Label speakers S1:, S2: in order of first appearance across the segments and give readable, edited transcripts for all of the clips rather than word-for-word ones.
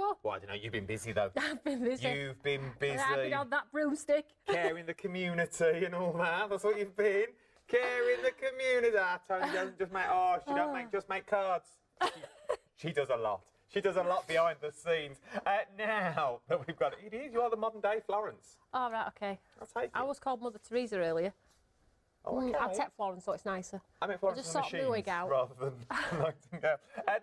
S1: for?
S2: Well, I don't know. You've been busy, though.
S1: I've been busy.
S2: You've been busy.
S1: I've been on that broomstick.
S2: Caring the community and all that. That's what you've been. Caring the community. Toni doesn't just make, she don't just make cards. She does a lot. She does a lot behind the scenes. Now that we've got it, you are the modern day Florence.
S1: Oh, right, okay.
S2: I'll take it.
S1: I was called Mother Teresa earlier.
S2: Oh, okay.
S1: I'll take Florence, so it's nicer.
S2: I mean Florence
S1: just
S2: on the
S1: sort my wig
S2: machines
S1: out.
S2: rather than Nightingale.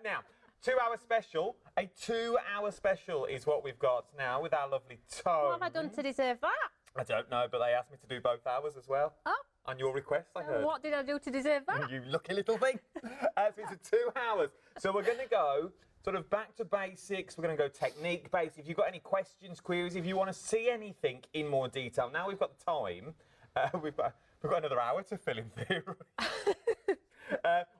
S2: Now, 2-hour special. A 2-hour special is what we've got now with our lovely Toni.
S1: What have I done to deserve that?
S2: I don't know, but they asked me to do both hours as well.
S1: Oh.
S2: On your request, I heard.
S1: What did I do to deserve that?
S2: You lucky little thing. So it's a 2 hours. So we're going to go sort of back to basics. We're going to go technique based. If you've got any questions, queries, if you want to see anything in more detail, now we've got the time. We've got another hour to fill in theory.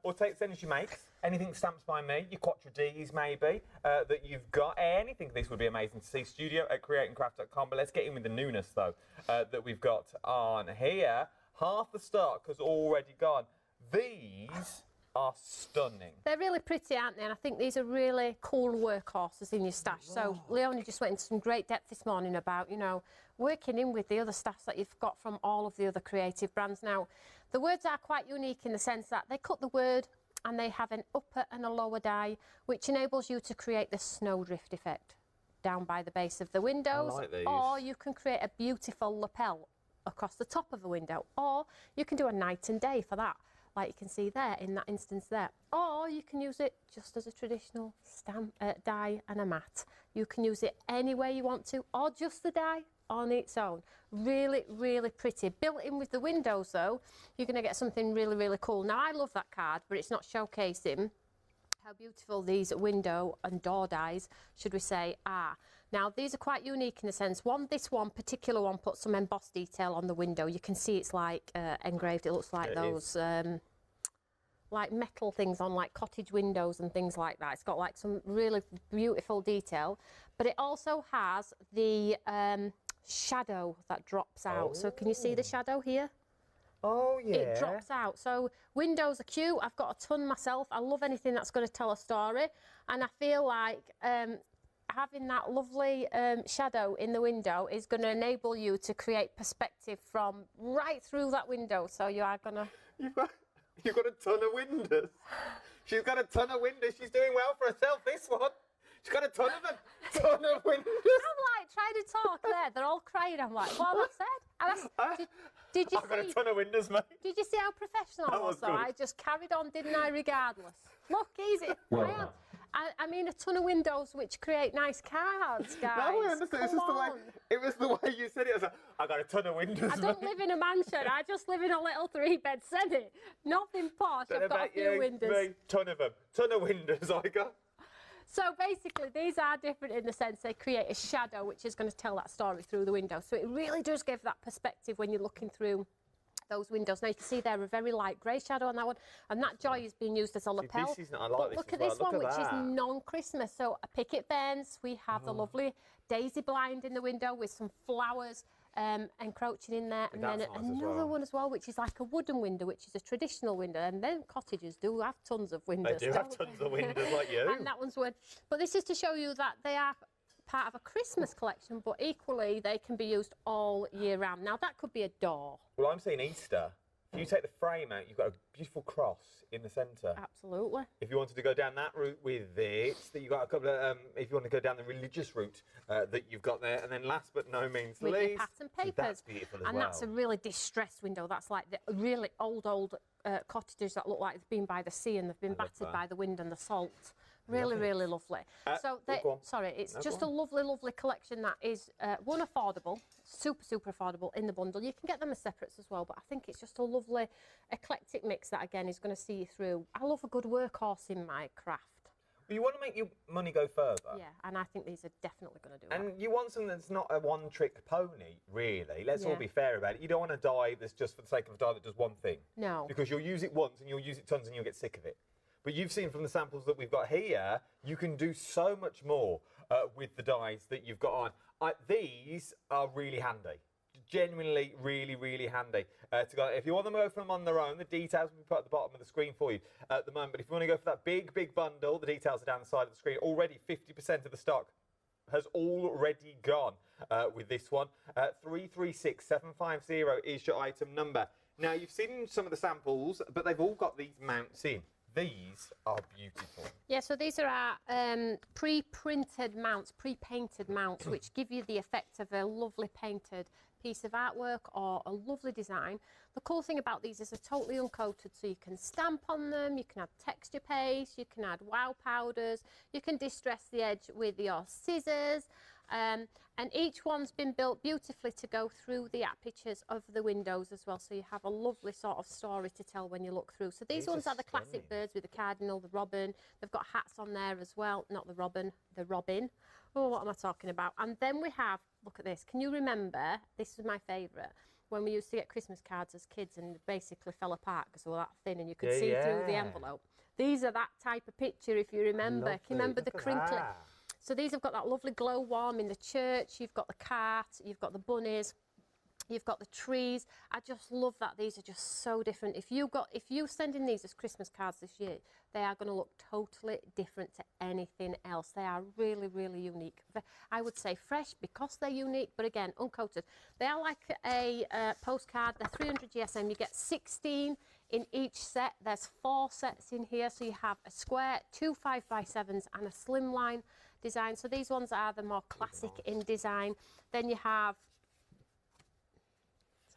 S2: Or take energy makes. Anything stamped by me, your Quattro Ds maybe, that you've got. Anything this would be amazing to see. Studio at createandcraft.com. But let's get in with the newness, though, that we've got on here. Half the stock has already gone. These are stunning.
S1: They're really pretty, aren't they? And I think these are really cool workhorses in your stash. So Leonie just went into some great depth this morning about, you know, working in with the other stash that you've got from all of the other creative brands. Now, the words are quite unique in the sense that they cut the word and they have an upper and a lower die, which enables you to create the snowdrift effect down by the base of the windows.
S2: I like these.
S1: Or you can create a beautiful lapel across the top of the window, or you can do a night and day for that, like you can see there in that instance there, or you can use it just as a traditional stamp die and a mat. You can use it any way you want to, or just the die on its own. Really, really pretty. Built in with the windows though, you're going to get something really, really cool. Now I love that card, but it's not showcasing how beautiful these window and door dies, should we say, are. Now, these are quite unique in the sense, this one particular one puts some embossed detail on the window. You can see it's like engraved. It looks like those like metal things on like cottage windows and things like that. It's got like some really beautiful detail, but it also has the shadow that drops out. Oh. So can you see the shadow here?
S2: Oh, yeah.
S1: It drops out. So windows are cute. I've got a ton myself. I love anything that's going to tell a story. And I feel like having that lovely shadow in the window is going to enable you to create perspective from right through that window. So you are going to...
S2: You've got a ton of windows. She's got a ton of windows. She's doing well for herself, this one. She's got a ton of them. Ton of windows.
S1: I'm like trying to talk there. They're all crying. I'm like, what have I said? Did you
S2: I've got a ton of windows, mate.
S1: Did you see how professional I was? I just carried on, didn't I, regardless? Look, easy.
S2: Well,
S1: I mean, a ton of windows which create nice cards, guys.
S2: No, I understand. It was the way you said it. I was like, I got a ton of windows.
S1: I don't live in a mansion. I just live in a little 3-bed semi. Nothing posh. I've got a few windows.
S2: Me, ton of them. Ton of windows I got.
S1: So basically, these are different in the sense they create a shadow which is going to tell that story through the window. So it really does give that perspective when you're looking through those windows. Now you can see there a very light grey shadow on that one, and that joy is being used as a lapel.
S2: This is not, I like this
S1: look at
S2: well.
S1: this one, which is non-Christmas. So a picket fence. We have the lovely daisy blind in the window with some flowers encroaching in there, and then
S2: nice
S1: another one as well, which is like a wooden window, which is a traditional window. And then cottages do have tons of windows.
S2: They do have tons of windows like you.
S1: And that one's wood. But this is to show you that they are part of a Christmas collection, but equally they can be used all year round. Now that could be a door.
S2: Well, I'm saying Easter. If you take the frame out, you've got a beautiful cross in the centre.
S1: Absolutely.
S2: If you wanted to go down that route with it, that you've got a couple of, if you want to go down the religious route that you've got there, and then last but no means
S1: with
S2: least,
S1: your pattern papers.
S2: that's beautiful as
S1: and
S2: well.
S1: That's a really distressed window. That's like the really old cottages that look like they've been by the sea and they've been battered by the wind and the salt. Really, really lovely. So, sorry, it's just a lovely, lovely collection that is, one, affordable, super, super affordable in the bundle. You can get them as separates as well, but I think it's just a lovely eclectic mix that, again, is going to see you through. I love a good workhorse in my craft.
S2: Well, you want to make your money go further.
S1: Yeah, and I think these are definitely going to do that.
S2: And you want something that's not a one-trick pony, really. Let's all be fair about it. You don't want a die that's just for the sake of a die that does one thing.
S1: No.
S2: Because you'll use it once and you'll use it tons and you'll get sick of it. But you've seen from the samples that we've got here, you can do so much more with the dies that you've got on. These are really handy. Genuinely, really, really handy to go. If you want them to go for them on their own, the details will be put at the bottom of the screen for you at the moment. But if you want to go for that big, big bundle, the details are down the side of the screen. Already 50% of the stock has already gone with this one. 336750 is your item number. Now, you've seen some of the samples, but they've all got these mounts in. These are beautiful.
S1: Yeah, so these are our pre-printed mounts, pre-painted mounts, which give you the effect of a lovely painted piece of artwork or a lovely design. The cool thing about these is they're totally uncoated, so you can stamp on them, you can add texture paste, you can add wow powders, you can distress the edge with your scissors, and each one's been built beautifully to go through the apertures of the windows as well, so you have a lovely sort of story to tell when you look through. So these ones are the classic birds with the cardinal, the robin. They've got hats on there as well, not the robin, the robin. Oh, what am I talking about? And then we have, look at this, can you remember, this is my favourite, when we used to get Christmas cards as kids and basically fell apart because they were that thin and you could see through the envelope. These are that type of picture, if you remember. Can you remember the crinkly? So these have got that lovely glow worm in the church, you've got the cart, you've got the bunnies, you've got the trees. I just love that these are just so different. If you send in these as Christmas cards this year, they are going to look totally different to anything else. They are really, really unique. I would say fresh because they're unique, but again, uncoated. They are like a postcard. They're 300 GSM. You get 16 in each set. There's 4 sets in here. So you have a square, 2 5x7s and a slimline design. So these ones are the more classic in design. Then you have...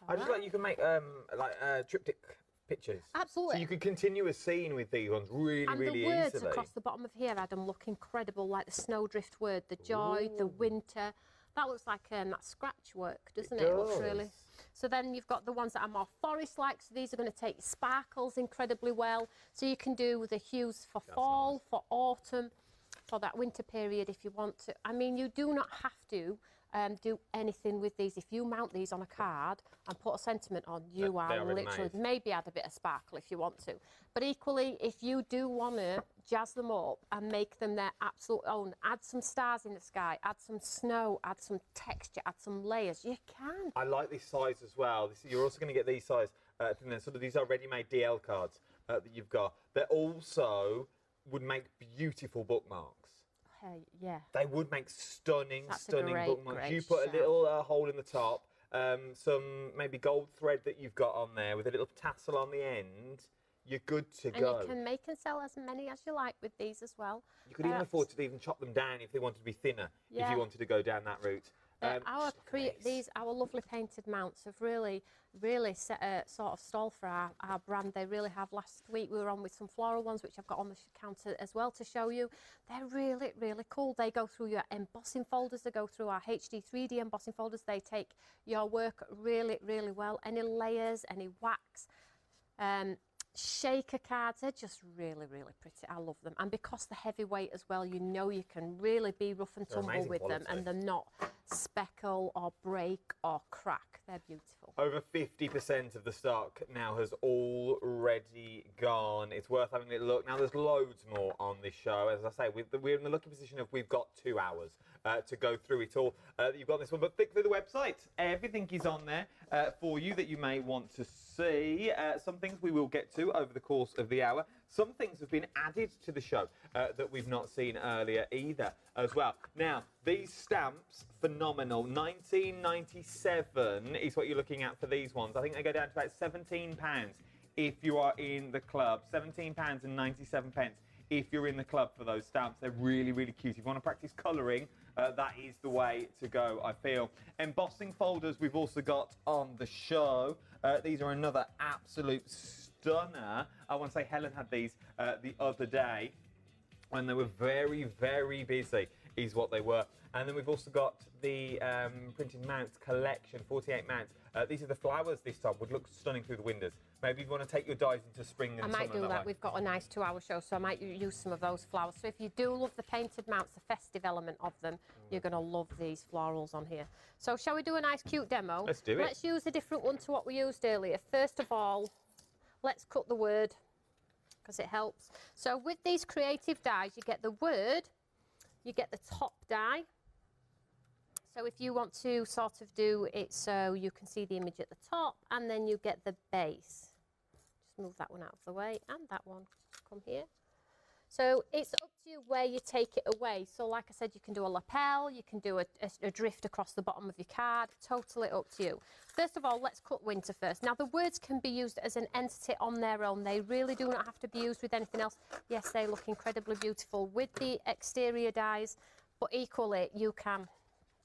S2: I just like you can make triptych pictures.
S1: Absolutely.
S2: So you could continue a scene with these ones really easily.
S1: And the words across the bottom of here, Adam, look incredible, like the snowdrift word, the joy, the winter. That looks like that scratch work, doesn't it? It looks really... So then you've got the ones that are more forest-like, so these are going to take sparkles incredibly well. So you can do the hues for fall, for autumn, for that winter period if you want to. I mean, you do not have to do anything with these. If you mount these on a card and put a sentiment on, you are literally, maybe add a bit of sparkle if you want to. But equally, if you do want to jazz them up and make them their absolute own, add some stars in the sky, add some snow, add some texture, add some layers, you can.
S2: I like this size as well. You're also going to get these size, sort of these are ready-made DL cards that you've got. They also would make beautiful bookmarks.
S1: Yeah.
S2: They would make stunning bookmarks.
S1: Great
S2: you put a little hole in the top, some maybe gold thread that you've got on there with a little tassel on the end. You're good to go.
S1: And you can make and sell as many as you like with these as well.
S2: You could even afford to even chop them down if they wanted to be thinner, if you wanted to go down that route.
S1: Our lovely painted mounts have really set a sort of stall for our brand. They really have. Last week we were on with some floral ones, which I've got on the counter as well to show you. They're really, really cool. They go through your embossing folders. They go through our HD 3D embossing folders. They take your work really, really well. Any layers, any wax. Shaker cards, they're just really, really pretty. I love them. And because they're heavyweight as well, you know you can really be rough and tumble with them and they're not speckle or break or crack. They're beautiful.
S2: Over 50% of the stock now has already gone. It's worth having a look. Now, there's loads more on this show. As I say, we're in the lucky position of we've got 2 hours to go through it all. You've got this one, but click through the website. Everything is on there for you that you may want to see. Some things we will get to over the course of the hour. Some things have been added to the show that we've not seen earlier either as well. Now, these stamps, phenomenal. 19.97 is what you're looking at for these ones. I think they go down to about £17 if you are in the club. £17.97 if you're in the club for those stamps. They're really, really cute. If you want to practice colouring, that is the way to go, I feel. Embossing folders we've also got on the show. These are another absolute stunner. I want to say Helen had these the other day when they were very, very busy, is what they were. And then we've also got the printed mounts collection, 48 mounts. These are the flowers this time, would look stunning through the windows. Maybe you want to take your dies into spring and summer.
S1: I might do that. We've got a nice 2-hour show, so I might use some of those flowers. So if you do love the painted mounts, the festive element of them, you're going to love these florals on here. So shall we do a nice, cute demo?
S2: Let's do it.
S1: Let's use a different one to what we used earlier. First of all, let's cut the word, because it helps. So with these creative dies, you get the word, you get the top die. So if you want to sort of do it so you can see the image at the top, and then you get the base. Just move that one out of the way, and that one come here. So it's up to you where you take it away. So like I said, you can do a lapel, you can do a drift across the bottom of your card, totally up to you. First of all, let's cut winter first. Now the words can be used as an entity on their own. They really do not have to be used with anything else. Yes, they look incredibly beautiful with the exterior dies, but equally you can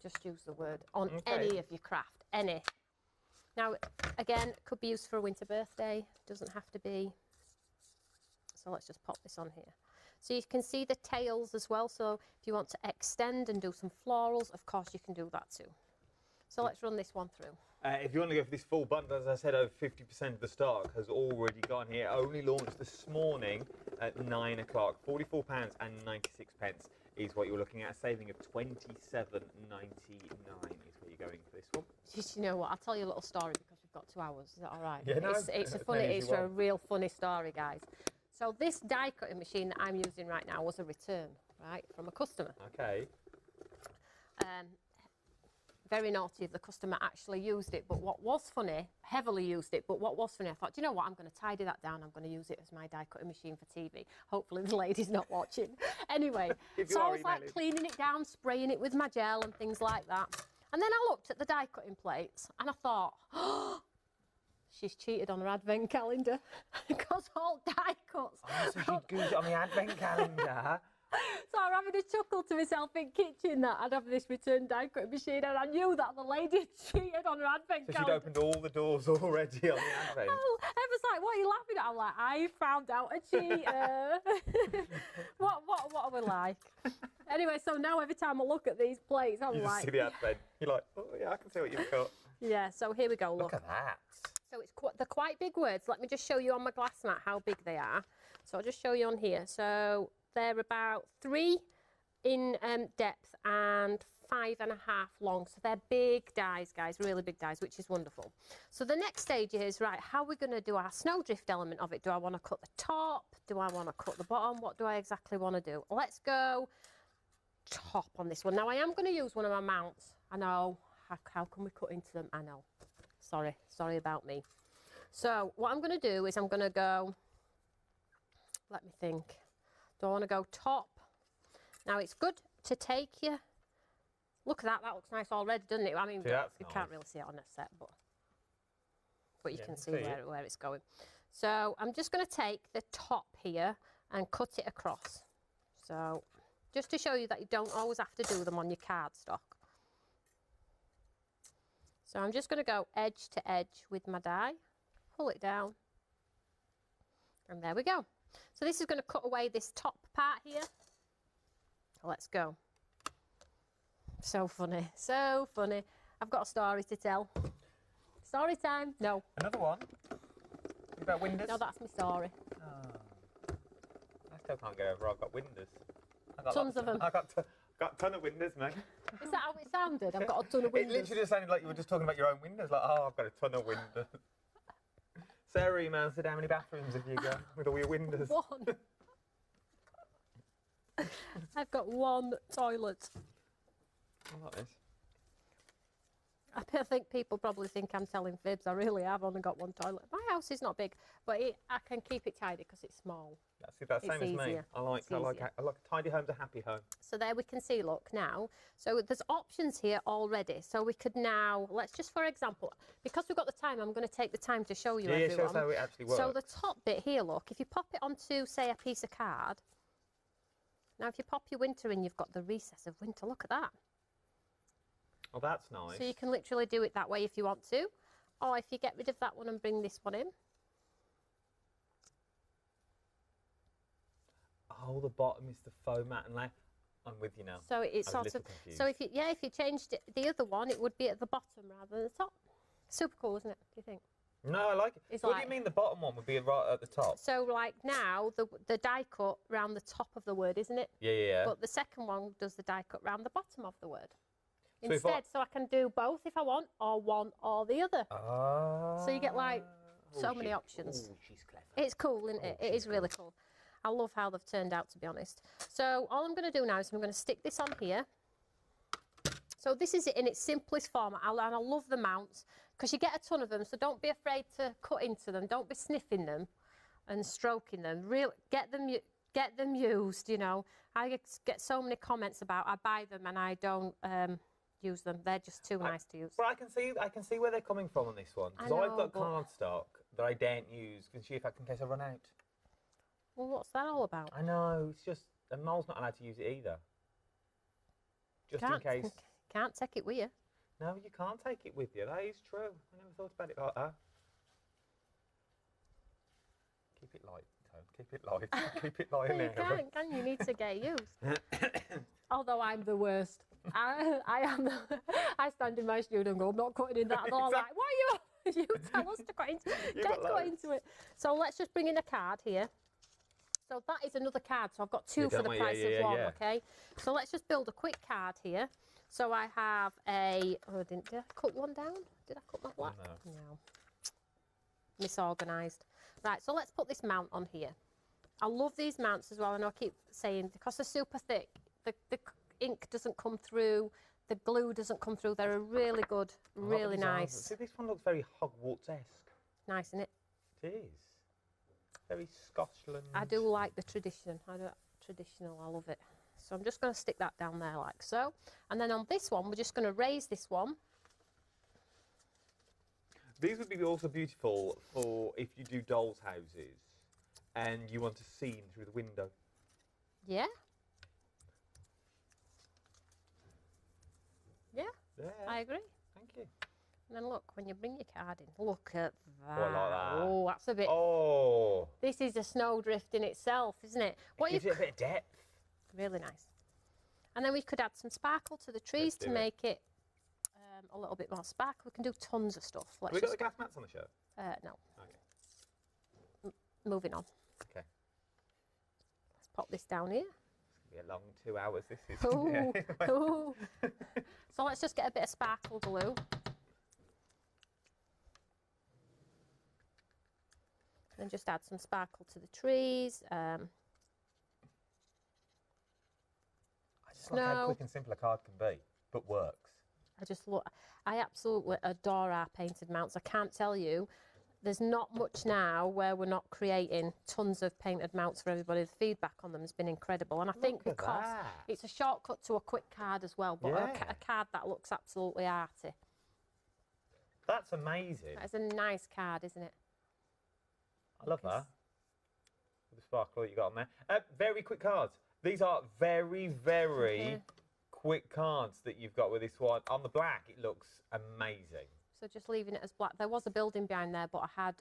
S1: just use the word on any of your craft, any. Now, again, it could be used for a winter birthday, doesn't have to be. So let's just pop this on here. So you can see the tails as well. So if you want to extend and do some florals, of course you can do that too. So let's run this one through.
S2: If you want to go for this full bundle, as I said, over 50% of the stock has already gone here. Only launched this morning at 9 o'clock. £44.96 is what you're looking at. A saving of £27.99 is what you're going for this one.
S1: You know what? I'll tell you a little story because we've got 2 hours. Is that all right?
S2: Yeah, no,
S1: it's a funny. It's a real funny story, guys. So this die cutting machine that I'm using right now was a return, right, from a customer.
S2: Okay.
S1: Very naughty if the customer actually used it, but what was funny, heavily used it, but what was funny, I thought, do you know what, I'm going to tidy that down, I'm going to use it as my die cutting machine for TV. Hopefully the lady's not watching. Anyway, so I was like cleaning it down, spraying it with my gel and things like that. And then I looked at the die cutting plates and I thought, oh, she's cheated on her advent calendar because all die cuts.
S2: Oh, so she googed on the advent calendar.
S1: So I'm having a chuckle to myself in kitchen that I'd have this return die cutting machine, and I knew that the lady had cheated on her advent calendar.
S2: So she'd opened all the doors already on the advent.
S1: Oh, Emma's like, what are you laughing at? I'm like, I found out a cheater. what are we like? Anyway, so now every time I look at these plates, I'm
S2: you
S1: like...
S2: You see the advent. You're like, oh yeah, I can see what you've got.
S1: Yeah, so here we go, look.
S2: Look at that.
S1: So they're quite big words. Let me just show you on my glass mat how big they are. So I'll just show you on here. So they're about 3 in depth and 5.5 long. So they're big dies, guys, really big dies, which is wonderful. So the next stage is, right, how are we going to do our snowdrift element of it? Do I want to cut the top? Do I want to cut the bottom? What do I exactly want to do? Let's go top on this one. Now, I am going to use one of my mounts. I know. How can we cut into them? I know. Sorry about me. So what I'm going to do is I'm going to go, let me think. Do I want to go top? Now, it's good to take you. Look at that. That looks nice already, doesn't it? I mean, you can't really see it on a set, but you can see where it's going. So I'm just going to take the top here and cut it across. So just to show you that you don't always have to do them on your cardstock. So I'm just going to go edge to edge with my die, pull it down, and there we go. So this is going to cut away this top part here. Let's go. So funny, so funny. I've got a story to tell. Story time? No.
S2: Another one? About windows?
S1: No, that's my story.
S2: Oh. I still can't get over I've got windows.
S1: Tons of them.
S2: I've got a ton of windows, mate.
S1: Is that how it sounded? I've got a ton of windows.
S2: It literally just sounded like you were just talking about your own windows. Like, oh, I've got a ton of windows. Sarah emails said, how many bathrooms have you got with all your windows?
S1: 1. I've got 1 toilet.
S2: I like this.
S1: I think people probably think I'm telling fibs. I really have only got 1 toilet. My house is not big, but I can keep it tidy because it's small.
S2: That's the same as me. I like a tidy home's a happy home.
S1: So there we can see, look, now. So there's options here already. So we could now, let's just, for example, because we've got the time, I'm going to take the time to show you everyone.
S2: Yeah, show us how it actually works.
S1: So the top bit here, look, if you pop it onto, say, a piece of card. Now, if you pop your winter in, you've got the recess of winter. Look at that.
S2: Oh, that's nice.
S1: So you can literally do it that way if you want to. Or if you get rid of that one and bring this one in.
S2: Oh, the bottom is the faux matte and layer. I'm with you now.
S1: So it's sort of confused. So if you changed it, the other one, it would be at the bottom rather than the top. Super cool, isn't it? Do you think?
S2: No, I like it. What do you mean the bottom one would be right at the top? So
S1: like now the die cut round the top of the word, isn't it?
S2: Yeah.
S1: But the second one does the die cut round the bottom of the word. Instead, so I can do both if I want, or one or the other. So you get like so many options.
S2: Oh, she's clever.
S1: It's cool, isn't it? It is really cool. I love how they've turned out, to be honest. So all I'm going to do now is I'm going to stick this on here. So this is it in its simplest form, and I love the mounts because you get a ton of them. So don't be afraid to cut into them. Don't be sniffing them and stroking them. Really get them get them used, you know. I get so many comments about I buy them and I don't use them. They're just too nice to use.
S2: Well, I can see where they're coming from on this one, because I've got cardstock that I daren't use in case I run out.
S1: Well, what's that all about?
S2: I know, it's just, and Mol's not allowed to use it either. Just in case.
S1: Can't take it with you.
S2: No, you can't take it with you. That is true. I never thought about it like that. Keep it light, Tone. Keep it light. Keep it light in there.
S1: You can't, can you? You need to get used. Although I'm the worst. I am. I stand in my studio and go, I'm not cutting in that. And they're all like, why are you? You tell us to cut into it. Let's cut into it. So let's just bring in a card here. So that is another card. So I've got two for the price of one. Okay. So let's just build a quick card here. So I have a. Oh, did I cut one down? Did I cut my black? No. Misorganised. Right. So let's put this mount on here. I love these mounts as well. And I keep saying because they're super thick, the ink doesn't come through. The glue doesn't come through. They're really good, really nice.
S2: See, this one looks very Hogwarts-esque.
S1: Nice, isn't it?
S2: It is. Very Scotland.
S1: I do like the tradition. Traditional, I love it. So I'm just going to stick that down there like so. And then on this one, we're just going to raise this one.
S2: These would be also beautiful for if you do dolls' houses and you want a scene through the window.
S1: Yeah. Yeah, I agree.
S2: Thank you.
S1: And then look, when you bring your card in, look at that.
S2: Oh, I like that.
S1: Oh, that's a bit...
S2: Oh.
S1: This is a snowdrift in itself, isn't it?
S2: It gives it a bit of depth.
S1: Really nice. And then we could add some sparkle to the trees to make it a little bit more sparkle. We can do tons of stuff.
S2: Have we got the glass mats on the show?
S1: No.
S2: Okay.
S1: Moving on.
S2: Okay.
S1: Let's pop this down here.
S2: It's going to be a long 2 hours, this is.
S1: Ooh, ooh. So let's just get a bit of sparkle glue. And just add some sparkle to the trees.
S2: I just like how quick and simple a card can be, but works.
S1: I absolutely adore our painted mounts. I can't tell you, there's not much now where we're not creating tons of painted mounts for everybody. The feedback on them has been incredible. And I think because it's a shortcut to a quick card as well, but a card that looks absolutely arty.
S2: That's amazing.
S1: That's a nice card, isn't it?
S2: I love that. With the sparkle that you got on there. Very quick cards. These are very, very quick cards that you've got with this one. On the black, it looks amazing.
S1: So just leaving it as black. There was a building behind there, but I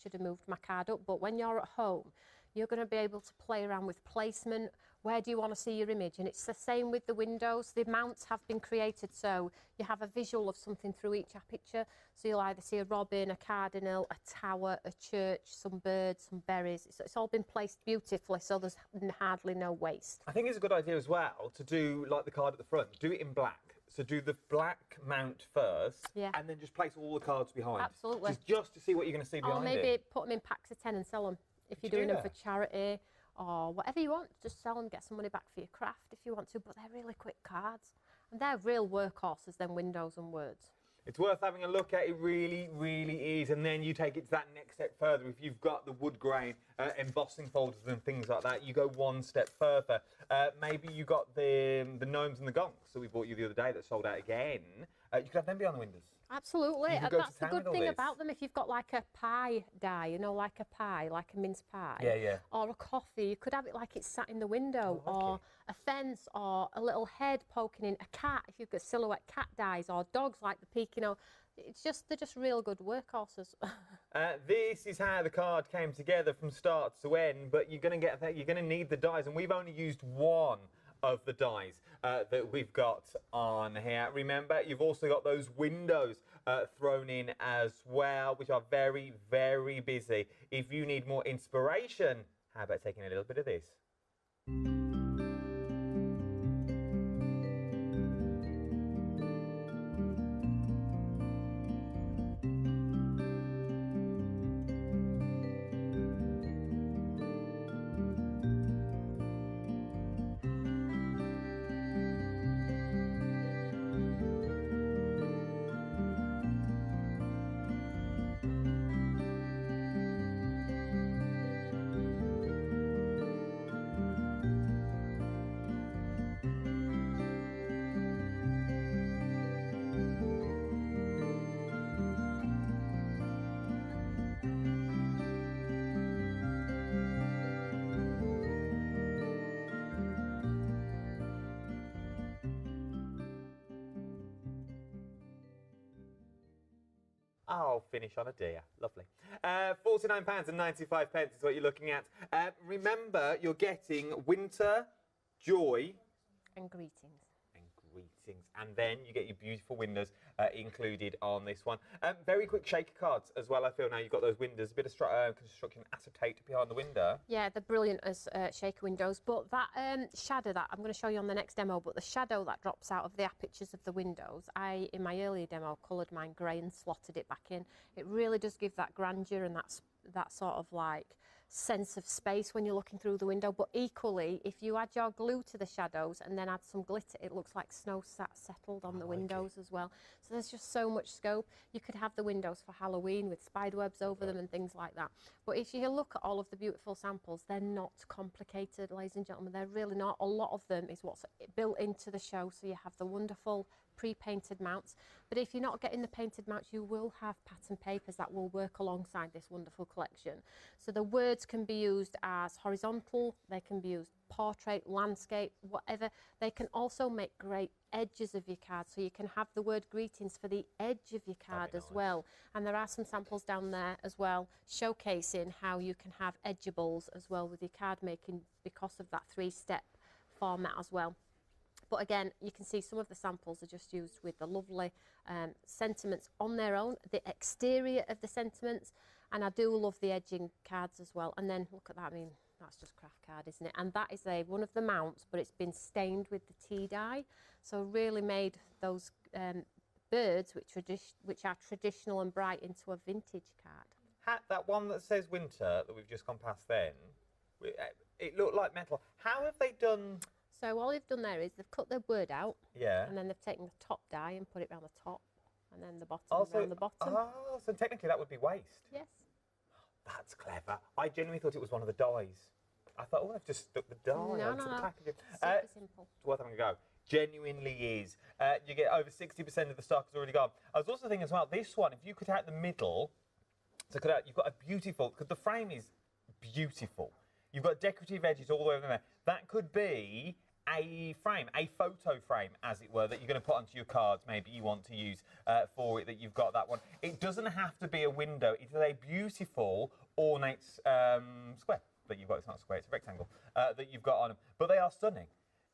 S1: should have moved my card up. But when you're at home, you're going to be able to play around with placement. Where do you want to see your image? And it's the same with the windows. The mounts have been created so you have a visual of something through each picture. So you'll either see a robin, a cardinal, a tower, a church, some birds, some berries. It's all been placed beautifully, so there's hardly no waste.
S2: I think it's a good idea as well to do like the card at the front. Do it in black. So do the black mount first, and then just place all the cards behind.
S1: Absolutely.
S2: Just to see what you're going to see behind it.
S1: Or maybe put them in packs of 10 and sell them. If you're doing them for charity or whatever you want, just sell them, get some money back for your craft if you want to. But they're really quick cards. And they're real workhorses, them windows and words.
S2: It's worth having a look at. It really, really is. And then you take it to that next step further. If you've got the wood grain embossing folders and things like that, you go one step further. Maybe you got the gnomes and the gonks that we bought you the other day that sold out again. You could have them behind the windows.
S1: Absolutely. That's the good thing about them. If you've got like a pie die, you know, like a pie, like a mince pie, or a coffee, you could have it like it's sat in the window, or a fence, or a little head poking in, a cat, if you've got silhouette cat dies, or dogs like the peak, you know. They're just real good workhorses.
S2: This is how the card came together from start to end, but you're going to need the dies, and we've only used one of the dies that we've got on here. Remember, you've also got those windows thrown in as well, which are very, very busy. If you need more inspiration, how about taking a little bit of this? I'll finish on a deer. Lovely. £49.95 is what you're looking at. Remember, you're getting winter, joy,
S1: And greetings.
S2: and then you get your beautiful windows included on this one. Very quick shaker cards as well. I feel now you've got those windows, a bit of construction acetate behind the window.
S1: Yeah, they're brilliant as shaker windows, but that shadow that I'm going to show you on the next demo, but the shadow that drops out of the apertures of the windows, in my earlier demo coloured mine grey and slotted it back in. It really does give that grandeur and that sort of like sense of space when you're looking through the window. But equally, if you add your glue to the shadows and then add some glitter, it looks like snow settled on the windows as well. So there's just so much scope. You could have the windows for Halloween with spiderwebs over them and things like that. But if you look at all of the beautiful samples, they're not complicated, ladies and gentlemen. They're really not. A lot of them is what's built into the show. So you have the wonderful pre-painted mounts, but if you're not getting the painted mounts, you will have pattern papers that will work alongside this wonderful collection. So the words can be used as horizontal, they can be used portrait, landscape, whatever. They can also make great edges of your card, so you can have the word greetings for the edge of your card as well. And there are some samples down there as well showcasing how you can have edgeables as well with your card making because of that 3-step format as well. But again, you can see some of the samples are just used with the lovely sentiments on their own, the exterior of the sentiments, and I do love the edging cards as well. And then look at that, I mean, that's just craft card, isn't it? And that is one of the mounts, but it's been stained with the tea dye, so really made those birds, which are traditional and bright, into a vintage card.
S2: That one that says winter that we've just gone past then, it looked like metal. How have they done...
S1: So all they've done there is they've cut the word out,
S2: yeah,
S1: and then they've taken the top die and put it around the top, and then the bottom around the bottom.
S2: Oh, so technically that would be waste.
S1: Yes.
S2: That's clever. I genuinely thought it was one of the dies. I thought, oh, I've just stuck the die onto the packaging.
S1: Super simple.
S2: It's worth having a go. Genuinely is. You get over 60% of the stock has already gone. I was also thinking as well, this one, if you cut out the middle, so cut out, you've got a beautiful, because the frame is beautiful. You've got decorative edges all the way over there. That could be a frame, a photo frame, as it were, that you're going to put onto your cards. Maybe you want to use for it, that you've got that one. It doesn't have to be a window. It is a beautiful ornate square that you've got. It's not a square, it's a rectangle that you've got on them. But they are stunning.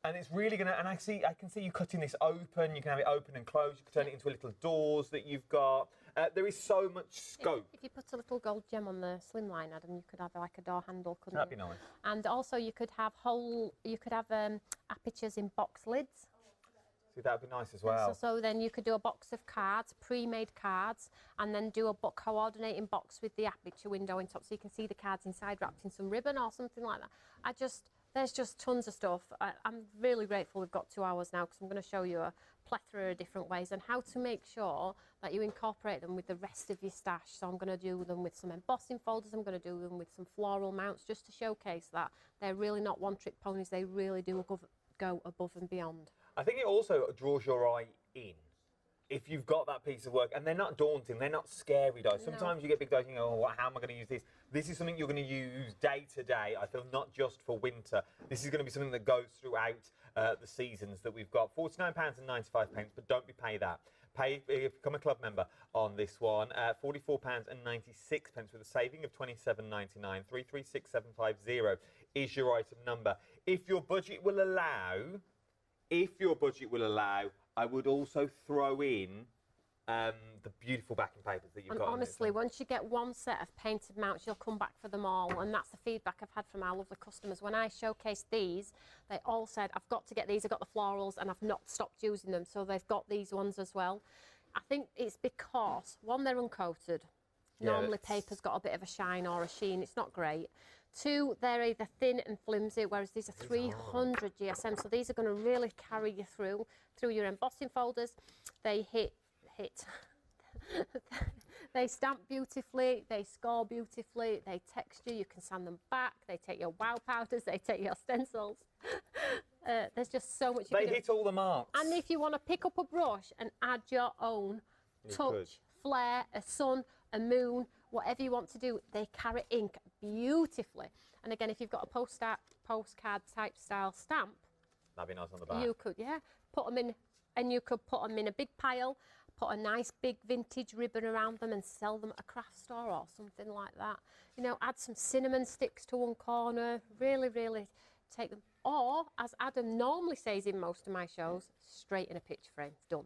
S2: And it's really going to, and I can see you cutting this open. You can have it open and closed. You can turn it into little doors that you've got. There is so much scope.
S1: If you put a little gold gem on the slimline, Adam, you could have like a door handle, couldn't you?
S2: That'd be nice.
S1: And also you could have apertures in box lids.
S2: See, that'd be nice as well.
S1: So then you could do a box of cards, pre-made cards, and then do a coordinating box with the aperture window on top, so you can see the cards inside wrapped in some ribbon or something like that. There's just tons of stuff. I'm really grateful we've got 2 hours now, because I'm going to show you a plethora of different ways and how to make sure that you incorporate them with the rest of your stash. So I'm going to do them with some embossing folders. I'm going to do them with some floral mounts, just to showcase that they're really not one-trick ponies. They really do go above and beyond.
S2: I think it also draws your eye in. If you've got that piece of work, and they're not daunting, they're not scary dies. Sometimes you get big dies and you go, oh, how am I going to use this? This is something you're going to use day to day. I feel not just for winter. This is going to be something that goes throughout the seasons that we've got. £49.95, but don't be paid that. Become a club member on this one. £44.96 with a saving of £27.99. 336750 is your item number. If your budget will allow, I would also throw in the beautiful backing papers that you've got.
S1: Honestly, once you get one set of painted mounts, you'll come back for them all, and that's the feedback I've had from our lovely customers. When I showcased these, they all said, I've got to get these, I've got the florals, and I've not stopped using them, so they've got these ones as well. I think it's because, one, they're uncoated. Normally paper's got a bit of a shine or a sheen, it's not great. 2, they're either thin and flimsy, whereas these are 300 GSM, so these are going to really carry you through your embossing folders. They hit they stamp beautifully, they score beautifully, they texture, you can sand them back, they take your wow powders, they take your stencils. There's just so much you can do.
S2: They hit all the marks.
S1: And if you want to pick up a brush and add your own touch, flair, a sun, a moon, whatever you want to do, they carry ink beautifully. And again, if you've got a postcard type style stamp,
S2: that'd be nice on the back.
S1: you could, put them in, and you could put them in a big pile, put a nice big vintage ribbon around them and sell them at a craft store or something like that. You know, add some cinnamon sticks to one corner, really, really take them. Or, as Adam normally says in most of my shows, straight in a picture frame, done.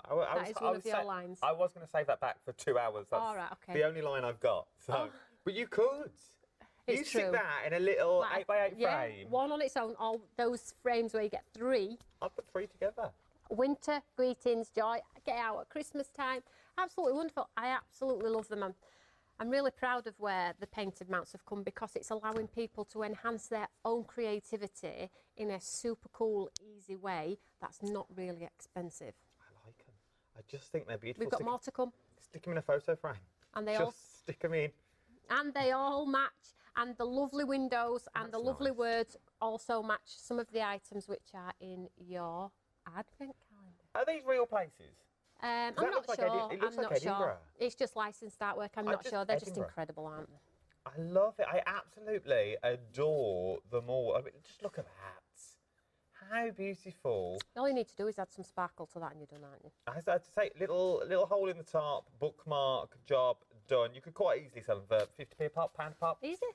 S1: That is one of your lines.
S2: I was going to save that back for 2 hours. That's
S1: all right, okay.
S2: the only line I've got. So, but you could.
S1: It's
S2: you
S1: true.
S2: stick that in a little 8x8 frame.
S1: One on its own, all those frames where you get 3.
S2: I'll put 3 together.
S1: Winter greetings, joy, get out at Christmas time. Absolutely wonderful. I absolutely love them. I'm really proud of where the painted mounts have come because it's allowing people to enhance their own creativity in a super cool, easy way that's not really expensive.
S2: I like them. I just think they're beautiful.
S1: We've got more to come.
S2: Stick them in a photo frame.
S1: And they
S2: just
S1: all
S2: stick them in.
S1: And they all match. And the lovely windows and the lovely words also match some of the items which are in your advent calendar.
S2: Are these real places?
S1: I'm not sure.
S2: It looks
S1: I'm
S2: like
S1: not sure.
S2: Edinburgh.
S1: It's just licensed artwork. I'm not sure. They're just incredible, aren't they?
S2: I love it. I absolutely adore them all. I mean, just look at that. How beautiful.
S1: All you need to do is add some sparkle to that and you're done, aren't you?
S2: I had to say, little hole in the top, bookmark, job, done. You could quite easily sell them for 50p a pop, pound a pop.
S1: Easy.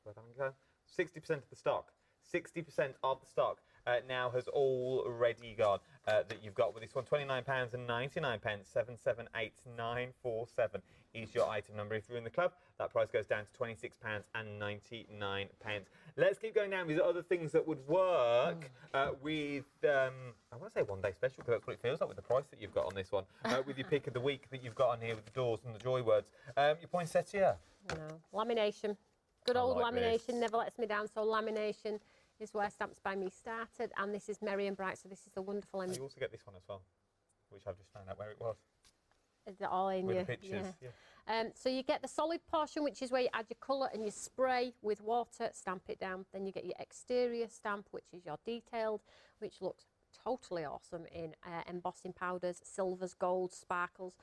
S2: 60% of the stock. 60% of the stock now has already gone that you've got with this one. £29.99, 778947 is your item number. If you're in the club, that price goes down to £26.99. Let's keep going down. These are other things that would work with, I want to say one day special because that's what it feels like with the price that you've got on this one. With your pick of the week that you've got on here with the doors and the joy words. Your poinsettia.
S1: No. Lamination. Good old lamination never lets me down. So lamination is where Stamps by Me started, and this is Merry and Bright. So this is the wonderful.
S2: You also get this one as well, which I've just found out where it was.
S1: Is it all in
S2: with
S1: your
S2: the pictures?
S1: Yeah. So you get the solid portion, which is where you add your colour and you spray with water, stamp it down. Then you get your exterior stamp, which is your detailed, which looks totally awesome in embossing powders, silvers, golds, sparkles.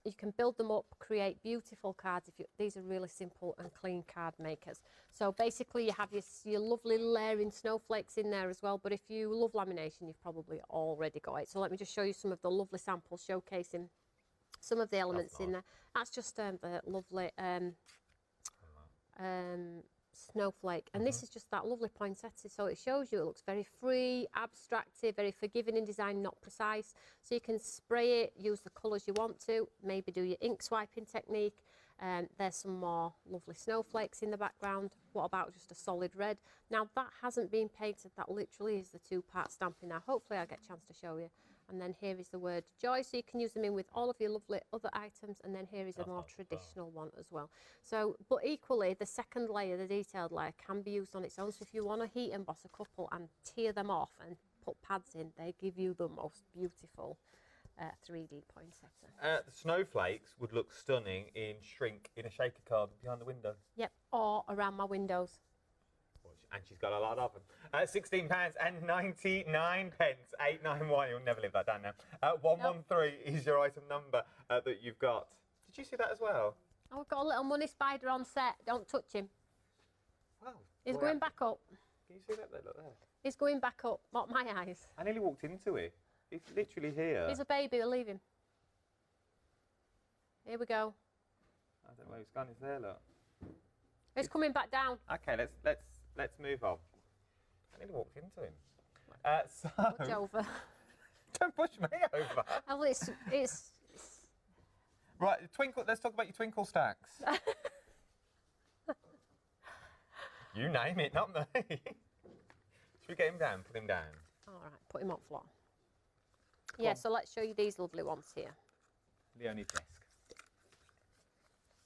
S1: You can build them up, create beautiful cards. These are really simple and clean card makers. So basically you have your lovely layering snowflakes in there as well. But if you love lamination, you've probably already got it. So let me just show you some of the lovely samples showcasing some of the elements in there. That's just the lovely snowflake, and this is just that lovely poinsettia, so it shows you it looks very free, abstractive, very forgiving in design, not precise. So you can spray it, use the colours you want to, maybe do your ink swiping technique. There's some more lovely snowflakes in the background. What about just a solid red? Now that hasn't been painted, that literally is the 2-part stamping. Now hopefully I'll get a chance to show you. And then here is the word joy, so you can use them in with all of your lovely other items. And then here is a more traditional one as well. So, but equally, the second layer, the detailed layer, can be used on its own. So if you want to heat emboss a couple and tear them off and put pads in, they give you the most beautiful 3D poinsettia.
S2: The snowflakes would look stunning in shrink in a shaker card behind the window.
S1: Yep, or around my windows.
S2: And she's got a lot of them. £16.99, 891. You'll never live that down now. 113 is your item number that you've got. Did you see that as well?
S1: Oh, we've got a little money spider on set. Don't touch him.
S2: Wow.
S1: He's going back up.
S2: Can you see that there? Look there.
S1: He's going back up. Not my eyes.
S2: I nearly walked into it. It's literally here.
S1: He's a baby. We'll leave him. Here we go.
S2: I don't know where he's gone. He's there, look.
S1: He's coming back down.
S2: Okay, let's move on. I nearly walked into him.
S1: Push over.
S2: Don't push me over.
S1: Oh, it's
S2: Right, twinkle. Let's talk about your twinkle stacks. You name it, not me. Should we get him down? Put him down.
S1: All right, put him on floor. Yeah, so let's show you these lovely ones here.
S2: Leonie's desk.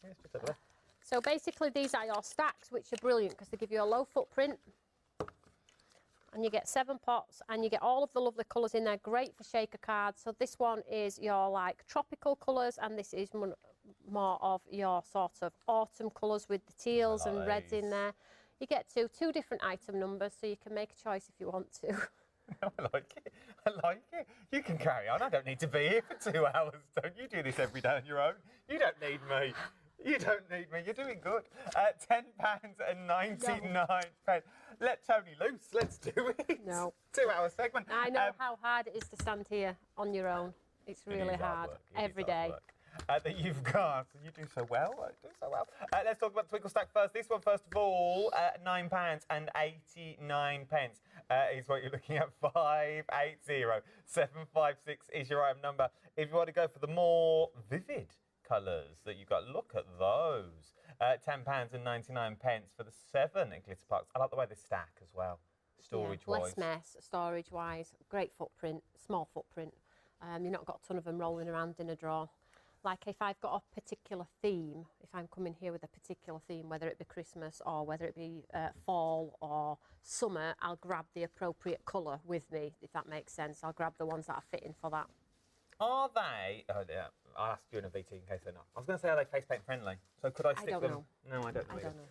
S2: Yes, just over there.
S1: So basically these are your stacks, which are brilliant because they give you a low footprint. And you get 7 pots and you get all of the lovely colours in there, great for shaker cards. So this one is your like tropical colours, and this is more of your sort of autumn colours with the teals and reds in there. You get two different item numbers, so you can make a choice if you want to.
S2: No, I like it. I like it. You can carry on. I don't need to be here for 2 hours. Don't you do this every day on your own? You don't need me. You don't need me. You're doing good. £10.99. No. Let Toni loose. Let's do it.
S1: No.
S2: 2 hour segment.
S1: I know how hard it is to stand here on your own. It's really hard every day.
S2: That you've got. You do so well. Let's talk about the Twinkle Stack first. This one, first of all, £9.89 is what you're looking at. 580756 is your item number. If you want to go for the more vivid colours that you've got, look at those. £10.99 for the 7 glitter parks. I like the way they stack as well, storage-wise.
S1: Less mess, storage-wise. Great footprint, small footprint. You've not got a ton of them rolling around in a drawer. Like if I've got a particular theme, if I'm coming here with a particular theme, whether it be Christmas or whether it be fall or summer, I'll grab the appropriate colour with me, if that makes sense. I'll grab the ones that are fitting for that.
S2: Are they? Oh, yeah. I'll ask you in a VT in case they're not. I was going to say, are they face paint friendly? So could I stick them?
S1: I don't know.
S2: No, I don't know.
S1: I don't know.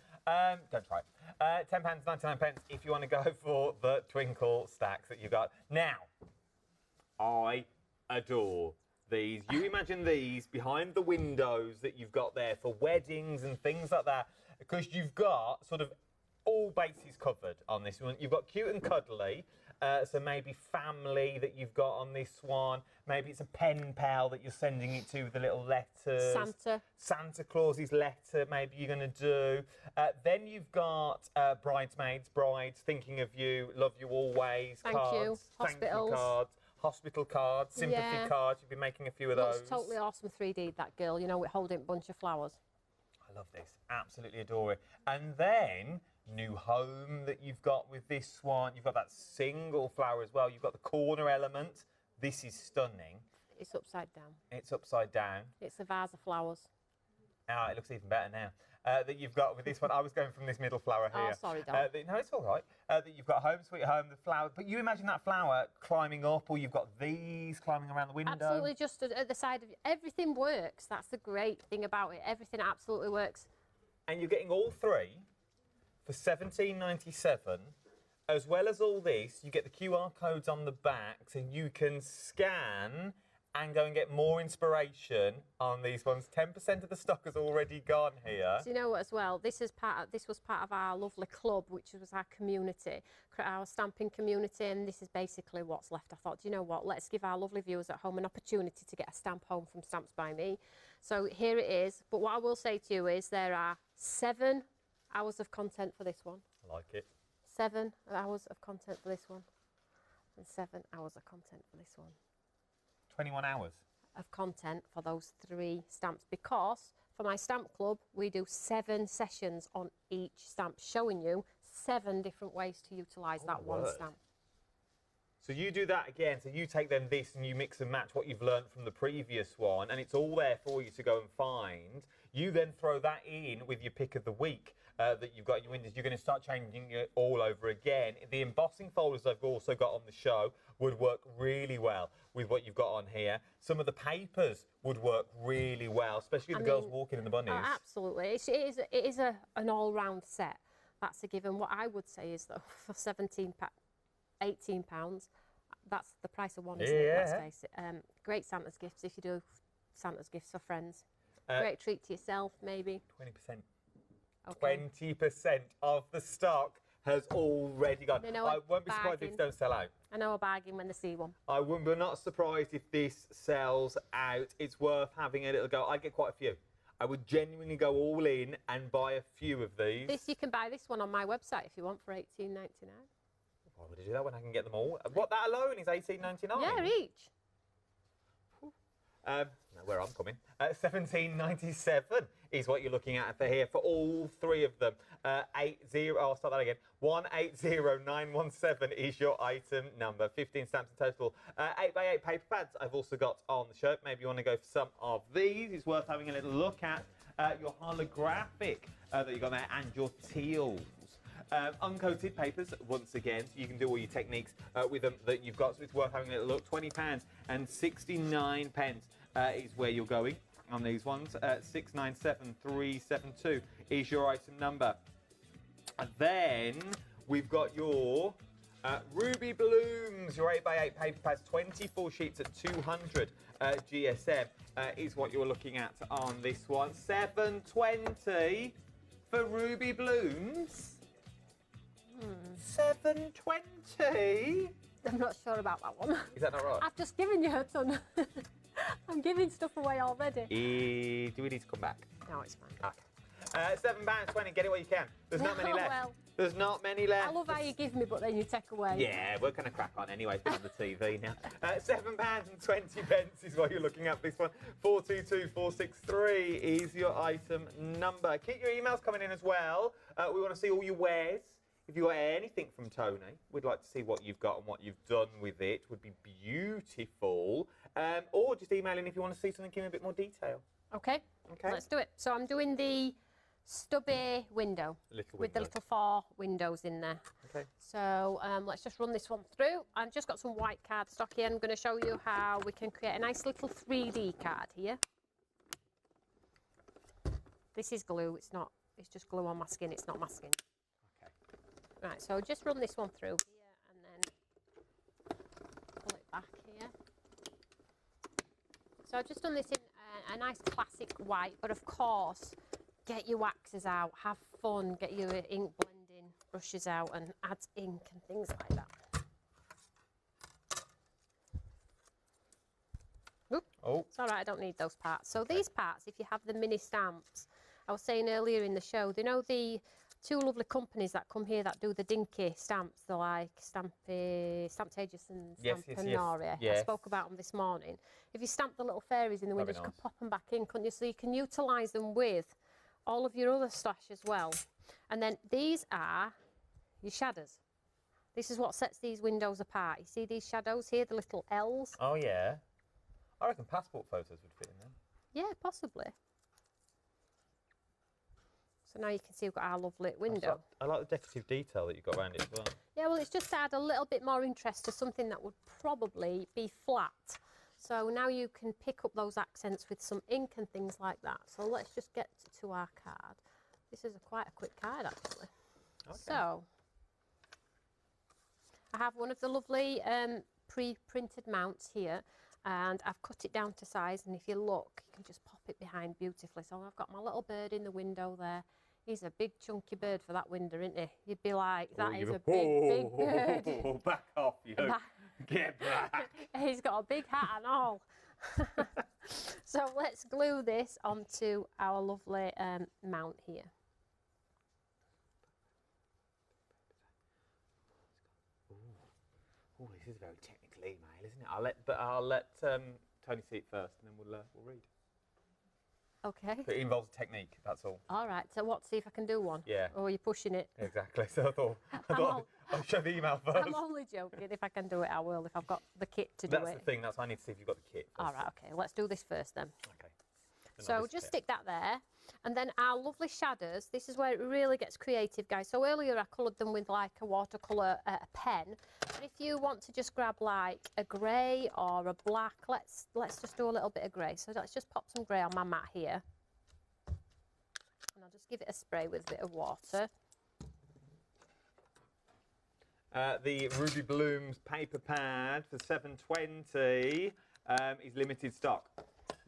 S2: Don't try it. £10.99 if you want to go for the Twinkle Stacks that you've got. Now, I adore these. You imagine these behind the windows that you've got there for weddings and things like that, because you've got sort of all bases covered on this one. You've got cute and cuddly, so maybe family that you've got on this one. Maybe it's a pen pal that you're sending it to with the little letters. Santa Claus's letter, maybe you're going to do. Then you've got bridesmaids, brides, thinking of you, love you always,
S1: Thank you. Hospitals.
S2: Cards. Hospital cards, sympathy cards. You've been making a few of those.
S1: Looks totally awesome 3D, that girl, you know, with holding a bunch of flowers.
S2: I love this. Absolutely adore it. And then, new home that you've got with this one. You've got that single flower as well. You've got the corner element. This is stunning.
S1: It's upside down.
S2: It's upside down.
S1: It's a vase of flowers.
S2: Ah, it looks even better now. That you've got with this one. I was going from this middle flower here.
S1: Oh, sorry, Dom.
S2: No, it's all right. That you've got home, sweet home, the flower. But you imagine that flower climbing up, or you've got these climbing around the window.
S1: Absolutely, just at the side of everything works. That's the great thing about it. Everything absolutely works.
S2: And you're getting all three for £17.97. As well as all this, you get the QR codes on the back, so you can scan and go and get more inspiration on these ones. 10% of the stock has already gone here.
S1: Do you know what, as well? This was part of our lovely club, which was our community, our stamping community, and this is basically what's left. I thought, do you know what? Let's give our lovely viewers at home an opportunity to get a stamp home from Stamps by Me. So here it is. But what I will say to you is there are 7 hours of content for this one.
S2: I like it.
S1: 7 hours of content for this one. And 7 hours of content for this one.
S2: 21 hours
S1: of content for those 3 stamps, because for my stamp club we do 7 sessions on each stamp, showing you 7 different ways to utilise that one stamp.
S2: So you do that again, so you take then this and you mix and match what you've learned from the previous one, and it's all there for you to go and find. You then throw that in with your pick of the week that you've got in your windows. You're going to start changing it all over again. The embossing folders I've also got on the show would work really well with what you've got on here. Some of the papers would work really well, especially the girls walking in the bunnies.
S1: Absolutely. It is an all-round set. That's a given. What I would say is that for £18, that's the price of one, isn't it? Let's face it. Great Santa's gifts if you do Santa's gifts for friends. Great treat to yourself, maybe.
S2: 20%.
S1: Okay.
S2: 20% of the stock has already gone. I won't be surprised if these don't sell out.
S1: I know a bargain when they see one.
S2: I wouldn't be not surprised if this sells out. It's worth having a little go. I get quite a few. I would genuinely go all in and buy a few of these.
S1: You can buy this one on my website if you want for $18.99.
S2: Why would I do that when I can get them all? What, that alone is $18.99?
S1: Yeah, each.
S2: Where I'm coming. $17.97 is what you're looking at for here for all 3 of them. I'll start that again. 180917 is your item number. 15 stamps in total. 8x8 paper pads I've also got on the shirt. Maybe you want to go for some of these. It's worth having a little look at your holographic that you've got there, and your teals. Uncoated papers, once again, so you can do all your techniques with them that you've got, so it's worth having a little look. £20 and 69 pence is where you're going on these ones. 697372 is your item number. And then we've got your Ruby Blooms, your 8x8 paper pads, 24 sheets at 200 GSM is what you're looking at on this one. $7.20 for Ruby Blooms. $7.20.
S1: I'm not sure about that one.
S2: Is that not right?
S1: I've just given you a ton. I'm giving stuff away already.
S2: Do we need to come back?
S1: No, it's fine.
S2: Okay. £7.20, get it while you can. There's not many left.
S1: Well,
S2: There's not many left.
S1: I love how you give me, but then you take away.
S2: Yeah, we're going to crack on anyway. It's been on the TV now. £7.20 is what you're looking at this one. 422463 is your item number. Keep your emails coming in as well. We want to see all your wares. If you got anything from Toni, we'd like to see what you've got and what you've done with it. Would be beautiful. Or just email in if you want to see something in a bit more detail.
S1: Okay, let's do it. So I'm doing the stubby window with the little 4 windows in there.
S2: Okay.
S1: So let's just run this one through. I've just got some white cardstock here. I'm going to show you how we can create a nice little 3D card here. This is glue. It's not. It's just glue on masking. It's not masking.
S2: Okay.
S1: Right. So just run this one through here and then pull it back here. So I've just done this in a nice classic white, but of course, get your waxes out, have fun, get your ink blending brushes out and add ink and things like that. Oop,
S2: oh.
S1: It's all right, I don't need those parts. So these parts, if you have the mini stamps, I was saying earlier in the show, you know the 2 lovely companies that come here that do the dinky stamps, they're like Stamptageous and Stampanoria.
S2: Yes.
S1: I spoke about them this morning. If you stamp the little fairies in the windows, you can pop them back in, couldn't you? So you can utilise them with all of your other stash as well. And then these are your shadows. This is what sets these windows apart. You see these shadows here, the little L's?
S2: Oh, yeah. I reckon passport photos would fit in there.
S1: Yeah, possibly. So now you can see we've got our lovely window.
S2: I like the decorative detail that you've got around it as well.
S1: Yeah, well, it's just to add a little bit more interest to something that would probably be flat. So now you can pick up those accents with some ink and things like that. So let's just get to our card. This is quite a quick card, actually. Okay. So I have one of the lovely pre-printed mounts here, and I've cut it down to size, and if you look, you can just pop it behind beautifully. So I've got my little bird in the window there. He's a big chunky bird for that window, isn't he? You'd be like, that is a big bird.
S2: Back off, you. Get back.
S1: He's got a big hat and all. So let's glue this onto our lovely mount here.
S2: Oh, this is a very technical email, isn't it? I'll let Toni see it first, and then we'll read.
S1: Okay.
S2: But it involves technique, that's all.
S1: All right. So what? See if I can do one.
S2: Yeah.
S1: Or are you pushing it?
S2: Exactly. So I thought I'll show the email first.
S1: I'm only joking. If I can do it, I will. If I've got the kit to do it.
S2: That's the thing. That's why I need to see if you've got the kit first.
S1: All right. Okay. Let's do this first then.
S2: Okay.
S1: So just stick that there. And then our lovely shadows, this is where it really gets creative, guys. So earlier I coloured them with like a watercolour pen. But if you want to just grab like a grey or a black, let's just do a little bit of grey. So let's just pop some grey on my mat here. And I'll just give it a spray with a bit of water.
S2: The Ruby Blooms paper pad for $7.20 is limited stock.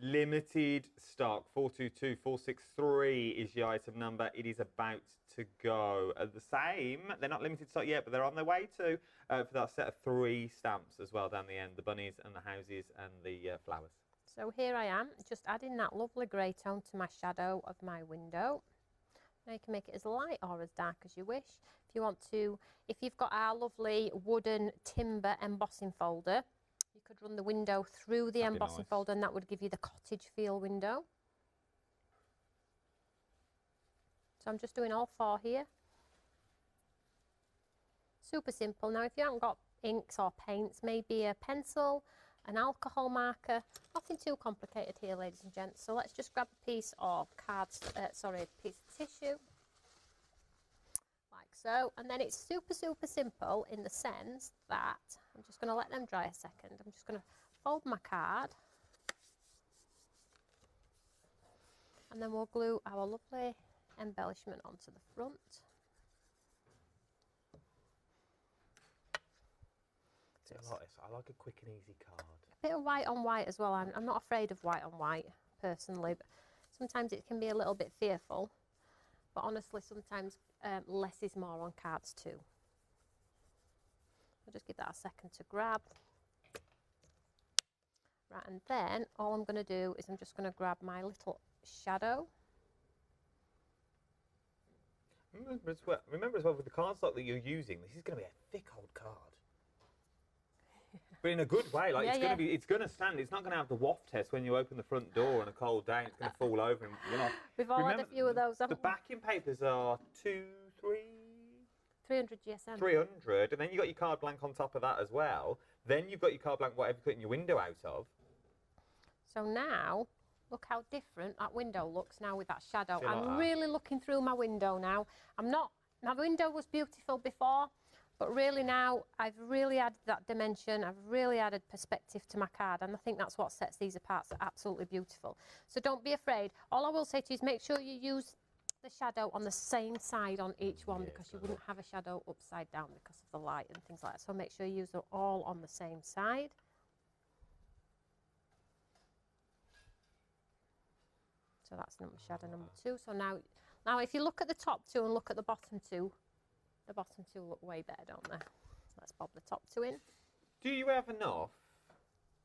S2: Limited stock. 422463 is the item number. It is about to go. The same. They're not limited stock yet, but they're on their way to for that set of 3 stamps as well down the end. The bunnies and the houses and the flowers. So
S1: here I am, just adding that lovely grey tone to my shadow of my window. Now you can make it as light or as dark as you wish. If you want to, if you've got our lovely wooden timber embossing folder, you could run the window through the embossing folder, and that would give you the cottage feel window. So I'm just doing all 4 here. Super simple. Now if you haven't got inks or paints, maybe a pencil, an alcohol marker, nothing too complicated here, ladies and gents. So let's just grab a piece of a piece of tissue, like so. And then it's super, super simple in the sense that I'm just going to let them dry a second. I'm just going to fold my card, and then we'll glue our lovely embellishment onto the front.
S2: I like a quick and easy card.
S1: A bit of white on white as well. I'm not afraid of white on white personally, but sometimes it can be a little bit fearful. But honestly, sometimes less is more on cards too. I'll just give that a second to grab. Right, Right, and then all I'm going to do is I'm just going to grab my little shadow.
S2: Remember as well with the cardstock that you're using, this is going to be a thick old card. But in a good way, like it's going to stand. It's not going to have the waft test when you open the front door on a cold day. It's going to fall over. And, you know,
S1: We've all had a few of those.
S2: The backing papers are
S1: 300 GSM.
S2: 300, and then you got your card blank on top of that as well. Then you've got your card blank, whatever you're putting your window out of.
S1: So now, look how different that window looks now with that shadow.
S2: Feel like
S1: I'm
S2: that.
S1: really looking through my window now. My window was beautiful before, but really now I've really added that dimension. I've really added perspective to my card, and I think that's what sets these apart. So absolutely beautiful. So don't be afraid. All I will say to you is make sure you use the shadow on the same side on each one, because you wouldn't have a shadow upside down because of the light and things like that. So make sure you use them all on the same side. So that's shadow number 2. So now if you look at the top 2 and look at the bottom 2 look way better, don't they? Let's bob the top 2 in.
S2: Do you have enough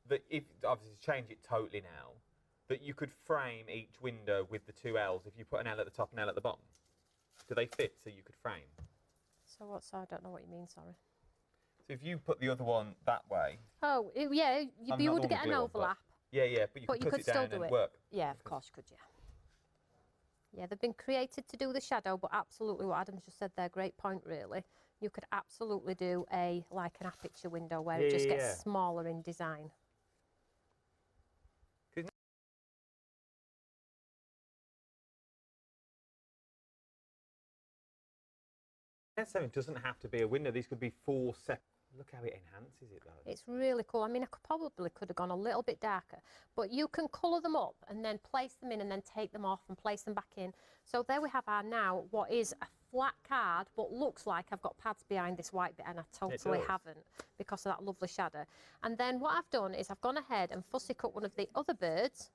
S2: that, if obviously change it totally now, that you could frame each window with the 2 L's if you put an L at the top and L at the bottom? Do they fit so you could frame?
S1: So I don't know what you mean, sorry.
S2: So if you put the other one that way...
S1: Oh, yeah, you would get an overlap.
S2: Yeah, but you could put it down and work.
S1: Yeah, of course you could, yeah. Yeah, they've been created to do the shadow, but absolutely what Adam's just said there, great point really. You could absolutely do like an aperture window where it just gets smaller in design.
S2: It doesn't have to be a window. These could be 4 separate. Look how it enhances it, though.
S1: It's really cool. I mean, I could have gone a little bit darker, but you can colour them up and then place them in and then take them off and place them back in. So there we have our now what is a flat card, but looks like I've got pads behind this white bit, and I totally haven't because of that lovely shadow. And then what I've done is I've gone ahead and fussy cut one of the other birds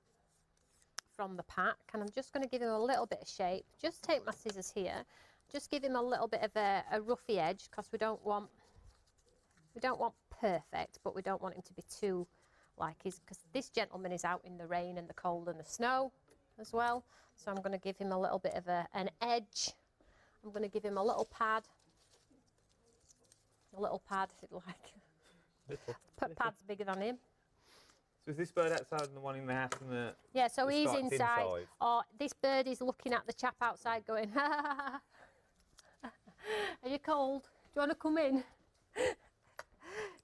S1: from the pack, and I'm just going to give him a little bit of shape. Just take my scissors here. Just give him a little bit of a roughy edge, because we don't want perfect, but we don't want him to be too like because this gentleman is out in the rain and the cold and the snow as well. So I'm going to give him a little bit of an edge. I'm going to give him a little pad. Put pads bigger than him.
S2: So is this bird outside and the one in the house and the...
S1: Yeah, so he's inside. Or this bird is looking at the chap outside going, ha ha ha. Are you cold? Do you want to come in?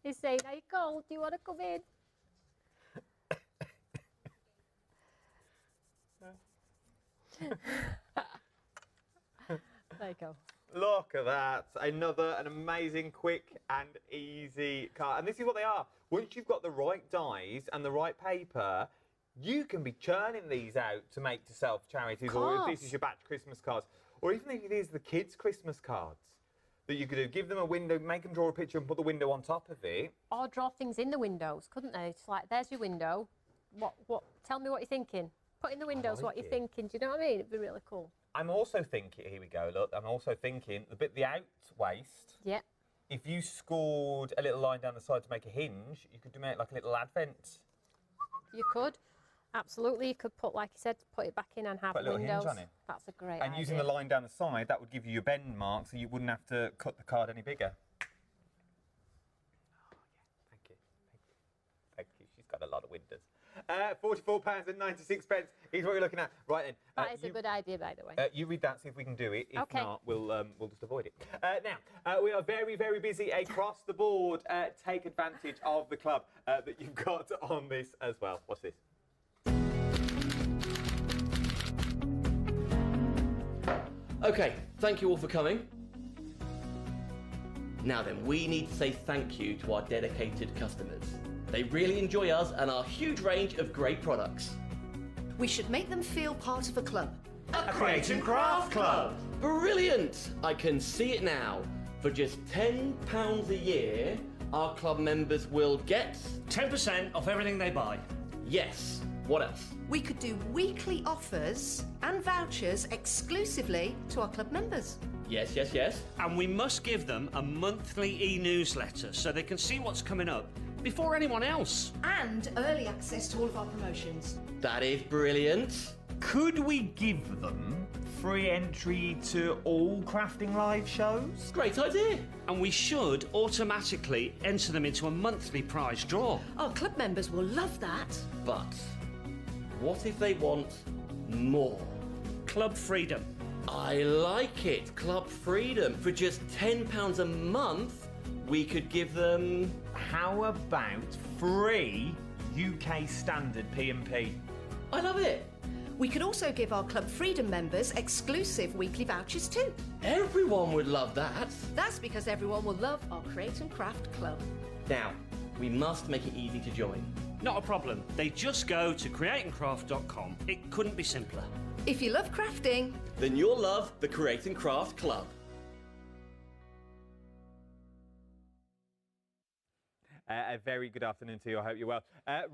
S1: He's saying, are you cold? Do you want to come in? There you go.
S2: Look at that. An amazing, quick and easy card. And this is what they are. Once you've got the right dies and the right paper, you can be churning these out to make to self charities, or if this is your batch Christmas cards, or even if these are the kids' Christmas cards that you could do. Give them a window, make them draw a picture and put the window on top of it.
S1: Or draw things in the windows, couldn't they? It's like, there's your window. Tell me what you're thinking. Put in the windows what you're thinking. Do you know what I mean? It'd be really cool.
S2: I'm also thinking, here we go, look, I'm also thinking the out waist.
S1: Yeah.
S2: If you scored a little line down the side to make a hinge, you could make like a little advent.
S1: You could. Absolutely, you could put, like you said, put it back in and have windows.
S2: Hinge on it.
S1: That's a great
S2: idea. And using the line down the side, that would give you your bend mark, so you wouldn't have to cut the card any bigger. Oh, yeah, thank you. She's got a lot of windows. £44.96 is what you're looking at. Right then.
S1: That is a good idea, by the way.
S2: You read that, see if we can do it. If not, we'll just avoid it. Now, we are very, very busy across the board. Take advantage of the club that you've got on this as well. What's this?
S3: Okay, thank you all for coming. Now then, we need to say thank you to our dedicated customers. They really enjoy us and our huge range of great products.
S4: We should make them feel part of a club.
S3: A Crea and Craft Club! Brilliant! I can see it now. For just £10 a year, our club members will get...
S5: 10% off everything they buy.
S3: Yes. What else?
S4: We could do weekly offers and vouchers exclusively to our club members.
S3: Yes.
S5: And we must give them a monthly e-newsletter so they can see what's coming up before anyone else.
S4: And early access to all of our promotions.
S3: That is brilliant.
S6: Could we give them free entry to all crafting live shows?
S3: Great idea.
S5: And we should automatically enter them into a monthly prize draw.
S4: Our club members will love that.
S3: But what if they want more?
S5: Club freedom.
S3: I like it. Club freedom. For just £10 a month, we could give them...
S6: How about free UK standard P&P?
S3: I love it.
S4: We could also give our Club Freedom members exclusive weekly vouchers too.
S3: Everyone would love that.
S4: That's because everyone will love our Create and Craft Club.
S3: Now, we must make it easy to join.
S5: Not a problem. They just go to createandcraft.com. It couldn't be simpler.
S4: If you love crafting,
S3: Then you'll love the Crea and Craft Club.
S2: A very good afternoon to you. I hope you're well.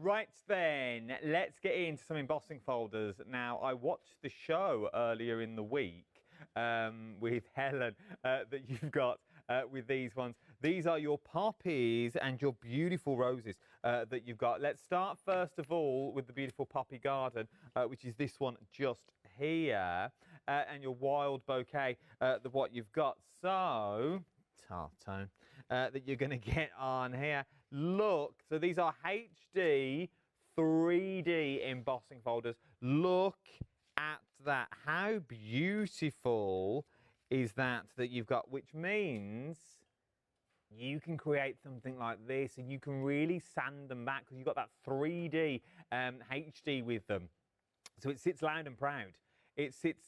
S2: Right then, let's get into some embossing folders. Now, I watched the show earlier in the week with Helen that you've got with these ones. These are your poppies and your beautiful roses that you've got. Let's start first of all with the beautiful poppy garden, which is this one just here, and your wild bouquet, what you've got. So, tartone. That you're going to get on here. Look, so these are HD 3D embossing folders. Look at that. How beautiful is that you've got, which means you can create something like this and you can really sand them back because you've got that 3D HD with them. So it sits loud and proud. It sits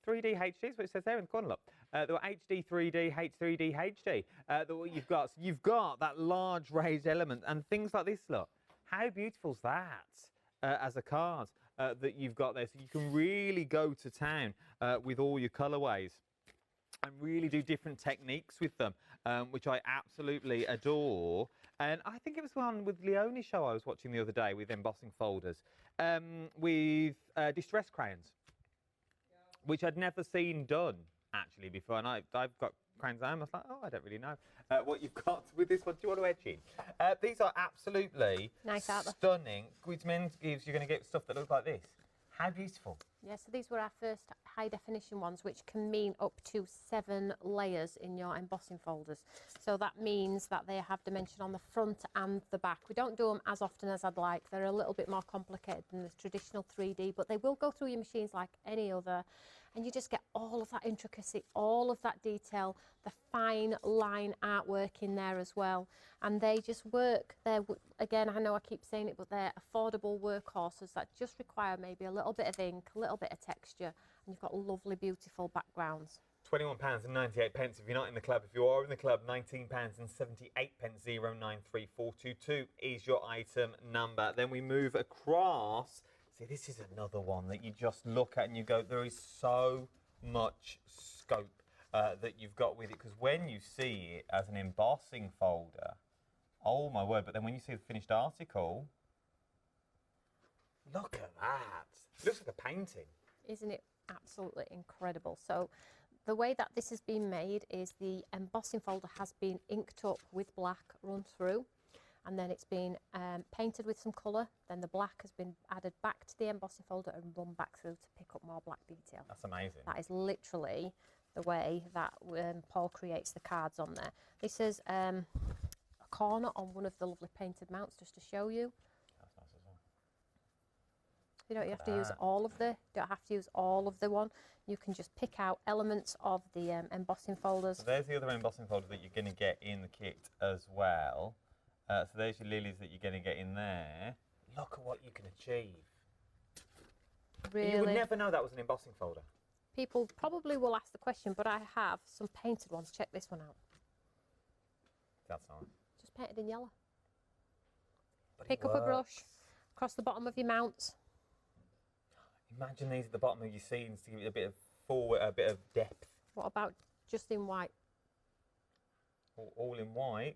S2: 3D HD is what it says there in the corner, look. The HD 3D, H3D HD. What you've got, so you've got that large raised element and things like this, look. How beautiful is that as a card that you've got there? So you can really go to town with all your colourways and really do different techniques with them, which I absolutely adore. And I think it was one with Leonie's show I was watching the other day with embossing folders, with distress crayons, which I'd never seen done actually before, and I've got crayons at home. I was like, oh, I don't really know what you've got with this one. Do you want to edge in? These are absolutely
S1: Nice, aren't they?
S2: stunning. Which means you're going to get stuff that looks like this. How beautiful!
S1: Yeah, so these were our first high definition ones, which can mean up to 7 layers in your embossing folders. So that means that they have dimension on the front and the back. We don't do them as often as I'd like. They're a little bit more complicated than the traditional 3D, but they will go through your machines like any other. And you just get all of that intricacy, all of that detail, the fine line artwork in there as well. And they just work. They're, again, I know I keep saying it, but they're affordable workhorses that just require maybe a little bit of ink, a little bit of texture, and you've got lovely, beautiful backgrounds.
S2: £21.98 if you're not in the club. If you are in the club, £19.78. 093422 is your item number. Then we move across. See, this is another one that you just look at and you go, there is so much scope that you've got with it, because when you see it as an embossing folder, oh my word, but then when you see the finished article, look at that. It looks like a painting.
S1: Isn't it absolutely incredible? So the way that this has been made is the embossing folder has been inked up with black run through, and then it's been painted with some colour, then the black has been added back to the embossing folder and run back through to pick up more black detail.
S2: That's amazing.
S1: That is literally the way that Paul creates the cards on there. This is a corner on one of the lovely painted mounts just to show you.
S2: That's nice as well.
S1: You don't have to use all of the, don't have to use all of the one. You can just pick out elements of the embossing folders.
S2: So there's the other embossing folder that you're going to get in the kit as well. So there's your lilies that you're going to get in there. Look at what you can achieve.
S1: Really,
S2: You would never know that was an embossing folder.
S1: people probably will ask the question, but I have some painted ones. Check this one out.
S2: That's nice.
S1: Just painted in yellow.
S2: But
S1: Pick
S2: it
S1: up a brush,
S2: works.
S1: across the bottom of your mount.
S2: Imagine these at the bottom of your scenes to give it a bit of forward, a bit of depth.
S1: What about just in white?
S2: All in white.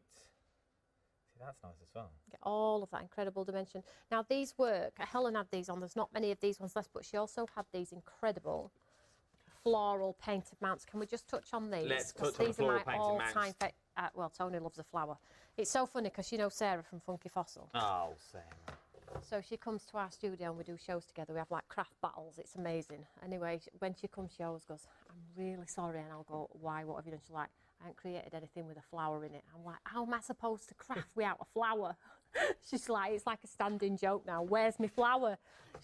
S2: See, that's nice as well.
S1: Get all of that incredible dimension. Now these work, Helen had these on, there's not many of these ones left, but she also had these incredible floral painted mounts. Can we just touch on these?
S2: Let's
S1: 'Cause
S2: touch on the
S1: these
S2: floral
S1: are my
S2: painted mounts.
S1: all-time well, Toni loves a flower. It's so funny because you know Sarah from Funky Fossil.
S2: Oh, Sarah.
S1: So she comes to our studio and we do shows together. We have like craft battles. It's amazing. Anyway, when she comes, she always goes, I'm really sorry. And I'll go, why? What have you done? She's like, I haven't created anything with a flower in it. I'm like, how am I supposed to craft without a flower? She's like, it's like a standing joke now. Where's my flower?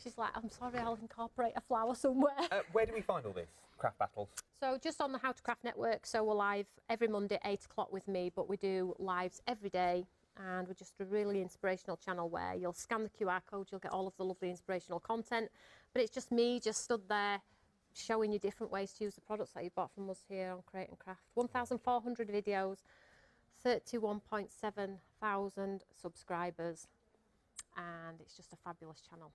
S1: She's like, I'm sorry, I'll incorporate a flower somewhere.
S2: Where do we find all this? Craft battles?
S1: So just on the How to Craft network. So we're live every Monday, 8 o'clock with me, but we do lives every day. And we're just a really inspirational channel where you'll scan the QR code, you'll get all of the lovely inspirational content. But it's just me just stood there showing you different ways to use the products that you bought from us here on Crea and Craft. 1,400 videos, 31.7 thousand subscribers, and it's just a fabulous channel.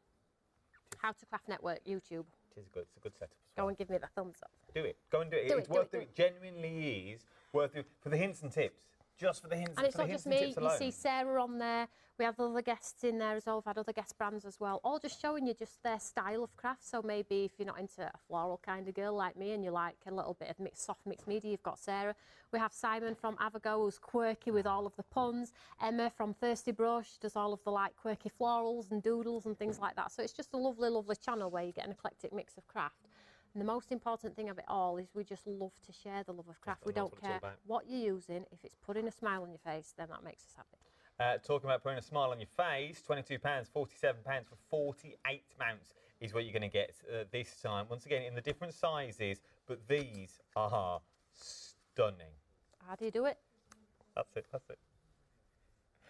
S1: How to Craft Network, YouTube.
S2: It is good. It's a good setup as well.
S1: Go and give me the thumbs up.
S2: Do it. Go and do it. It's worth it. Genuinely is worth it for the hints and tips. Just for the hints
S1: And it's not just me, you see
S2: alone.
S1: Sarah on there, we have other guests in there as well, we've had other guest brands as well, all just showing you just their style of craft. So maybe if you're not into a floral kind of girl like me and you like a little bit of soft mixed media, you've got Sarah. We have Simon from Avogo, who's quirky with all of the puns. Emma from Thirsty Brush does all of the like quirky florals and doodles and things like that. So it's just a lovely, lovely channel where you get an eclectic mix of craft. And the most important thing of it all is we just love to share the love of craft. We don't care what you're using. If it's putting a smile on your face, then that makes us happy.
S2: Talking about putting a smile on your face, £22, £47 for 48 mounts is what you're going to get this time. Once again, in the different sizes, but these are stunning.
S1: How do you do it?
S2: That's it, that's it.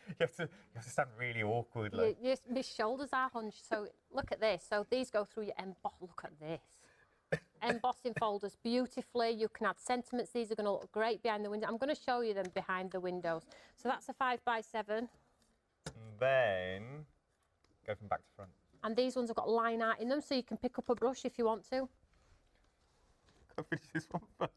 S2: You have to stand really awkwardly.
S1: My shoulders are hunched, so look at this. So these go through your emboss. Look at this. Embossing folders beautifully. You can add sentiments. These are going to look great behind the window. I'm going to show you them behind the windows. So that's a 5x7.
S2: And then go from back to front.
S1: And these ones have got line art in them, so you can pick up a brush if you want to.
S2: Go finish this one first.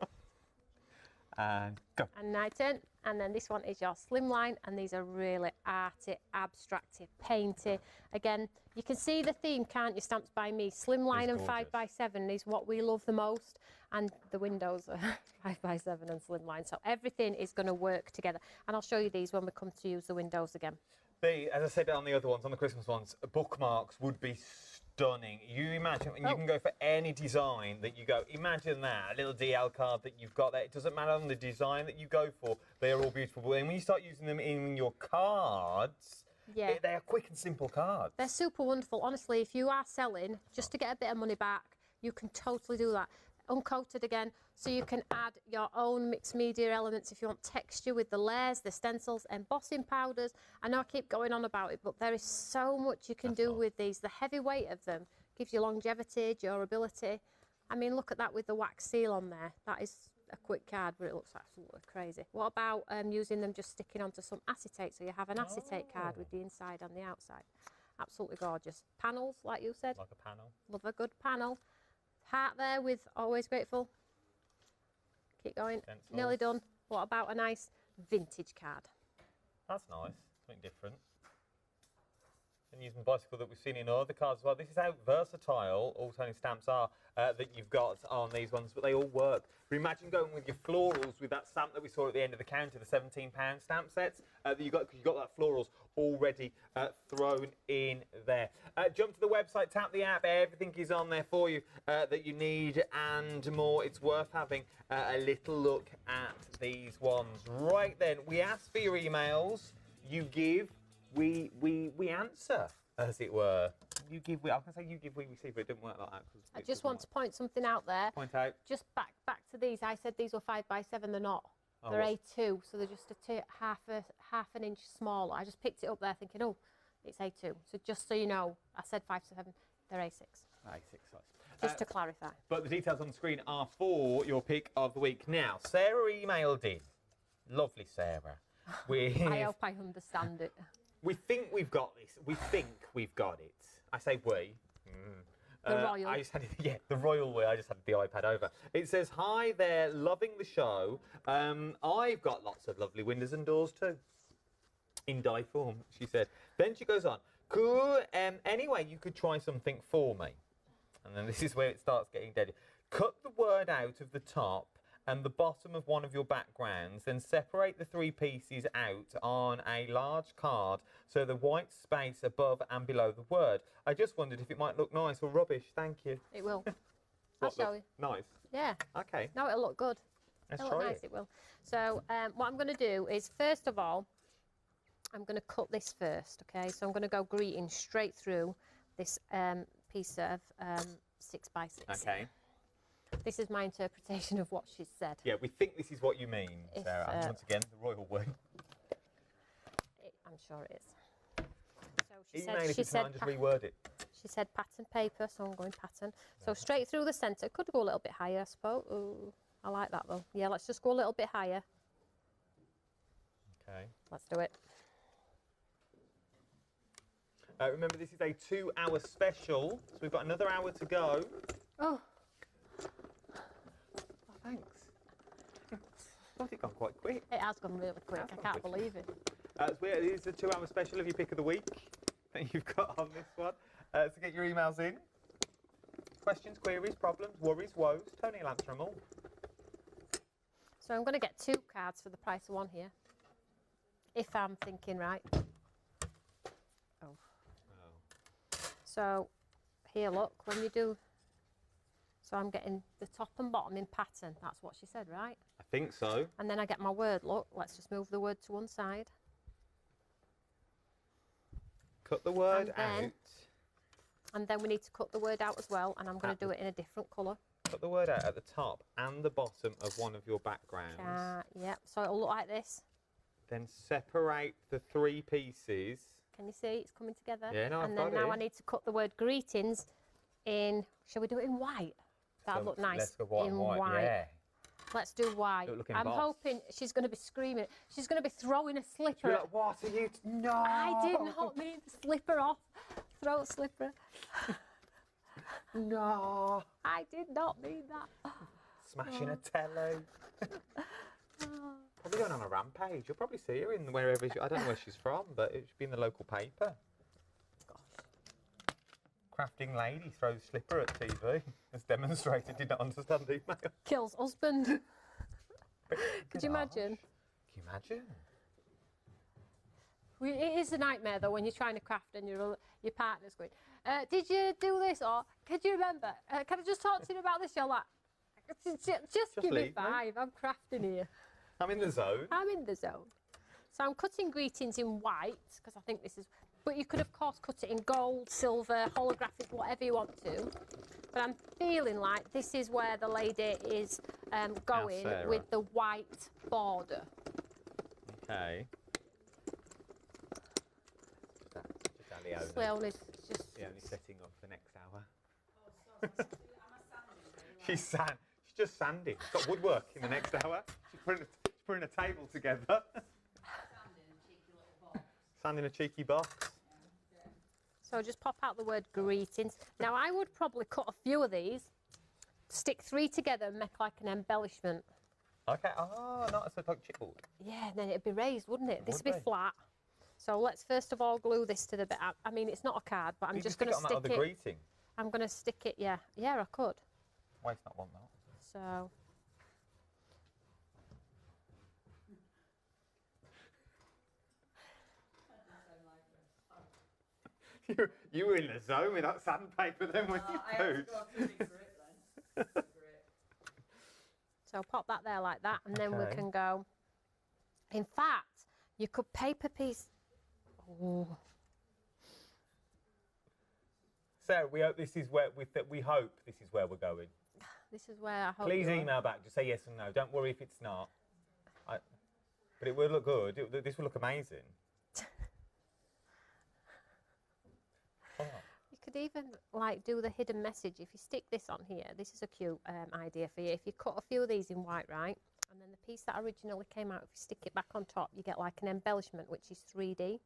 S2: And go.
S1: And 910. And then this one is your slimline, and these are really arty, abstracty, painty. Again, you can see the theme, can't you? Stamped by me. Slimline and 5x7 is what we love the most, and the windows are 5x7 and slimline. So everything is going to work together. And I'll show you these when we come to use the windows again.
S2: As I said on the other ones, on the Christmas ones, bookmarks would be stunning. You imagine, and you can go for any design that you go. Imagine that, a little DL card that you've got there. It doesn't matter on the design that you go for. They are all beautiful. And when you start using them in your cards, they are quick and simple cards.
S1: They're super wonderful. Honestly, if you are selling just to get a bit of money back, you can totally do that. Uncoated again, so you can add your own mixed media elements if you want texture with the layers, the stencils, embossing powders. I know I keep going on about it, but there is so much you can do with these. The heavy weight of them gives you longevity, durability. I mean, look at that with the wax seal on there. That is a quick card, but it looks absolutely crazy. What about using them just sticking onto some acetate, so you have an acetate card with the inside and the outside. Absolutely gorgeous. Panels, like you said.
S2: Like a panel.
S1: Love a good panel. Heart there with Always Grateful. Keep going.
S2: Stencils.
S1: Nearly done. What about a nice vintage card?
S2: That's nice. Something different. And using bicycle that we've seen in other cards as well. This is how versatile all Toni stamps are that you've got on these ones, but they all work. But imagine going with your florals with that stamp that we saw at the end of the counter, the £17 stamp sets that you got, because you've got that florals already thrown in there. Jump to the website, tap the app, everything is on there for you that you need and more. It's worth having a little look at these ones. Right then, we ask for your emails, you give, we answer, as it were. You give, I was going to say you give, we receive, but it didn't work like that.
S1: I just want to point something out there.
S2: Point out.
S1: Just back to these. I said these were 5x7. They're not. They're A2, so they're just half an inch smaller. I just picked it up there thinking, oh, it's A2. So just so you know, I said 5 to 7. They're A6.
S2: A6 size.
S1: Just to clarify.
S2: But the details on the screen are for your pick of the week. Now, Sarah emailed in. Lovely Sarah.
S1: I hope I understand it.
S2: We think we've got this. We think we've got it. I say we.
S1: The royal.
S2: I just had the royal way. I just had the iPad over. It says, hi there, loving the show. I've got lots of lovely windows and doors too. In die form, she said. Then she goes on, cool. Anyway, you could try something for me. And then this is where it starts getting dead. Cut the word out of the top and the bottom of one of your backgrounds, then separate the 3 pieces out on a large card so the white space above and below the word. I just wondered if it might look nice or rubbish. Thank you.
S1: It will. I'll show you.
S2: Nice.
S1: Yeah.
S2: Okay.
S1: No, it'll look good.
S2: Let's
S1: It'll look
S2: try
S1: nice,
S2: it.
S1: it will. So what I'm going to do is, first of all, I'm going to cut this first, okay? So I'm going to go greeting straight through this piece of 6x6.
S2: Okay.
S1: This is my interpretation of what she's said.
S2: Yeah, we think this is what you mean,
S1: If,
S2: Sarah. Once again, the royal way.
S1: I'm sure it is. So she
S2: Email if
S1: she
S2: it's not and just reword it.
S1: She said pattern paper, so I'm going pattern. So straight through the centre. Could go a little bit higher, I suppose. Ooh, I like that though. Yeah, let's just go a little bit higher.
S2: Okay.
S1: Let's do it.
S2: Remember, this is a 2-hour special, so we've got another hour to go.
S1: Oh.
S2: Thanks. Thought it gone quite quick.
S1: It has gone really quick. I can't believe it.
S2: So it is a 2-hour special of your pick of the week that you've got on this one. So get your emails in. Questions, queries, problems, worries, woes. Toni will answer them all.
S1: So I'm going to get 2 cards for the price of 1 here. If I'm thinking right. Oh. So here, look, when you do. So I'm getting the top and bottom in pattern. That's what she said, right?
S2: I think so.
S1: And then I get my word, look. Let's just move the word to one side.
S2: Cut the word out.
S1: And then we need to cut the word out as well. And I'm going to do it in a different colour.
S2: Cut the word out at the top and the bottom of one of your backgrounds.
S1: Yeah, so it'll look like this.
S2: Then separate the 3 pieces.
S1: Can you see it's coming together?
S2: Yeah, no, I've
S1: And
S2: got
S1: then now
S2: it.
S1: I need to cut the word greetings in, shall we do it in white? That'd look nice.
S2: Let's go white
S1: in
S2: and white. Yeah.
S1: Let's do white.
S2: It'll look
S1: I'm
S2: embossed.
S1: hoping she's going to be screaming. She's going to be throwing a
S2: You're
S1: slipper.
S2: like, what are you? No.
S1: I did not mean to slipper off. Throw a slipper.
S2: No.
S1: I did not mean that.
S2: Smashing a telly. Probably going on a rampage. You'll probably see her in wherever I don't know where she's from, but it should be in the local paper. Crafting lady throws slipper at TV. As demonstrated, did not understand email.
S1: Kills husband. Could you imagine?
S2: Can you imagine?
S1: It is a nightmare though when you're trying to craft and your partner's going, did you do this, or could you remember? Can I just talk to you about this? You're like, just give me
S2: leave me.
S1: 5. I'm crafting here.
S2: I'm in the zone.
S1: I'm in the zone. So I'm cutting greetings in white because I think this is, but you could of course cut it in gold, silver, holographic, whatever you want to. But I'm feeling like this is where the lady is going
S2: Sarah.
S1: with the white border.
S2: Okay. Just
S1: Slowly, just
S2: only setting up for next hour. She's just sanding. She's got woodwork in the next hour. She's putting a table together. Sanding a cheeky box.
S1: So just pop out the word greetings. Now I would probably cut a few of these, stick 3 together and make like an embellishment.
S2: Okay. Oh, not so like chipboard.
S1: Yeah, then it'd be raised, wouldn't it? This would
S2: Would
S1: be
S2: be.
S1: flat. So let's first of all glue this to the bit. I mean, it's not a card, but I'm
S2: You
S1: just
S2: can
S1: going to
S2: stick it on that
S1: stick
S2: other
S1: it.
S2: greeting.
S1: I'm going to stick it. Yeah, I could.
S2: Waste not one that.
S1: So
S2: You were in the zone with that sandpaper then, weren't you?
S1: So pop that there like that, and then we
S2: Okay.
S1: can go. In fact, you could paper piece. Oh,
S2: Sarah, we hope this is where we hope this is where we're going.
S1: this is where I hope.
S2: Please
S1: you are.
S2: email back. Just say yes and no. Don't worry if it's not. But it will look good. This will look amazing. Oh.
S1: You could even like do the hidden message. If you stick this on here, this is a cute idea for you. If you cut a few of these in white, right, and then the piece that originally came out, if you stick it back on top, you get like an embellishment, which is 3D.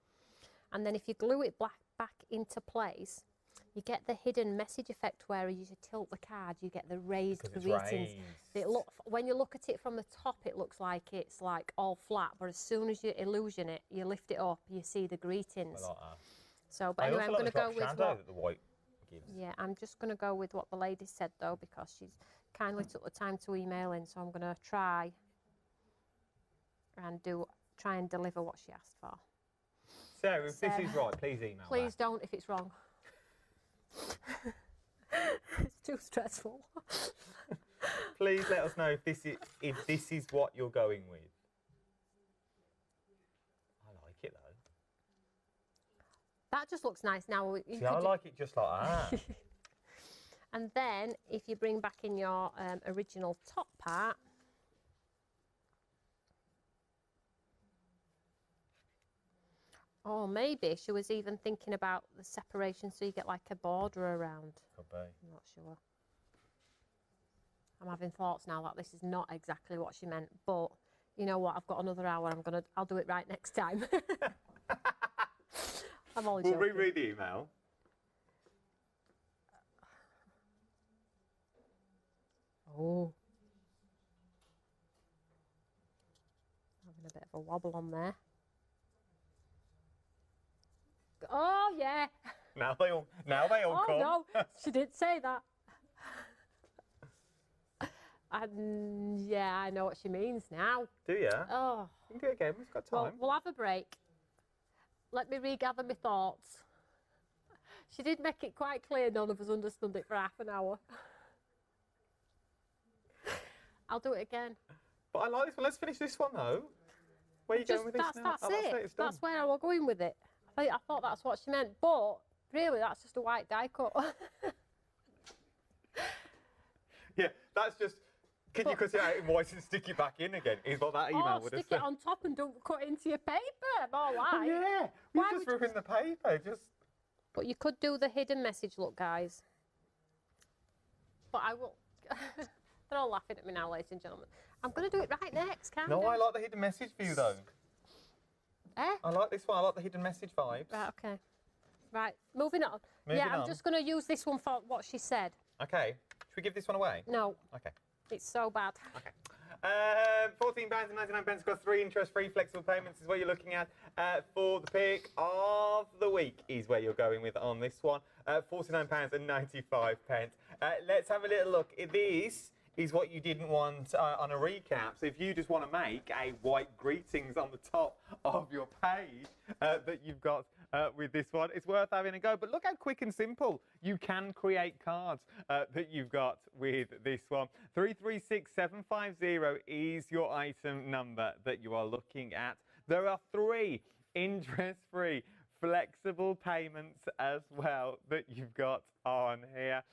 S1: And then if you glue it back into place, you get the hidden message effect where you tilt the card, you get the raised
S2: Because it's
S1: greetings.
S2: raised.
S1: When you look at it from the top, it looks like it's like all flat, but as soon as you illusion it, you lift it up, you see the greetings.
S2: I like that.
S1: So, but
S2: I
S1: anyway,
S2: also
S1: I'm going
S2: like
S1: to
S2: the
S1: go
S2: drop
S1: with
S2: shadow
S1: what.
S2: that the white gives.
S1: Yeah, I'm just going to go with what the lady said though, because she's kindly took the time to email in, so I'm going to try and deliver what she asked for.
S2: Sarah, if this is right, please email
S1: Please
S2: back.
S1: don't if it's wrong. It's too stressful.
S2: Please let us know if this is what you're going with. I like it though.
S1: That just looks nice now.
S2: See, I like it just like that.
S1: And then if you bring back in your original top part, or maybe she was even thinking about the separation so you get like a border around.
S2: Could be.
S1: I'm not sure. I'm having thoughts now that this is not exactly what she meant, but you know what? I've got another hour. I'll do it right next time. I'm only joking.
S2: We'll reread the email.
S1: Oh. Having a bit of a wobble on there. Oh yeah.
S2: Now they all
S1: Oh
S2: come.
S1: no, she didn't say that. And yeah, I know what she means now.
S2: Do you?
S1: Oh.
S2: You can do it again. We've got
S1: Well,
S2: time.
S1: we'll have a break. Let me regather my thoughts. She did make it quite clear none of us understood it for half an hour. I'll do it again.
S2: But I like this one. Let's finish this one though. Where are you going with this now?
S1: That's
S2: Oh,
S1: it.
S2: It's done.
S1: That's where I was going with it. I thought that's what she meant, but really that's just a white die cut.
S2: Yeah, that's just. Can you cut it out in white and stick it back in again? Is what that email would have
S1: stick
S2: said.
S1: it on top and don't cut it into your paper. More like.
S2: Oh, yeah,
S1: Why
S2: you just
S1: would
S2: ruined the paper. Just.
S1: But you could do the hidden message look, guys. But I will. They're all laughing at me now, ladies and gentlemen. I'm going to do it right next, can't I?
S2: No, I like the hidden message view though.
S1: Eh?
S2: I like this one. I like the hidden message vibes.
S1: Right, okay. Right, moving on.
S2: Moving
S1: I'm
S2: on.
S1: just going to use this one for what she said.
S2: Okay. Should we give this one away?
S1: No,
S2: Okay.
S1: it's so bad.
S2: Okay. £14.99 across 3 interest-free flexible payments is what you're looking at for the pick of the week is where you're going with on this one. £49.95. Let's have a little look. This is what you didn't want on a recap. So if you just want to make a white greetings on the top of your page that you've got with this one, it's worth having a go. But look how quick and simple you can create cards that you've got with this one. 336750 is your item number that you are looking at. There are 3 interest-free flexible payments as well that you've got on here.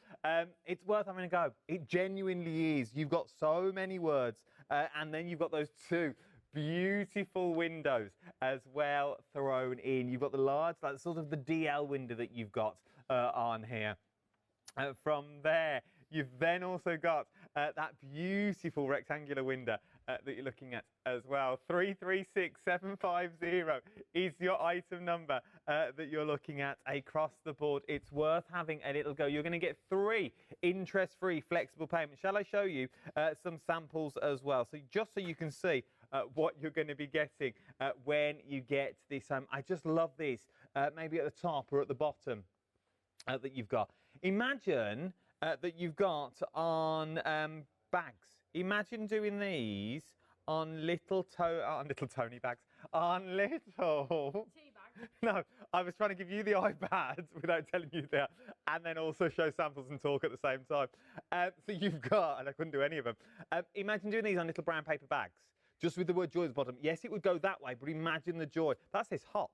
S2: It's worth having a go. It genuinely is. You've got so many words and then you've got those 2 beautiful windows as well thrown in. You've got the large, like sort of the DL window that you've got on here. From there, you've then also got that beautiful rectangular window that you're looking at as well. 336750 is your item number that you're looking at across the board. It's worth having a little go. You're going to get 3 interest-free flexible payments. Shall I show you some samples as well? So just so you can see what you're going to be getting when you get this. I just love this, maybe at the top or at the bottom that you've got. Imagine that you've got on bags. Imagine doing these on little Toni bags. On little
S1: Tea bag.
S2: No, I was trying to give you the iPad without telling you that, and then also show samples and talk at the same time. So you've got, and I couldn't do any of them. Imagine doing these on little brown paper bags, just with the word joy at the bottom. Yes, it would go that way, but imagine the joy. That says hot.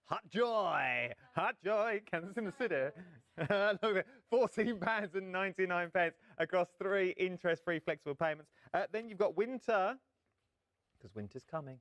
S2: Hot joy, Kansas in the city. Look at £14.99 across 3 interest-free flexible payments. Then you've got winter, because winter's coming,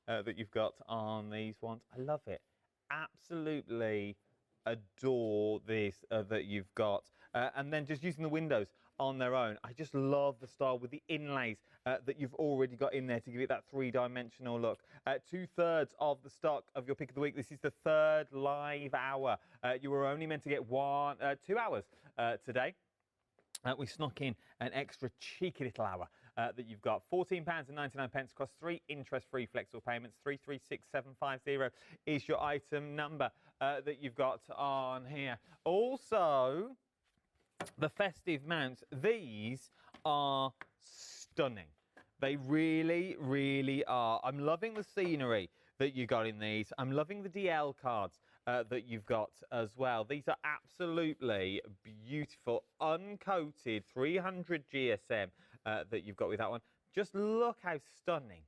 S2: that you've got on these ones. I love it. Absolutely adore this that you've got. And then just using the windows on their own. I just love the style with the inlays that you've already got in there to give it that 3-dimensional look. 2/3 of the stock of your pick of the week. This is the 3rd live hour. You were only meant to get 2 hours today. We snuck in an extra cheeky little hour that you've got. £14.99 across 3 interest-free flexible payments. 336750 is your item number that you've got on here. Also, the festive mounts. These are stunning. They really, really are. I'm loving the scenery that you got in these. I'm loving the DL cards that you've got as well. These are absolutely beautiful, uncoated 300 GSM that you've got with that one. Just look how stunning.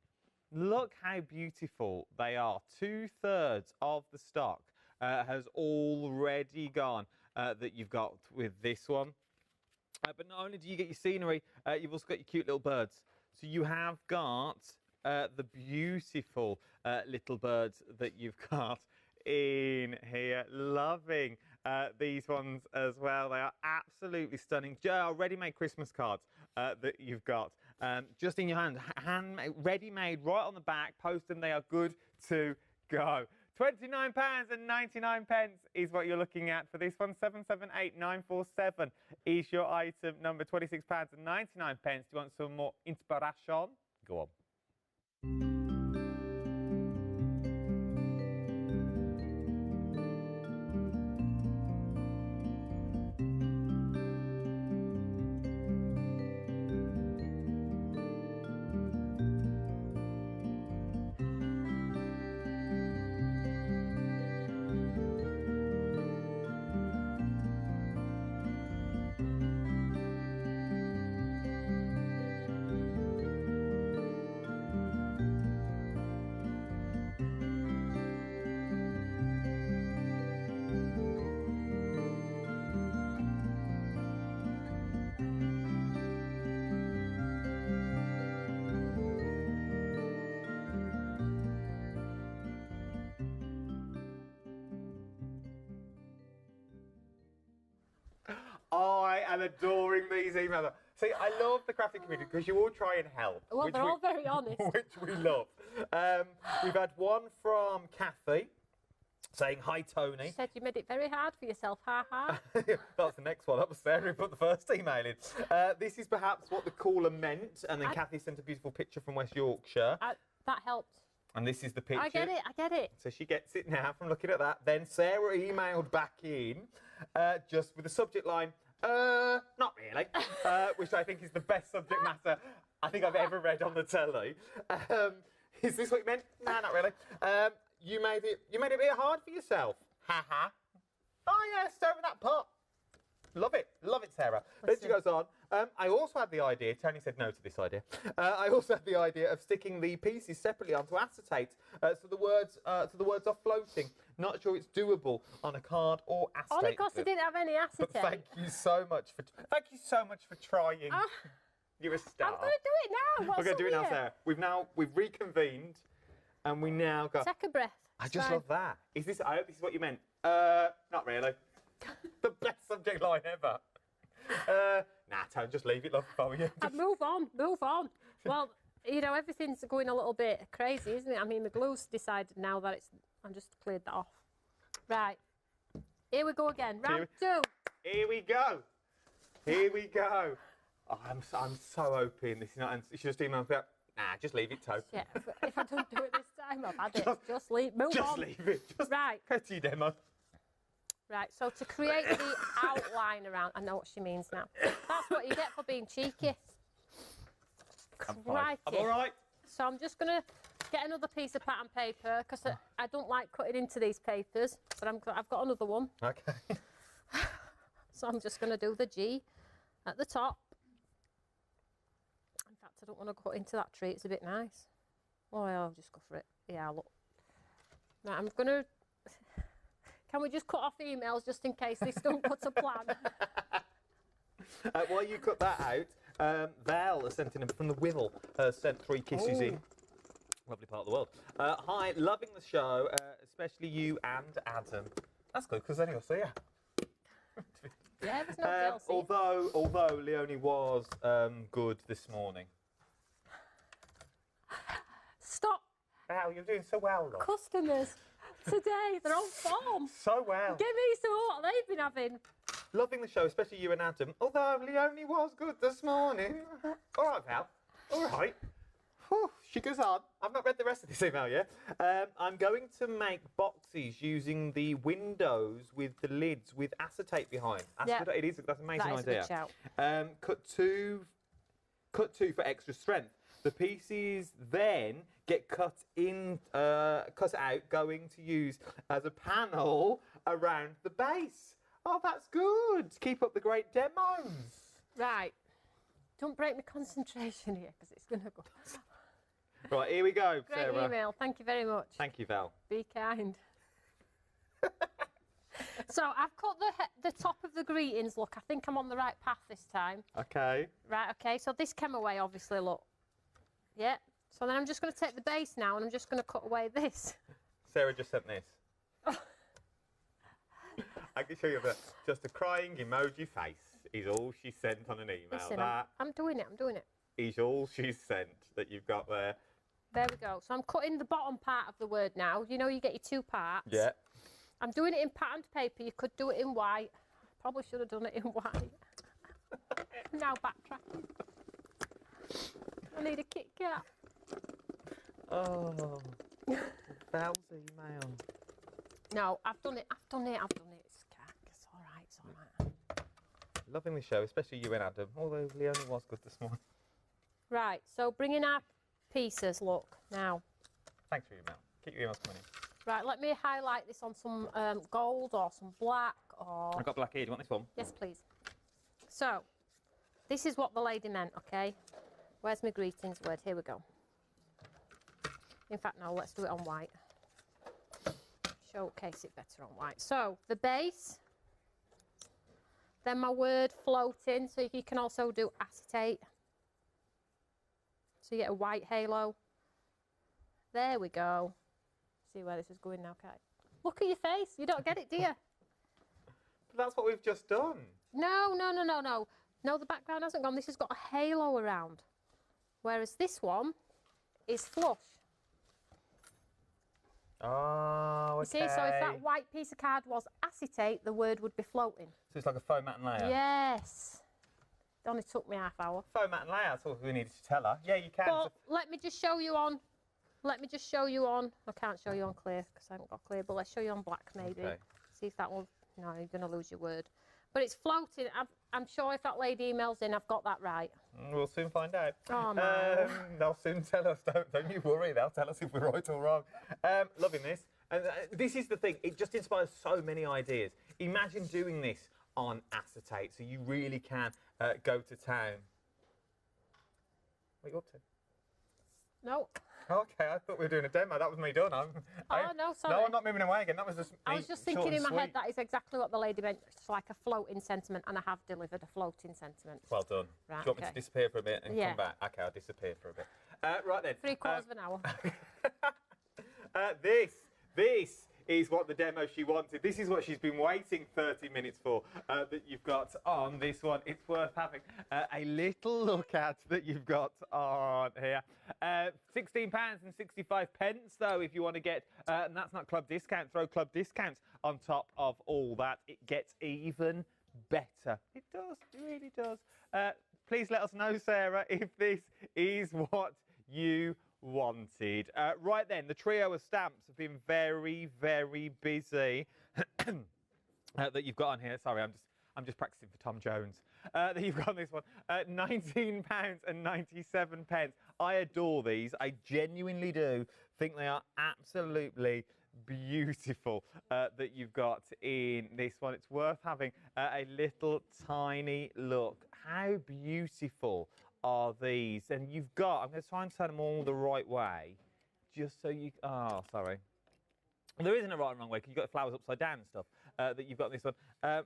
S2: Look how beautiful they are. 2/3 of the stock has already gone that you've got with this one. But not only do you get your scenery, you've also got your cute little birds. So you have got the beautiful little birds that you've got in here. Loving these ones as well. They are absolutely stunning. Ready-made Christmas cards that you've got just in your hand. Ready-made right on the back. Post them. They are good to go. £29.99 is what you're looking at for this one. 778947 is your item number. £26.99. Do you want some more inspiration? Go on. I am adoring these emails. See, I love the crafting community because you all try and help.
S1: Well, they're all very honest.
S2: Which we love. We've had one from Kathy saying, "Hi, Tony."
S1: She said you made it very hard for yourself, ha ha.
S2: That's the next one. That was Sarah who put the first email in. This is perhaps what the caller meant. And then Kathy sent a beautiful picture from West Yorkshire.
S1: That helped.
S2: And this is the picture.
S1: I get it.
S2: So she gets it now from looking at that. Then Sarah emailed back in just with the subject line, not really, which I think is the best subject matter I think I've ever read on the telly. Is this what you meant? No, not really. You made it a bit hard for yourself. Ha ha. Oh yeah, stir with that pot. Love it, Sarah. Then she goes on. I also had the idea. Tony said no to this idea. I also had the idea of sticking the pieces separately onto acetate, so the words are floating. Not sure it's doable on a card or acetate.
S1: Only because they didn't have any acetate.
S2: But thank you so much for trying. You're a star.
S1: I'm going to do it now.
S2: We're going to do it now, Sarah. We've reconvened, and we now go.
S1: Take a breath.
S2: I just love that. I hope this is what you meant. Not really. The best subject line ever. Nah, Tone, just leave it, love, if I were you.
S1: Move on. Well, you know, everything's going a little bit crazy, isn't it? I mean, the glue's decided now that I've just cleared that off. Right. Here we go again. Round 2.
S2: Here we go. Oh, I'm so hoping this is not. She just emailed me. Nah, just leave it, Tone.
S1: Yeah, if I don't do it this time, I've had it. Just leave. Move on.
S2: Just leave it.
S1: Right.
S2: Petty demo.
S1: Right, so to create the outline around, I know what she means now. That's what you get for being cheeky.
S2: I'm fine. I'm all right.
S1: So I'm just going to get another piece of pattern paper because I don't like cutting into these papers, but I've got another one.
S2: Okay.
S1: So I'm just going to do the G at the top. In fact, I don't want to cut into that tree. It's a bit nice. Oh, yeah, I'll just go for it. Yeah, look. Right, I'm going to... Can we just cut off emails just in case this don't put a plan?
S2: While you cut that out, Val has sent in from the Whittle, sent 3 kisses in. Lovely part of the world. Hi, loving the show, especially you and Adam. That's good, because then he'll see you.
S1: Yeah, there's no DLC.
S2: Although Leonie was good this morning.
S1: Stop.
S2: Wow, you're doing so well, love.
S1: Customers. Today, they're on form.
S2: So well.
S1: Give me some of what they've been having.
S2: Loving the show, especially you and Adam. Although Leonie was good this morning. All right, Val. All right. Whew, she goes on. I've not read the rest of this email yet. I'm going to make boxes using the windows with the lids with acetate behind. Acetate, it is. That's an amazing
S1: That is
S2: idea.
S1: a good shout.
S2: Cut two for extra strength. The pieces then get cut out, going to use as a panel around the base. Oh, that's good. Keep up the great demos.
S1: Right. Don't break my concentration here because it's going to go.
S2: Right, here we go,
S1: Great
S2: Sarah.
S1: email. Thank you very much.
S2: Thank you, Val.
S1: Be kind. So I've cut the top of the greetings. Look, I think I'm on the right path this time.
S2: Okay.
S1: Right, okay. So this came away, obviously, look. Yeah. So then I'm just going to take the base now and I'm just going to cut away this.
S2: Sarah just sent this. I can show you just a crying emoji face is all she sent on an email.
S1: Listen,
S2: that
S1: I'm doing it. I'm doing it.
S2: is all she's sent that you've got there.
S1: There we go. So I'm cutting the bottom part of the word now. You know, you get your two parts.
S2: Yeah.
S1: I'm doing it in patterned paper. You could do it in white. Probably should have done it in white. Now backtracking. I need a Kit Kat.
S2: Oh, Val's email.
S1: No, I've done it. I've done it. It's all right. It's all right.
S2: Loving the show, especially you and Adam, although Leonie was good this morning.
S1: Right, so bringing our pieces, look, now.
S2: Thanks for your email. Keep your emails coming in.
S1: Right, let me highlight this on some gold or some black or...
S2: I've got black here. Do you want this one?
S1: Yes, please. So, this is what the lady meant, okay? Where's my greetings word? Here we go. In fact, no, let's do it on white. Showcase it better on white. So, the base, then my word floating, so you can also do acetate. So you get a white halo. There we go. See where this is going now, Kai? Look at your face. You don't get it, do you?
S2: But that's what we've just done.
S1: No. No, the background hasn't gone. This has got a halo around. Whereas this one is flush.
S2: Oh, okay.
S1: You see, so if that white piece of card was acetate, the word would be floating.
S2: So it's like a faux matte and layer?
S1: Yes. It only took me half hour.
S2: Faux matte and layer, that's all we needed to tell her. Yeah, you can.
S1: But let me just show you on. I can't show you on clear because I haven't got clear, but let's show you on black maybe.
S2: Okay.
S1: See if that will. No, you're going to lose your word. But it's floating. I'm sure if that lady emails in, I've got that right.
S2: We'll soon find out.
S1: Oh, man.
S2: They'll soon tell us. Don't you worry. They'll tell us if we're right or wrong. Loving this. And this is the thing. It just inspires so many ideas. Imagine doing this on acetate, so you really can go to town. What are you up to?
S1: No.
S2: Okay, I thought we were doing a demo. That was me done.
S1: No, sorry.
S2: No, I'm not moving away again. That was just me.
S1: I was just thinking in my head that is exactly what the lady meant. It's like a floating sentiment, and I have delivered a floating sentiment.
S2: Well done.
S1: Right,
S2: Do you want me to disappear for a bit and
S1: Yeah.
S2: come back? Okay, I'll disappear for a bit. Right then.
S1: 3/4 of an hour.
S2: This is what the demo she wanted. This is what she's been waiting 30 minutes for, that you've got on this one. It's worth having a little look at that you've got on here. £16.65 though, if you want to get, and that's not club discount, throw club discounts on top of all that. It gets even better. It does, it really does. Please let us know, Sarah, if this is what you wanted. Right then, the trio of stamps have been very, very busy that you've got on here. Sorry, I'm just practicing for Tom Jones. That you've got on this one. £19.97. I adore these. I genuinely do think they are absolutely beautiful that you've got in this one. It's worth having a little tiny look. How beautiful are these? And you've got, I'm going to try and turn them all the right way, just so you, oh, sorry. There isn't a right and wrong way, because you've got the flowers upside down and stuff that you've got in this one.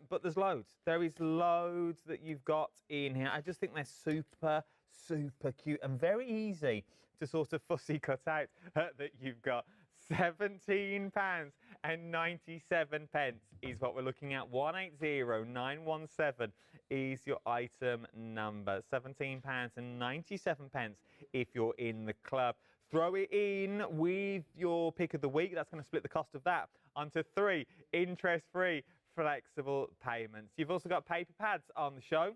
S2: But there's loads. There is loads that you've got in here. I just think they're super, super cute and very easy to sort of fussy cut out that you've got. £17.97 is what we're looking at. 180917 is your item number. £17.97 if you're in the club. Throw it in with your pick of the week. That's going to split the cost of that onto 3 interest-free flexible payments. You've also got paper pads on the show.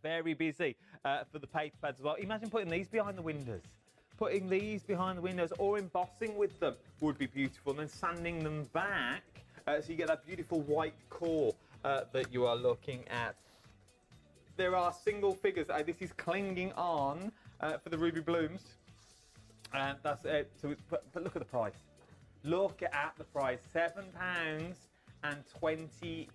S2: Very busy for the paper pads as well. Imagine putting these behind the windows. Putting these behind the windows or embossing with them would be beautiful. And then sanding them back so you get that beautiful white core that you are looking at. There are single figures. This is clinging on for the ruby blooms. That's it. So but look at the price. Look at the price. £7.20.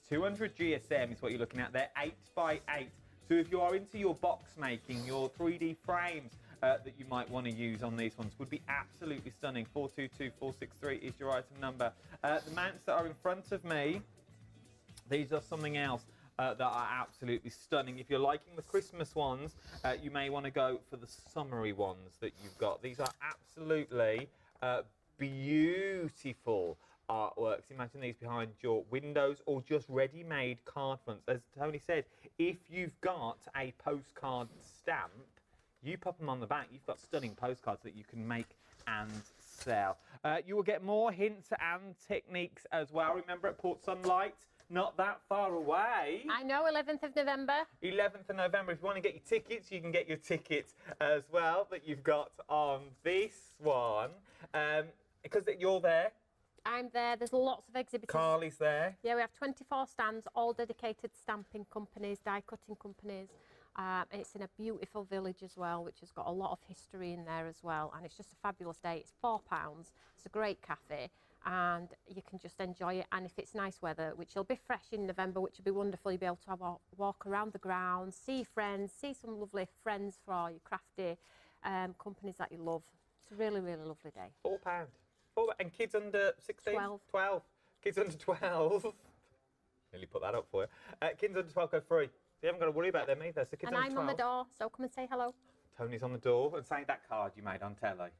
S2: 200 GSM is what you're looking at there. 8x8. So if you are into your box making, your 3D frames that you might want to use on these ones would be absolutely stunning. 422463 is your item number. The mounts that are in front of me, these are something else that are absolutely stunning. If you're liking the Christmas ones, you may want to go for the summery ones that you've got. These are absolutely beautiful artworks. Imagine these behind your windows or just ready-made card fronts. As Tony said, if you've got a postcard stamp, you pop them on the back. You've got stunning postcards that you can make and sell. You will get more hints and techniques as well. Remember, at Port Sunlight, not that far away.
S1: I know, 11th of November.
S2: 11th of November. If you want to get your tickets, you can get your tickets as well that you've got on this one. Because you're there.
S1: I'm there. There's lots of exhibitors.
S2: Carly's there.
S1: Yeah, we have 24 stands, all dedicated stamping companies, die cutting companies. And it's in a beautiful village as well, which has got a lot of history in there as well. And it's just a fabulous day. It's £4. It's a great cafe. And you can just enjoy it. And if it's nice weather, which will be fresh in November, which will be wonderful, you'll be able to have a walk around the grounds, see friends, see some lovely friends for all your crafty companies that you love. It's a really, really lovely day.
S2: £4. And kids under 16? 12. Kids under 12. Nearly put that up for you. Kids under 12 go free. So you haven't got to worry about them either. So kids
S1: and
S2: under
S1: I'm
S2: 12.
S1: on the door, so come and say hello.
S2: Tony's on the door. And say that card you made on telly.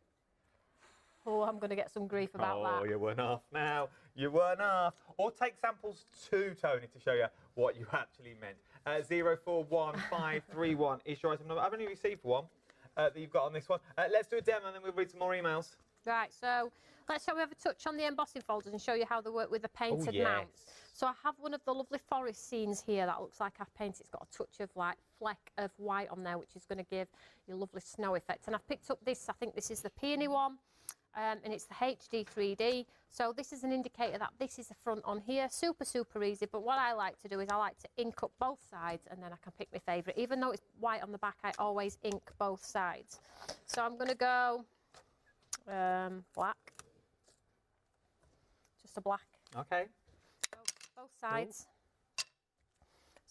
S1: Oh, I'm going to get some grief about that.
S2: Oh, you weren't off now. You weren't off. Or take samples to Tony to show you what you actually meant. 041531 is your item number. I've only received one that you've got on this one. Let's do a demo and then we'll read some more emails.
S1: Right, so let's shall we have a touch on the embossing folders and show you how they work with the painted
S2: yes.
S1: mounts. So I have one of the lovely forest scenes here that looks like I've painted. It's got a touch of like fleck of white on there, which is going to give you a lovely snow effect. And I've picked up this, I think this is the peony one. And it's the HD 3D. So this is an indicator that this is the front on here. Super, super easy. But what I like to do is I like to ink up both sides and then I can pick my favourite. Even though it's white on the back, I always ink both sides. So I'm going to go black. Just a black.
S2: Okay.
S1: Both sides. Ooh.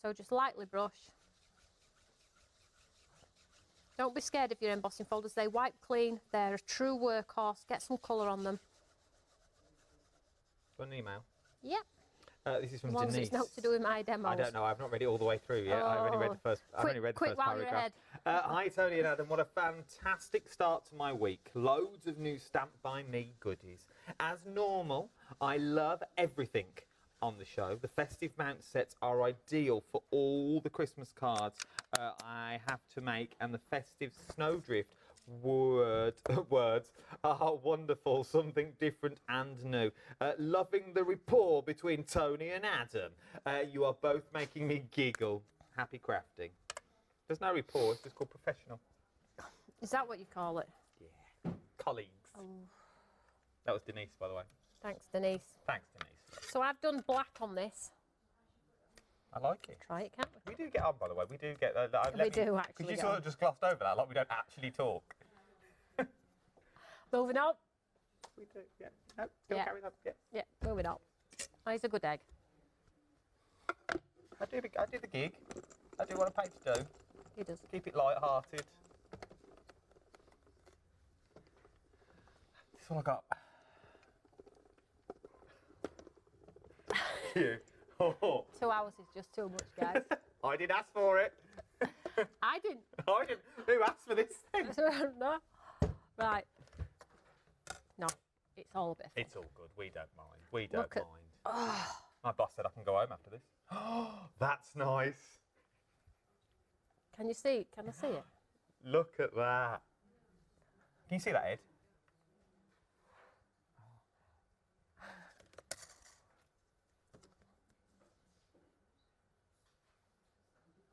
S1: So just lightly brush. Don't be scared of your embossing folders. They wipe clean. They're a true workhorse. Get some colour on them.
S2: Got an email?
S1: Yep.
S2: This is from
S1: as long
S2: Denise.
S1: as it's not to do with my demos.
S2: I don't know. I've not read it all the way through yet. I've only read the first. I've only read the first paragraph. Hi Tony and Adam. What a fantastic start to my week. Loads of new Stamp by Me goodies. As normal, I love everything on the show. The festive mount sets are ideal for all the Christmas cards I have to make, and the festive snowdrift words are wonderful, something different and new. Loving the rapport between Tony and Adam. You are both making me giggle. Happy crafting. There's no rapport, it's just called professional.
S1: Is that what you call it?
S2: Yeah. Colleagues. Oh. That was Denise, by the way.
S1: Thanks, Denise.
S2: Thanks, Denise.
S1: So I've done black on this.
S2: I like it.
S1: Try it, can't we?
S2: We do get on, by the way. We do get...
S1: we do, actually.
S2: Because you sort of just glossed over that, like we don't actually talk.
S1: Moving on.
S2: We do, yeah. No, still carry on. Yeah.
S1: Yeah, moving on. Oh, he's a good egg.
S2: I do the gig. I do what I'm paid to do.
S1: He does.
S2: Keep it light-hearted. That's all I got. You.
S1: 2 hours is just too much, guys.
S2: I did ask for it.
S1: I didn't.
S2: I didn't. Who asked for this thing?
S1: No. Right. No, it's all a bit of fun.
S2: It's all good. We don't mind. We don't
S1: Look at-
S2: mind. My boss said I can go home after this. That's nice.
S1: Can you see? Can I see it?
S2: Look at that. Can you see that, Ed?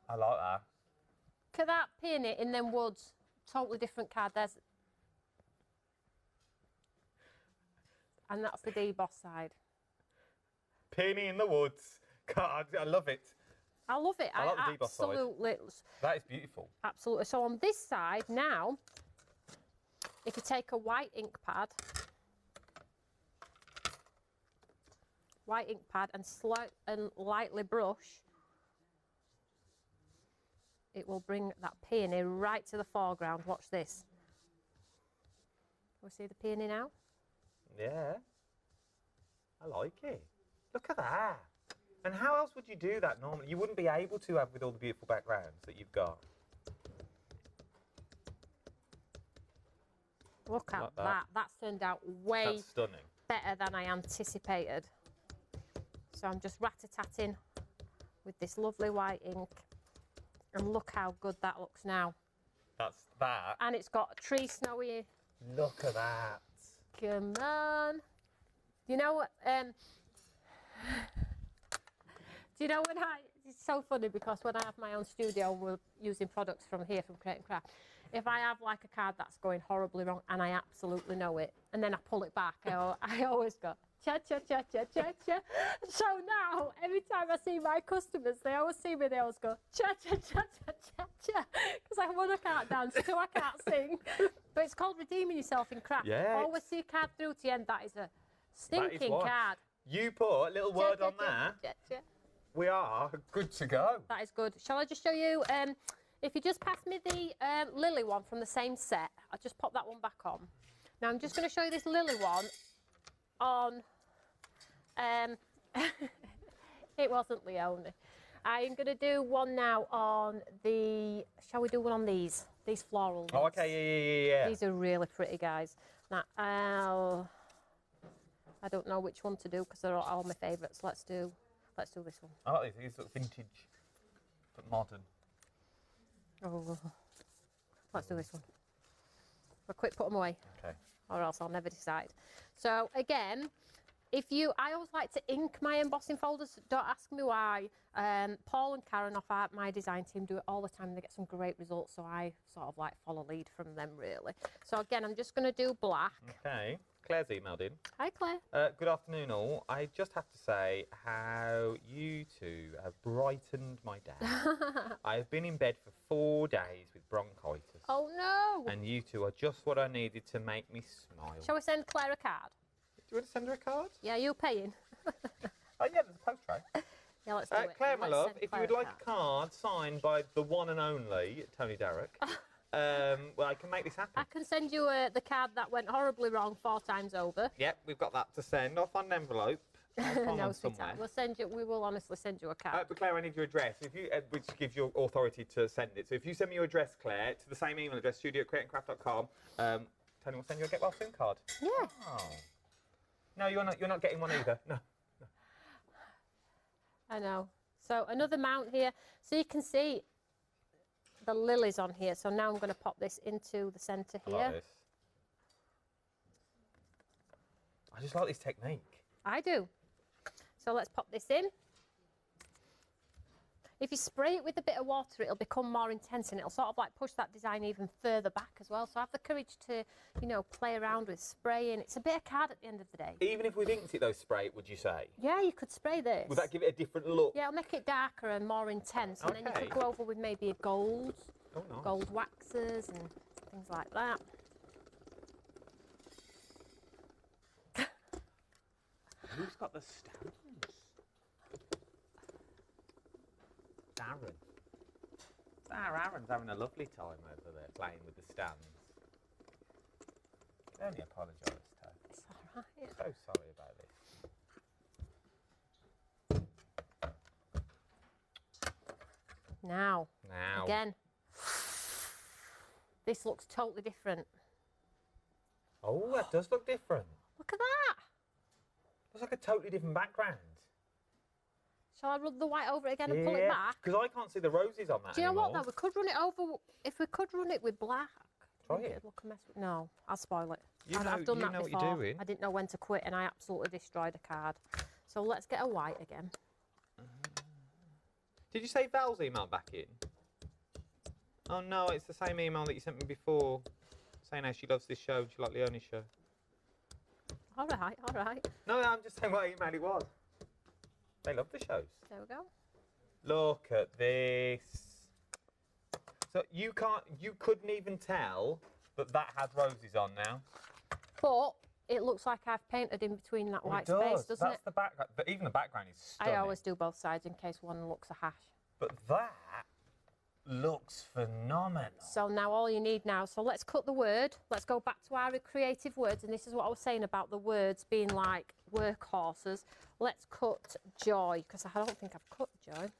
S2: I I like that.
S1: Look at that peony in them woods. Totally different card. There's, and that's the deboss side.
S2: Peony in the woods. God, I love it.
S1: I love it.
S2: I like the deboss side.
S1: absolutely,
S2: That is beautiful.
S1: absolutely. So on this side now, if you take a white ink pad, and lightly brush, it will bring that peony right to the foreground. Watch this. We see the peony now?
S2: Yeah. I like it. Look at that. And how else would you do that normally? You wouldn't be able to have with all the beautiful backgrounds that you've got.
S1: Look at
S2: Like
S1: that.
S2: that.
S1: That's turned out way
S2: That's stunning.
S1: better than I anticipated. So I'm just rat-a-tatting with this lovely white ink. And look how good that looks now.
S2: That's that.
S1: And it's got tree snowy.
S2: Look at that.
S1: Come on. You know what? Do you know when it's so funny because when I have my own studio, we're using products from here, from Crea and Craft. If I have like a card that's going horribly wrong and I absolutely know it, and then I pull it back, I always go, cha, cha, cha, cha, cha, cha. So now, every time I see my customers, they always see me, they always go, cha, cha, cha, cha, cha, cha. Because one, I can't dance, two, I can't sing. But it's called redeeming yourself in craft.
S2: Yeah.
S1: Always see a card through to the end, that is a stinking
S2: what?
S1: card.
S2: You put a little word
S1: Cha,
S2: on
S1: cha, cha,
S2: there.
S1: cha, cha.
S2: We are good to go.
S1: That is good. Shall I just show you? If you just pass me the lily one from the same set, I'll just pop that one back on. Now I'm just going to show you this lily one on. It wasn't Leone. I'm going to do one now on the. Shall we do one on these? These floral ones.
S2: Oh, okay, yeah.
S1: These are really pretty, guys. Now, I don't know which one to do because they're all my favourites. Let's do this one.
S2: I like these. These look vintage, but modern.
S1: Oh, let's do this one. But quick, put them away.
S2: Okay.
S1: Or else I'll never decide. So again, I always like to ink my embossing folders. Don't ask me why. Paul and Karen off my design team do it all the time. And they get some great results. So I sort of like follow lead from them really. So again, I'm just going to do black.
S2: Okay. Claire's emailed in.
S1: Hi Claire.
S2: Good afternoon, all. I just have to say how you two have brightened my day. I have been in bed for 4 days with bronchitis.
S1: Oh no.
S2: And you two are just what I needed to make me smile.
S1: Shall we send Claire a card?
S2: Do you want to send her a card?
S1: Yeah, you paying?
S2: Oh, yeah, there's a post tray.
S1: Yeah, let's do it.
S2: Claire, my
S1: Let's
S2: love,
S1: send
S2: if you
S1: Claire
S2: would like a card signed by the one and only Toni Derrick, well, I can make this happen.
S1: I can send you the card that went horribly wrong 4 times over.
S2: Yep, we've got that to send off on an envelope.
S1: No, sweetheart. We will honestly send you a card.
S2: But Claire, I need your address, which gives you authority to send it. So if you send me your address, Claire, to the same email address, studio@createandcraft.com, Toni will send you a get well soon card.
S1: Yeah.
S2: Oh. No, you're not getting one either. No.
S1: I know. So another mount here. So you can see the lilies on here. So now I'm going to pop this into the centre here.
S2: I like this. I just like this technique.
S1: I do. So let's pop this in. If you spray it with a bit of water, it'll become more intense and it'll sort of like push that design even further back as well. So have the courage to, play around with spraying. It's a bit of card at the end of the day.
S2: Even if we've inked it, though, spray it, would you say?
S1: Yeah, you could spray this.
S2: Would that give it a different look?
S1: Yeah, it'll make it darker and more intense. And then you
S2: Okay.
S1: could go over with maybe a gold,
S2: Oh, nice.
S1: gold waxes and things like that.
S2: Who's got the stands? Aaron. Aaron's having a lovely time over there playing with the stands. I can only apologise, Tony.
S1: It's all right.
S2: So sorry about this.
S1: Now, again, this looks totally different.
S2: Oh, that does look different.
S1: Look at that.
S2: Looks like a totally different background.
S1: Shall I run the white over it again and pull it back?
S2: Because I can't see the roses on that
S1: Do you know
S2: anymore.
S1: what, though? We could run it over, if we could run it with black.
S2: Try it.
S1: It'd look a mess. No, I'll spoil it.
S2: You
S1: I've
S2: know-
S1: done
S2: you
S1: that
S2: know what
S1: before.
S2: you're doing.
S1: I didn't know when to quit and I absolutely destroyed a card. So let's get a white again.
S2: Did you say Val's email back in? Oh no, it's the same email that you sent me before, saying how she loves this show and she liked Leonie's show.
S1: All right, all right.
S2: No, I'm just saying what email it was. They love the shows.
S1: There we go.
S2: Look at this. So you couldn't even tell that that has roses on now.
S1: But it looks like I've painted in between that white
S2: Well,
S1: space, doesn't
S2: That's
S1: it?
S2: the background. Even the background is stunning.
S1: I always do both sides in case one looks a hash.
S2: But that looks phenomenal.
S1: So now all you need now, so let's cut the word. Let's go back to our creative words. And this is what I was saying about the words being like workhorses. Let's cut joy, because I don't think I've cut joy.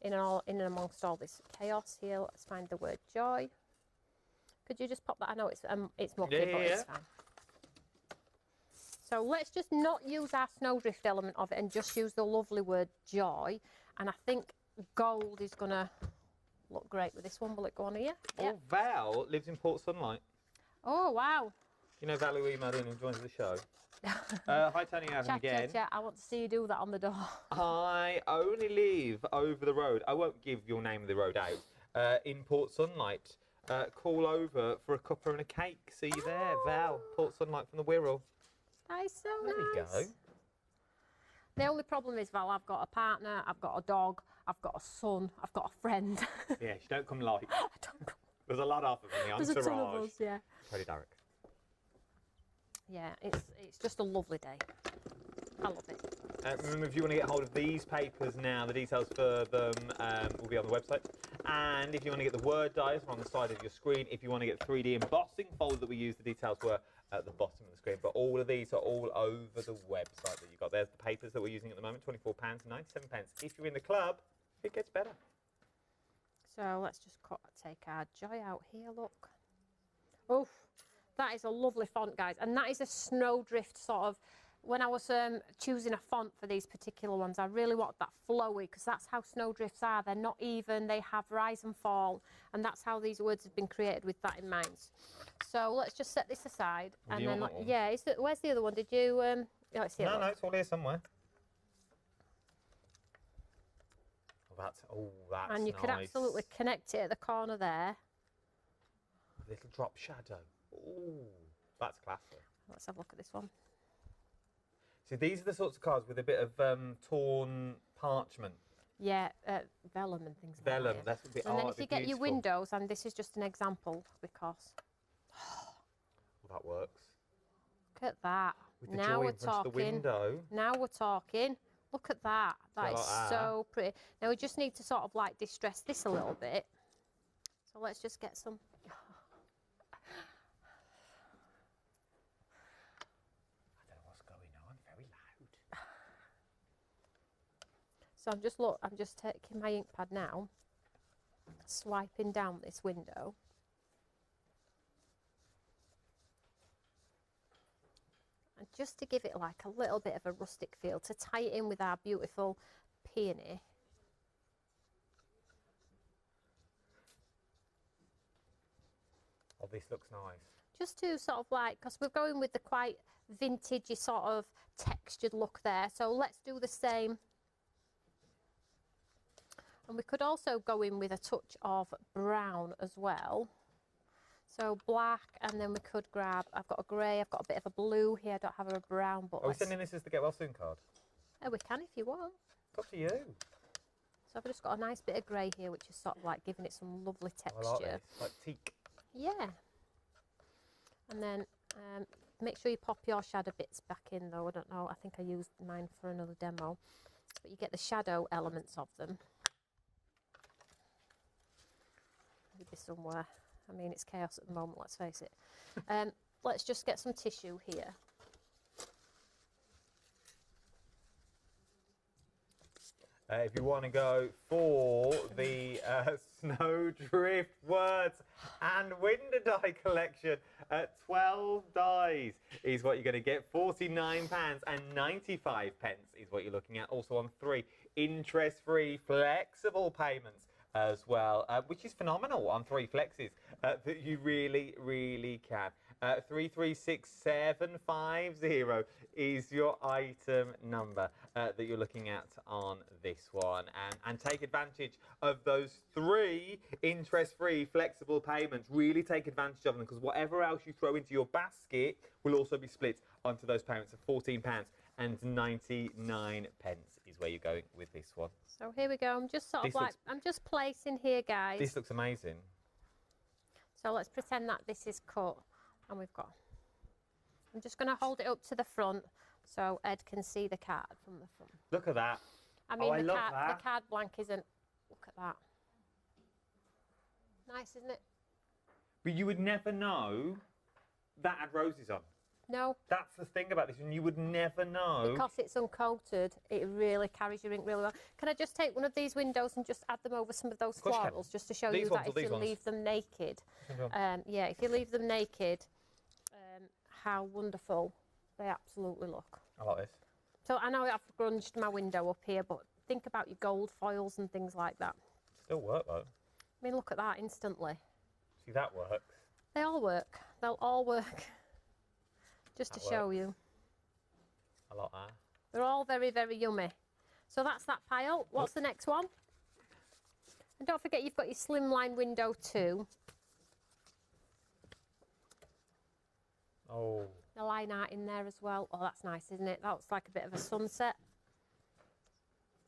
S1: In and amongst all this chaos here, let's find the word joy. Could you just pop that? I know it's mucky, but it's fine. So let's just not use our snowdrift element of it and just use the lovely word joy. And I think gold is going to look great with this one. Will it go on here?
S2: Oh,
S1: Yep.
S2: Val lives in Port Sunlight.
S1: Oh, wow.
S2: You know Val who emailed in and joins the show? Hi, Toni and Adam again.
S1: I want to see you do that on the door.
S2: I only live over the road. I won't give your name of the road out. In Port Sunlight. Call over for a cuppa and a cake. See you there, Val. Port Sunlight from the Wirral.
S1: Nice, so
S2: There you
S1: nice.
S2: go.
S1: The only problem is, Val, I've got a partner, I've got a dog, I've got a son, I've got a friend.
S2: Yeah, she don't come light.
S1: I don't know.
S2: There's a lot of them in the
S1: There's
S2: entourage.
S1: a ton of us, yeah.
S2: Tony Derrick.
S1: Yeah, it's just a lovely day. I love it.
S2: Remember, if you want to get hold of these papers now, the details for them will be on the website. And if you want to get the word dies, on the side of your screen. If you want to get 3D embossing folder that we use, the details were at the bottom of the screen. But all of these are all over the website that you got. There's the papers that we're using at the moment, £24.97. If you're in the club, it gets better.
S1: So let's just take our joy out here, look. Oof, that is a lovely font, guys. And that is a snowdrift sort of, when I was choosing a font for these particular ones, I really want that flowy, because that's how snowdrifts are. They're not even, they have rise and fall, and that's how these words have been created with that in mind. So let's just set this aside.
S2: Well,
S1: and then,
S2: yeah,
S1: where's the other one? Did you, let's see it.
S2: No, it's all here somewhere. Oh, that's
S1: and you
S2: nice.
S1: could absolutely connect it at the corner there.
S2: Little drop shadow. Ooh, that's classy.
S1: Let's have a look at this one.
S2: See, these are the sorts of cards with a bit of torn parchment.
S1: Yeah, vellum and things
S2: Vellum,
S1: like that.
S2: that's a bit.
S1: And then
S2: oh,
S1: if you
S2: it'd be
S1: get your
S2: beautiful.
S1: windows, and this is just an example, because
S2: Well, that works.
S1: look at that.
S2: With the
S1: Now
S2: joy
S1: we're
S2: in front of the
S1: talking.
S2: window.
S1: Now we're talking. Look at that. That
S2: Like
S1: is
S2: that.
S1: so pretty. Now we just need to sort of like distress this a little bit. So let's just get some.
S2: I don't know what's going on. Very loud.
S1: So I'm just taking my ink pad now, swiping down this window. And just to give it like a little bit of a rustic feel, to tie it in with our beautiful peony.
S2: Oh, this looks nice.
S1: Just to sort of like, because we're going with the quite vintagey sort of textured look there. So let's do the same. And we could also go in with a touch of brown as well. So black, and then we could grab, I've got a grey, I've got a bit of a blue here, I don't have a brown, but
S2: Are we sending this as the Get Well Soon card?
S1: oh, we can if you want.
S2: It's up to you.
S1: So I've just got a nice bit of grey here, which is sort of like giving it some lovely
S2: I like
S1: texture.
S2: this. Like teak.
S1: Yeah. And then make sure you pop your shadow bits back in though. I don't know, I think I used mine for another demo. But you get the shadow elements of them. Maybe somewhere. I mean, it's chaos at the moment, let's face it. Let's just get some tissue here.
S2: If you want to go for the Snowdrift Words and Window Die collection, 12 dies is what you're going to get. £49.95 is what you're looking at. Also on 3 interest-free flexible payments as well, which is phenomenal on 3 flexes that you really, really can. 336750 is your item number that you're looking at on this one. And take advantage of those 3 interest-free flexible payments. Really take advantage of them, because whatever else you throw into your basket will also be split onto those payments of £14.99 is where you're going with this one.
S1: So here we go. I'm just sort of like, I'm just placing here, guys.
S2: This looks amazing.
S1: So let's pretend that this is cut, and we've got, I'm just going to hold it up to the front so Ed can see the card from the front.
S2: Look at that.
S1: I mean,
S2: I love
S1: the
S2: that.
S1: card blank isn't, look at that. Nice, isn't it?
S2: But you would never know that had roses on.
S1: No.
S2: That's the thing about this, and you would never know.
S1: Because it's uncoated, it really carries your ink really well. Can I just take one of these windows and just add them over some of those florals, just to show you that if you leave them naked, yeah, if you leave them naked, how wonderful they absolutely look.
S2: I like this.
S1: So I know I've grunged my window up here, but think about your gold foils and things like that.
S2: Still work though.
S1: I mean, look at that instantly.
S2: See, that works.
S1: They all work. They'll all work. Just to show you.
S2: I like that.
S1: They're all very, very yummy. So that's that pile. What's the next one? And don't forget you've got your slimline window too.
S2: Oh.
S1: The line art in there as well. Oh, that's nice, isn't it? That looks like a bit of a sunset.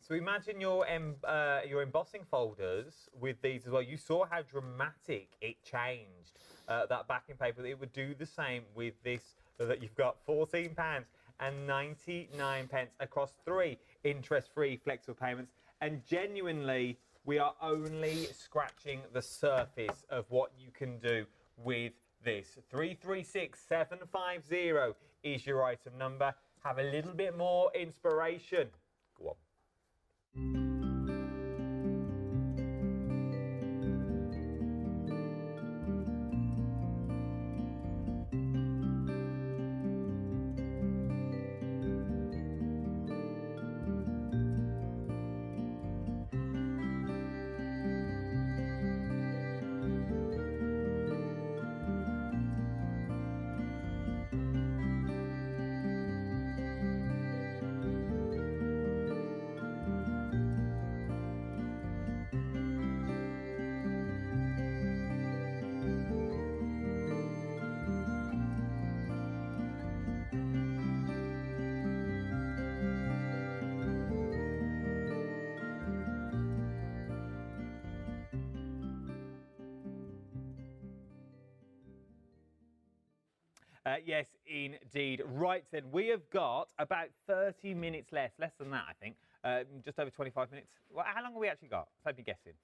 S2: So imagine your embossing folders with these as well. You saw how dramatic it changed that backing paper. It would do the same with this, so that you've got £14.99 across 3 interest-free flexible payments. And genuinely, we are only scratching the surface of what you can do with this. 336750 is your item number. Have a little bit more inspiration. Go on. Yes, indeed. Right then, we have got about 30 minutes left. Less than that, I think. Just over 25 minutes. Well, how long have we actually got? Let's be guessing.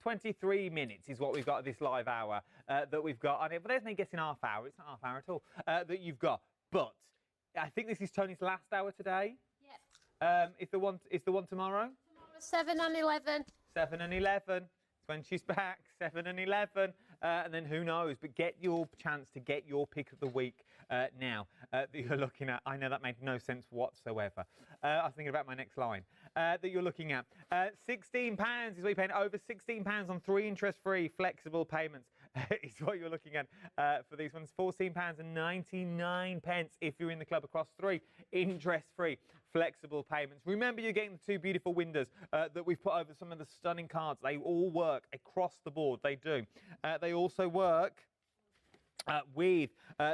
S2: 23 minutes is what we've got at this live hour that we've got on it. But there's no guessing half hour. It's not half hour at all that you've got. But I think this is Tony's last hour today.
S1: Yep.
S2: Is the one tomorrow?
S1: Tomorrow, 7 and 11.
S2: 7 and 11. When she's back, 7 and 11. And then who knows, but get your chance to get your pick of the week now that you're looking at. I know that made no sense whatsoever. I was thinking about my next line that you're looking at. £16 is what you're paying. Over £16 on 3 interest-free flexible payments is what you're looking at for these ones. £14.99 if you're in the club across 3 interest-free flexible payments. Remember, you're getting the 2 beautiful windows that we've put over some of the stunning cards. They all work across the board. They do. They also work with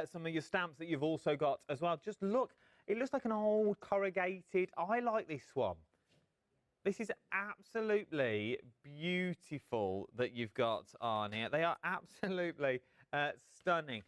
S2: some of your stamps that you've also got as well. Just look, it looks like an old corrugated. I like this one. This is absolutely beautiful that you've got on here. They are absolutely stunning.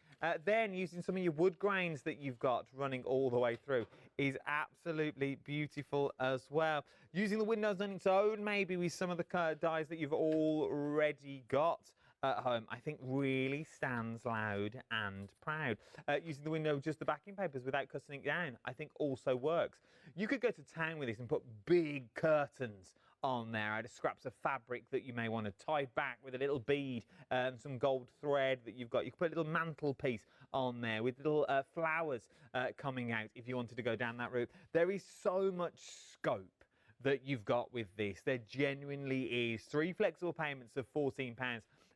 S2: Then using some of your wood grains that you've got running all the way through is absolutely beautiful as well. Using the windows on its own, maybe with some of the dies that you've already got at home, I think really stands loud and proud. Using the window, just the backing papers without cutting it down, I think also works. You could go to town with this and put big curtains on there out of scraps of fabric that you may want to tie back with a little bead and some gold thread that you've got. You could put a little mantelpiece on there with little flowers coming out if you wanted to go down that route. There is so much scope that you've got with this. There genuinely is. 3 flexible payments of £14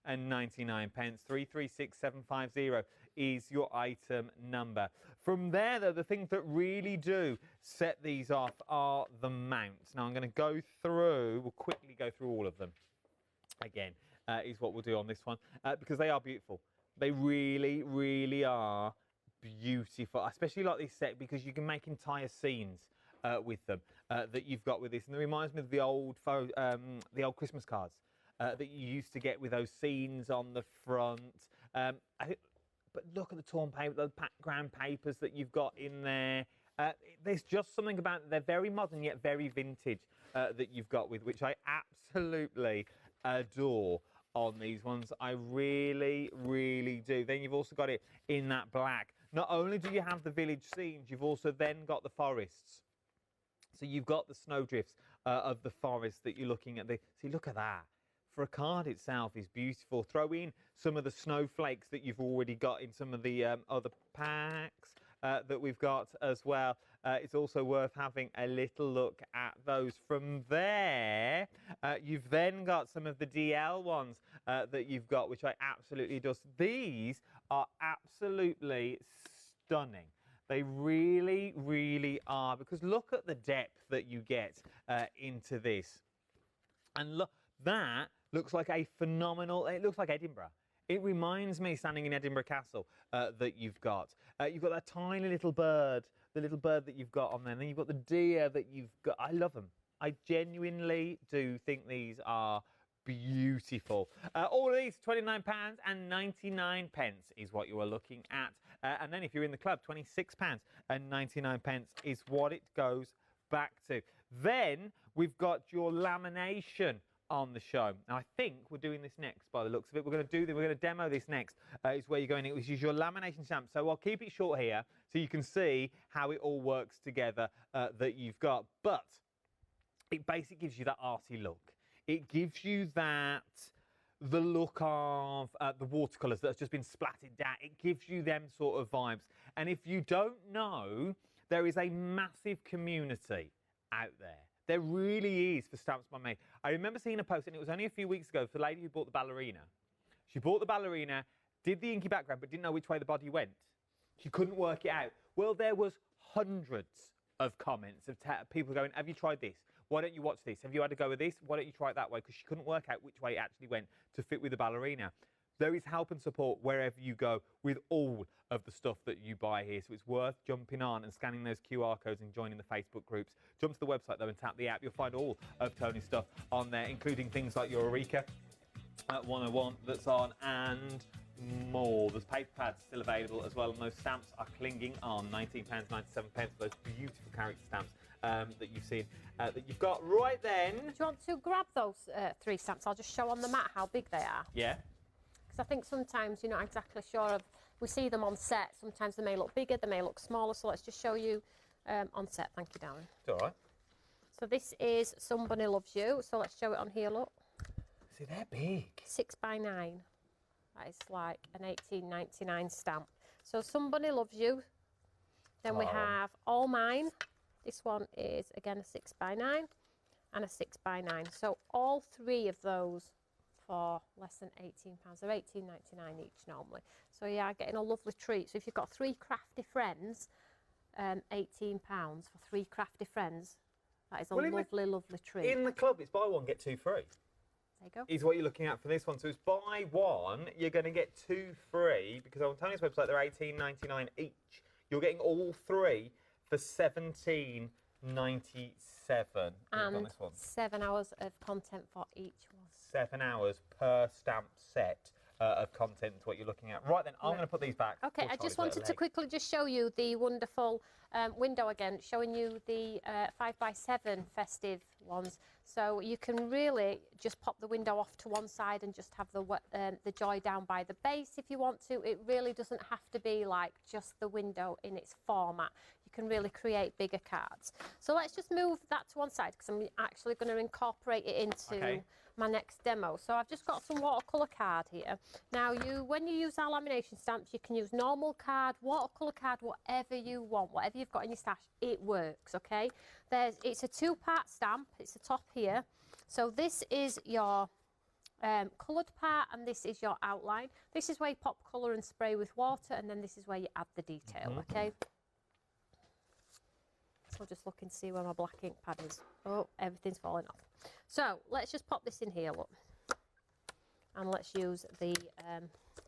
S2: and 99 pence. 336750 is your item number. From there, though, the things that really do set these off are the mounts. Now, I'm going to go through, we'll quickly go through all of them again, is what we'll do on this one, because they are beautiful. They really, really are beautiful. I especially like this set because you can make entire scenes with them that you've got with this. And it reminds me of the old Christmas cards that you used to get with those scenes on the front. But look at the torn paper, the background papers that you've got in there. There's just something about it. They're very modern yet very vintage that you've got with, which I absolutely adore on these ones. I really, really do. Then you've also got it in that black. Not only do you have the village scenes, you've also then got the forests. So you've got the snowdrifts of the forest that you're looking at. See, look at that. For a card itself is beautiful. Throw in some of the snowflakes that you've already got in some of the other packs that we've got as well. It's also worth having a little look at those. From there, you've then got some of the DL ones that you've got, which I absolutely adore. These are absolutely stunning. They really, really are, because look at the depth that you get into this. And look, that looks like a phenomenal, it looks like Edinburgh. It reminds me, standing in Edinburgh Castle, that you've got. You've got that tiny little bird, the little bird that you've got on there. And then you've got the deer that you've got. I love them. I genuinely do think these are beautiful. All of these, £29.99 is what you are looking at. And then if you're in the club, £26.99 is what it goes back to. Then we've got your lamination on the show. Now, I think we're doing this next by the looks of it. We're going to demo this next. Is where you're going. It was your lamination stamp. So I'll keep it short here so you can see how it all works together that you've got. But it basically gives you that arty look. It gives you that, the look of the watercolours that have just been splattered down. It gives you them sort of vibes. And if you don't know, there is a massive community out there. There really is for Stamps by Me. I remember seeing a post, and it was only a few weeks ago, for the lady who bought the ballerina. She bought the ballerina, did the inky background, but didn't know which way the body went. She couldn't work it out. Well, there was hundreds of comments of people going, have you tried this? Why don't you watch this? Have you had a go with this? Why don't you try it that way? Because she couldn't work out which way it actually went to fit with the ballerina. There is help and support wherever you go with all of the stuff that you buy here. So it's worth jumping on and scanning those QR codes and joining the Facebook groups. Jump to the website, though, and tap the app. You'll find all of Tony's stuff on there, including things like your Eureka 101 that's on and more. There's paper pads still available as well, and those stamps are clinging on. £19.97 for those beautiful character stamps that you've seen, that you've got right then.
S1: Do you want to grab those 3 stamps? I'll just show on the mat how big they are.
S2: Yeah.
S1: I think sometimes you're not exactly sure of, we see them on set, sometimes they may look bigger, they may look smaller, so let's just show you on set. Thank you, darling.
S2: It's all right.
S1: So this is Somebody Loves You, so let's show it on here, look.
S2: See, they're big.
S1: 6 by 9. That is like an £18.99 stamp. So Somebody Loves You. Then we have All Mine. This one is, again, a 6 by 9 and a 6 by 9. So all 3 of those for less than £18. They're £18.99 each normally. So yeah, getting a lovely treat. So if you've got 3 crafty friends, £18 for 3 crafty friends. That is a lovely, lovely treat.
S2: In the club, it's buy one, get 2 free.
S1: There you go.
S2: Is what you're looking at for this one. So it's buy one, you're going to get 2 free, because on Tony's website, they're £18.99 each. You're getting all 3 for £17.97.
S1: And 7 hours of content for each one.
S2: 7 hours per stamp set of content is what you're looking at. Right then, I'm going to put these back.
S1: Okay, I just wanted to quickly just show you the wonderful window again, showing you the 5x7 festive ones. So you can really just pop the window off to one side and just have the joy down by the base if you want to. It really doesn't have to be like just the window in its format. You can really create bigger cards. So let's just move that to one side because I'm actually going to incorporate it into my next demo. So I've just got some watercolour card here. Now, when you use our lamination stamps, you can use normal card, watercolour card, whatever you want, whatever you've got in your stash, it works, okay? It's a 2-part stamp. It's the top here. So this is your coloured part, and this is your outline. This is where you pop colour and spray with water, and then this is where you add the detail, okay? So just looking to see where my black ink pad is. Oh, everything's falling off. So let's just pop this in here, look. And let's use the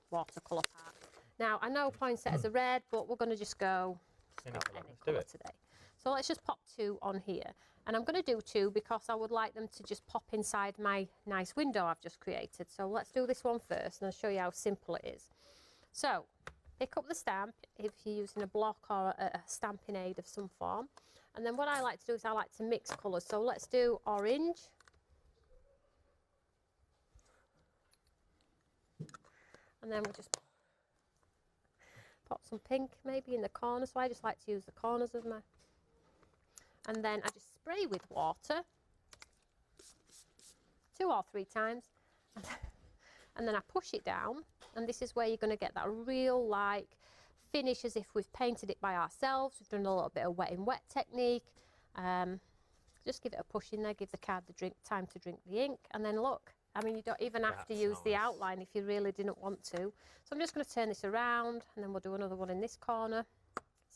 S1: watercolour part. Now, I know poinsettias are red, but we're going to just go any colour today. So let's just pop 2 on here. And I'm going to do 2 because I would like them to just pop inside my nice window I've just created. So let's do this one first and I'll show you how simple it is. So pick up the stamp if you're using a block or a stamping aid of some form. And then what I like to do is I like to mix colours. So let's do orange. And then we'll just pop some pink maybe in the corner. So I just like to use the corners of my... And then I just spray with water 2 or 3 times. And then I push it down. And this is where you're going to get that real like finish as if we've painted it by ourselves. We've done a little bit of wet in wet technique. Just give it a push in there, give the card the time to drink the ink. And then look, I mean, you don't even have to use the outline if you really didn't want to. So I'm just going to turn this around and then we'll do another one in this corner.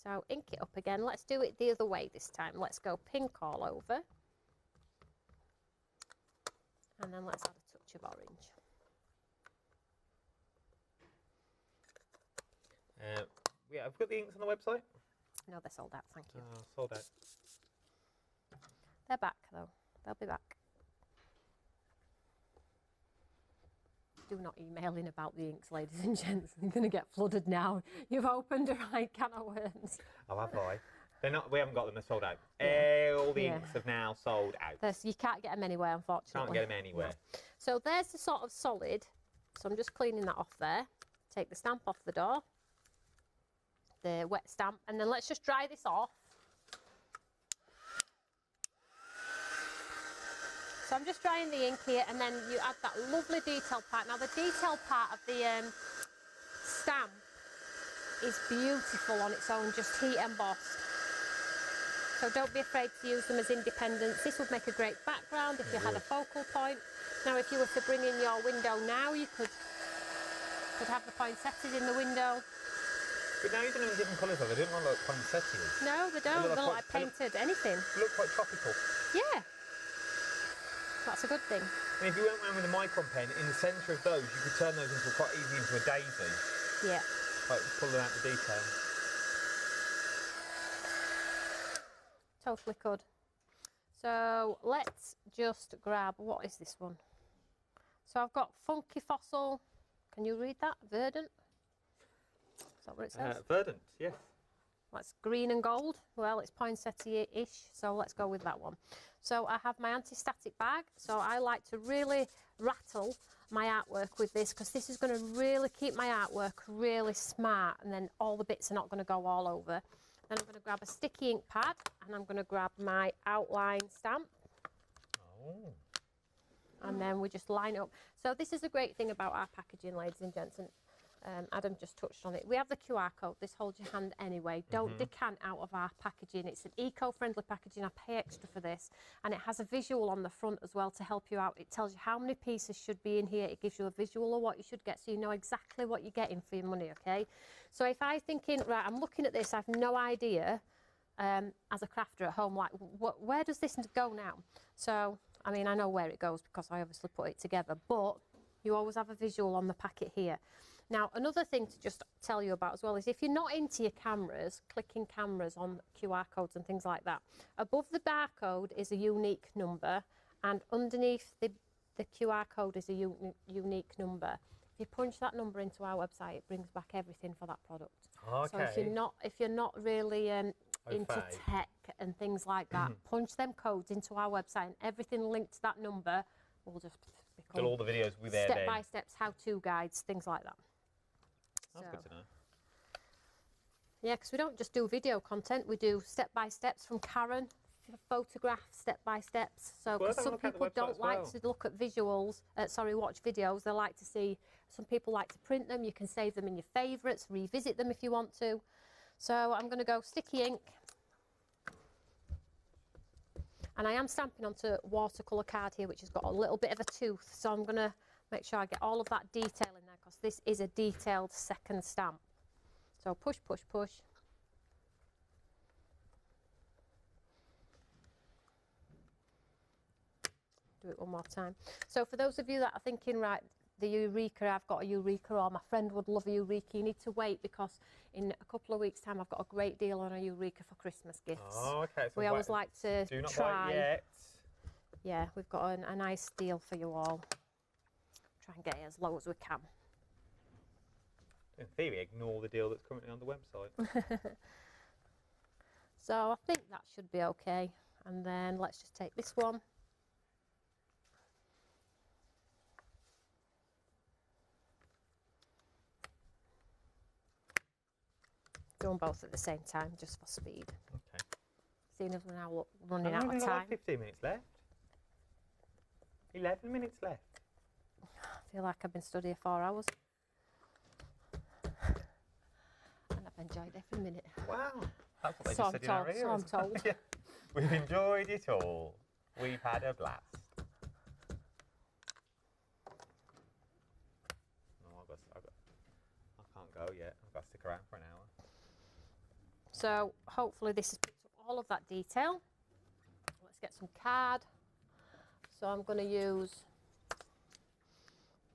S1: So ink it up again. Let's do it the other way this time. Let's go pink all over. And then let's add a touch of orange.
S2: Yeah, I've got the inks on the website.
S1: No, they're sold out, thank you.
S2: Oh, sold out.
S1: They're back though. They'll be back. Do not email in about the inks, ladies and gents. I'm going to get flooded now. You've opened a right can of worms.
S2: Oh, have I? They're not. We haven't got them. They're sold out. Yeah. All the inks have now sold out.
S1: You can't get them anywhere, unfortunately.
S2: Can't get them anywhere.
S1: No. So there's the sort of solid. So I'm just cleaning that off there. Take the stamp off the door. The wet stamp. And then let's just dry this off. So I'm just drying the ink here, and then you add that lovely detail part. Now the detail part of the stamp is beautiful on its own, just heat embossed. So don't be afraid to use them as independents. This would make a great background if you had a focal point. Now if you were to bring in your window now, you could have the poinsettias in the window.
S2: But now you're doing different colours though. They don't look like poinsettias.
S1: No, they don't. They look like painted anything.
S2: They look quite tropical.
S1: Yeah. That's a good thing.
S2: And if you went around with a micron pen, in the centre of those, you could turn those into quite easily into a daisy.
S1: Yeah.
S2: Like pulling out the detail.
S1: Totally could. So let's just grab, what is this one? So I've got Funky Fossil. Can you read that? Verdant? Is that what it says?
S2: Verdant, yes.
S1: That's green and gold. Well, it's poinsettia-ish, so let's go with that one. So I have my anti-static bag. So I like to really rattle my artwork with this because this is going to really keep my artwork really smart, and then all the bits are not going to go all over. Then I'm going to grab a sticky ink pad and I'm going to grab my outline stamp.
S2: Oh.
S1: And then we just line it up. So this is a great thing about our packaging, ladies and gents. And Adam just touched on it. We have the QR code. This holds your hand anyway. Don't decant out of our packaging. It's an eco-friendly packaging. I pay extra for this. And it has a visual on the front as well to help you out. It tells you how many pieces should be in here. It gives you a visual of what you should get so you know exactly what you're getting for your money, okay? So if I'm thinking, right, I'm looking at this, I have no idea as a crafter at home, like, where does this go now? So, I mean, I know where it goes because I obviously put it together, but you always have a visual on the packet here. Now, another thing to just tell you about as well is if you're not into your cameras, clicking cameras on QR codes and things like that, above the barcode is a unique number, and underneath the QR code is a unique number. If you punch that number into our website, it brings back everything for that product.
S2: Okay.
S1: So if you're not really into tech and things like that, punch them codes into our website, and everything linked to that number will just become
S2: all the videos with there
S1: step-by-steps, how-to guides, things like that.
S2: That's good to know.
S1: Yeah, because we don't just do video content, we do step-by-steps from Karen, photograph step-by-steps. So because some people don't like to look at visuals, watch videos, they like to see, some people like to print them, you can save them in your favourites, revisit them if you want to. So I'm going to go sticky ink. And I am stamping onto watercolour card here, which has got a little bit of a tooth. So I'm going to Make sure I get all of that detail in there because this is a detailed second stamp. So push, push, push. Do it one more time. So for those of you that are thinking, right, the Eureka, I've got a Eureka, or my friend would love a Eureka, you need to wait because in a couple of weeks' time I've got a great deal on a Eureka for Christmas gifts.
S2: Oh, okay. So
S1: we always like to
S2: do not
S1: try.
S2: buy it yet.
S1: Yeah, we've got a nice deal for you all. Try and get it as low as we can.
S2: In theory, ignore the deal that's currently on the website.
S1: So I think that should be okay. And then let's just take this one. Do them both at the same time, just for speed.
S2: Okay.
S1: Seeing as we're now running
S2: I've
S1: out
S2: only
S1: of
S2: got
S1: time.
S2: like 15 minutes left. 11 minutes left.
S1: I feel like I've been studying 4 hours. And I've enjoyed every minute.
S2: Wow. That's what they
S1: So
S2: just
S1: I'm
S2: said in our
S1: told,
S2: ears.
S1: so I'm told.
S2: Yeah. We've enjoyed it all. We've had a blast. Oh, I can't go yet. I've got to stick around for an hour.
S1: So hopefully this has picked up all of that detail. Let's get some card. So I'm going to use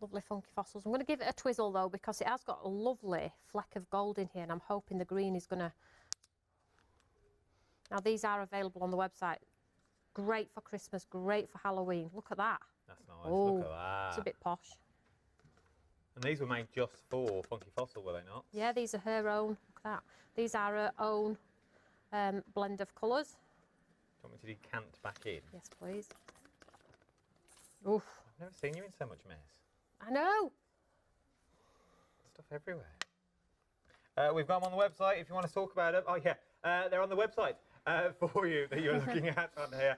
S1: lovely funky fossils. I'm going to give it a twizzle though because it has got a lovely fleck of gold in here and I'm hoping the green is going to... Now these are available on the website. Great for Christmas, great for Halloween. Look at that.
S2: That's nice.
S1: Oh,
S2: look at that.
S1: it's a bit posh.
S2: And these were made just for Funky Fossil, were they not?
S1: Yeah, these are her own. Look at that. These are her own blend of colours.
S2: Do you want me to decant back in?
S1: Yes, please. Oof.
S2: I've never seen you in so much mess.
S1: I know.
S2: Stuff everywhere. We've got them on the website if you want to talk about them. Oh, yeah. They're on the website for you that you're looking at on here.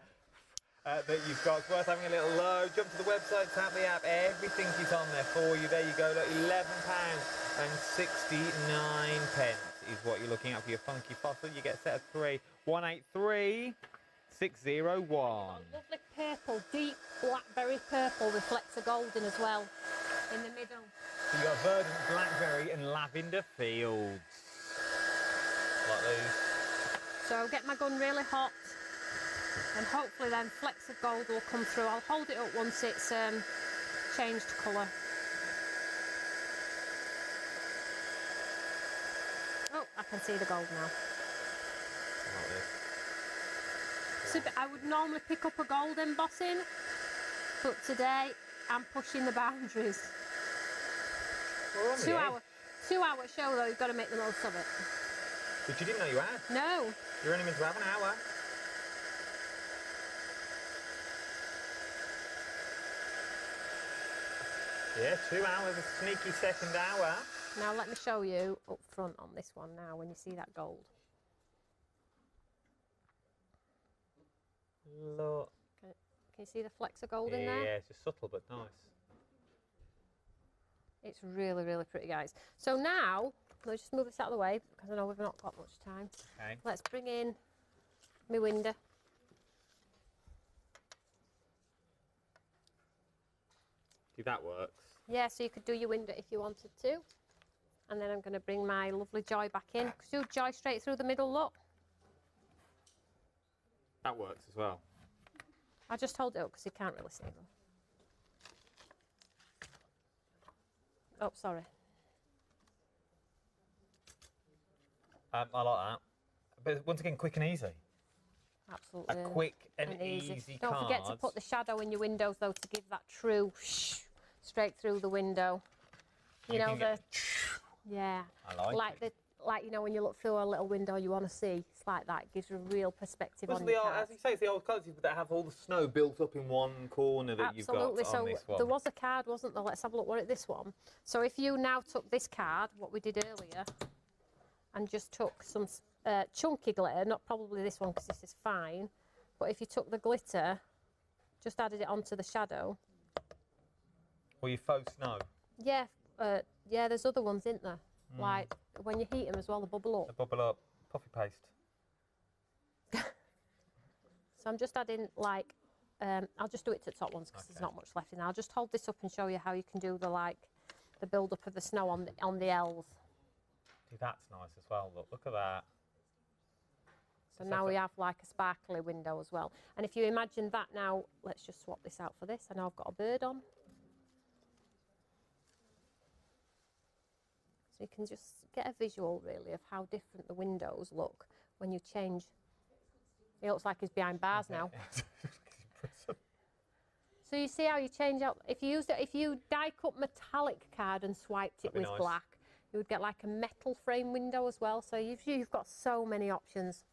S2: That you've got. It's worth having a little load. Jump to the website, tap the app. Everything is on there for you. There you go. Look, £11.69 is what you're looking at for your Funky Fossil. You get a set of 3. 183601.
S1: Lovely purple, deep blackberry purple with flecks of golden as well in the middle.
S2: So you've got verdant blackberry and lavender fields. Like these.
S1: So get my gun really hot and hopefully then flecks of gold will come through. I'll hold it up once it's changed colour. Oh, I can see the gold now.
S2: Like this.
S1: So I would normally pick up a gold embossing, but today I'm pushing the boundaries.
S2: We're on the edge.
S1: 2 hour show though, you've got to make the most of it.
S2: But you didn't know you had.
S1: No.
S2: You're only meant to have an hour. Yeah, 2 hours, a sneaky second hour.
S1: Now let me show you up front on this one now when you see that gold.
S2: Look.
S1: Can you see the flecks of gold in there?
S2: Yeah, it's just subtle but nice.
S1: It's really, really pretty, guys. So now, let's just move this out of the way because I know we've not got much time.
S2: Okay.
S1: Let's bring in my window.
S2: See, that works.
S1: Yeah, so you could do your window if you wanted to. And then I'm going to bring my lovely Joy back in. Could you do Joy straight through the middle, look?
S2: That works as well.
S1: I'll just hold it up because you can't really see them. Oh, sorry.
S2: I like that. But once again, quick and easy.
S1: Absolutely.
S2: A quick and easy card.
S1: Don't forget to put the shadow in your windows, though, to give that true straight through the window. You know, yeah.
S2: I like it.
S1: Like, you know, when you look through a little window you want to see, it's like that. It gives you a real perspective on
S2: the
S1: your
S2: old,
S1: card.
S2: as you say, it's the old cards that have all the snow built up in one corner that you've got on
S1: Absolutely. So
S2: this one.
S1: there was a card, wasn't there? Let's have a look at this one. So if you now took this card, what we did earlier, and just took some chunky glitter, not probably this one because this is fine, but if you took the glitter, just added it onto the shadow.
S2: Or your faux snow.
S1: Yeah, yeah. There's other ones, isn't there? Like when you heat them as well, they bubble
S2: They
S1: up.
S2: bubble up. Puffy paste.
S1: So I'm just adding like I'll just do it to the top ones because there's not much left in there. I'll just hold this up and show you how you can do the build up of the snow on the L's.
S2: See, that's nice as well. Look at that.
S1: So now we have like a sparkly window as well. And if you imagine that now, let's just swap this out for this. I know I've got a bird on. So you can just get a visual really of how different the windows look when you change. It looks like he's behind bars now. So you see how you change out. If you die cut metallic card and swiped it with black, you would get like a metal frame window as well. So you've got so many options.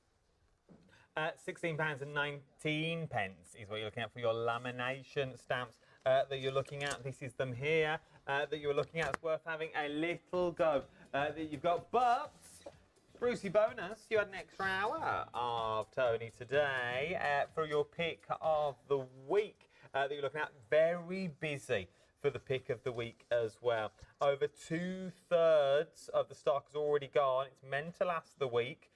S2: £16.19 is what you're looking at for your lamination stamps that you're looking at. This is them here that you're looking at. It's worth having a little go that you've got. But, Brucey bonus, you had an extra hour of Toni today for your pick of the week that you're looking at. Very busy for the pick of the week as well. Over 2/3 of the stock has already gone. It's meant to last the week.